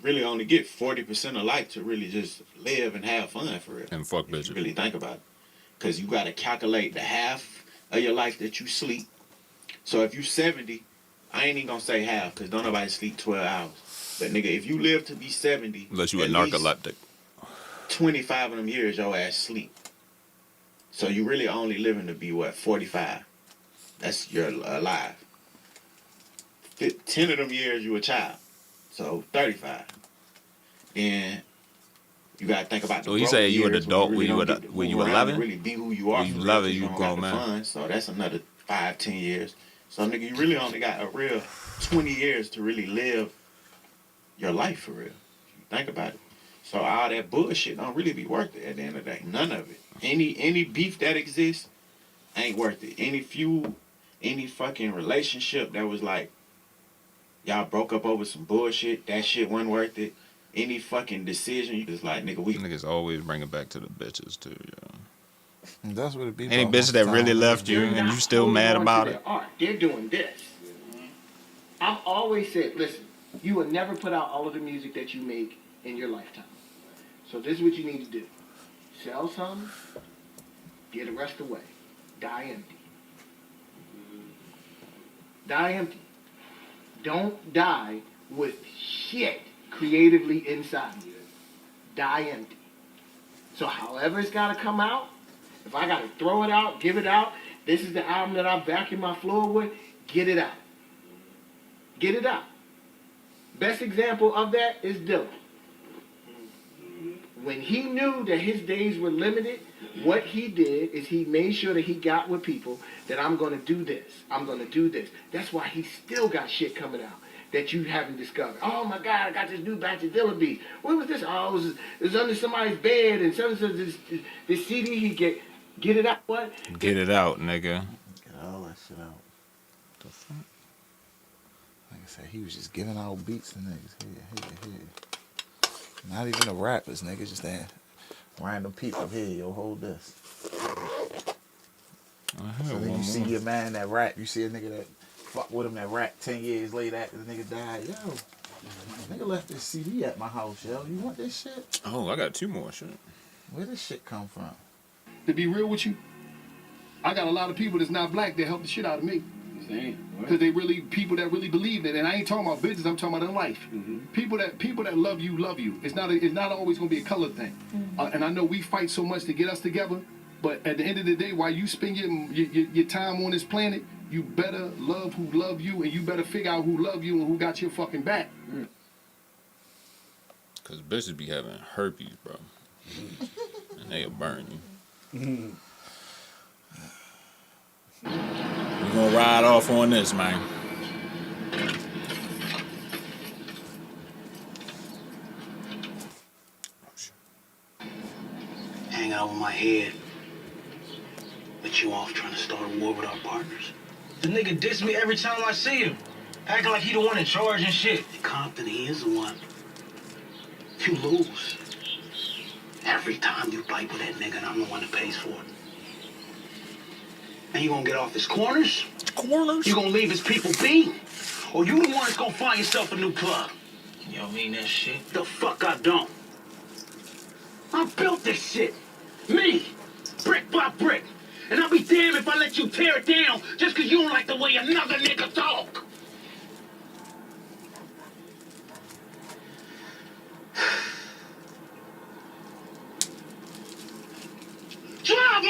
really only get 40% of life to really just live and have fun for real. And fuck bitches. Really think about it. Because you gotta calculate the half of your life that you sleep. So if you 70, I ain't even gonna say half, because don't nobody sleep 12 hours. But nigga, if you live to be 70, unless you a narcoleptic, 25 of them years your ass sleep. So you really only living to be what, 45? That's you're alive. 10 of them years you a child, so 35. Then you gotta think about. So he said you an adult when you 11. Really be who you are. When you 11, you grown man. Fun, so that's another 5, 10 years. So nigga, you really only got a real 20 years to really live your life for real. If you think about it. So all that bullshit don't really be worth it at the end of the day. None of it. Any beef that exists ain't worth it. Any feud, any fucking relationship that was like, y'all broke up over some bullshit, that shit wasn't worth it. Any fucking decision, you just like, nigga, niggas always bring it back to the bitches too, yo. That's what it be. Any bitch that really left you and you still mad about it. They're doing this. I've always said, listen, you will never put out all of the music that you make in your lifetime. So this is what you need to do. Sell some, get the rest away. Die empty. Die empty. Don't die with shit creatively inside you. Die empty. So however it's got to come out, if I got to throw it out, give it out, this is the album that I vacuum my floor with, get it out. Get it out. Best example of that is Dylan. When he knew that his days were limited, what he did is he made sure that he got with people that I'm going to do this. I'm going to do this. That's why he still got shit coming out that you haven't discovered. Oh my God, I got this new batch of Dylan beats. What was this? Oh, it was under somebody's bed and this CD he get it out. What? Get it out, nigga. Get all that shit out. The fuck? Like I said, he was just giving out beats to niggas. Here. Not even the rappers, niggas, just that random people. Here, yo, hold this. So then you see your man that rap. You see a nigga that fuck with him that rap 10 years later after the nigga died. Yo, nigga left this CD at my house, yo. You want this shit? Oh, I got 2 more shit. Where this shit come from? To be real with you, I got a lot of people that's not black that help the shit out of me. Because they really, people that really believe it. And I ain't talking about business, I'm talking about in life. People that love you. It's not always going to be a color thing. And I know we fight so much to get us together, but at the end of the day, while you spend your time on this planet, you better love who love you, and you better figure out who love you and who got your fucking back. Because bitches be having herpes, bro. And they'll burn you. We're gonna ride off on this, man. Hanging over my head But you off trying to start a war with our partners. The nigga diss me every time I see him. Acting like he the one in charge and shit. In Compton, he is the one. If you lose, every time you fight with that nigga, I'm the one that pays for it. And you gonna get off his corners? Corners? You gonna leave his people be? Or you the one that's gonna find yourself a new club? You don't mean that shit? The fuck I don't. I built this shit. Me. Brick by brick. And I'll be damned if I let you tear it down just because you don't like the way another nigga talk.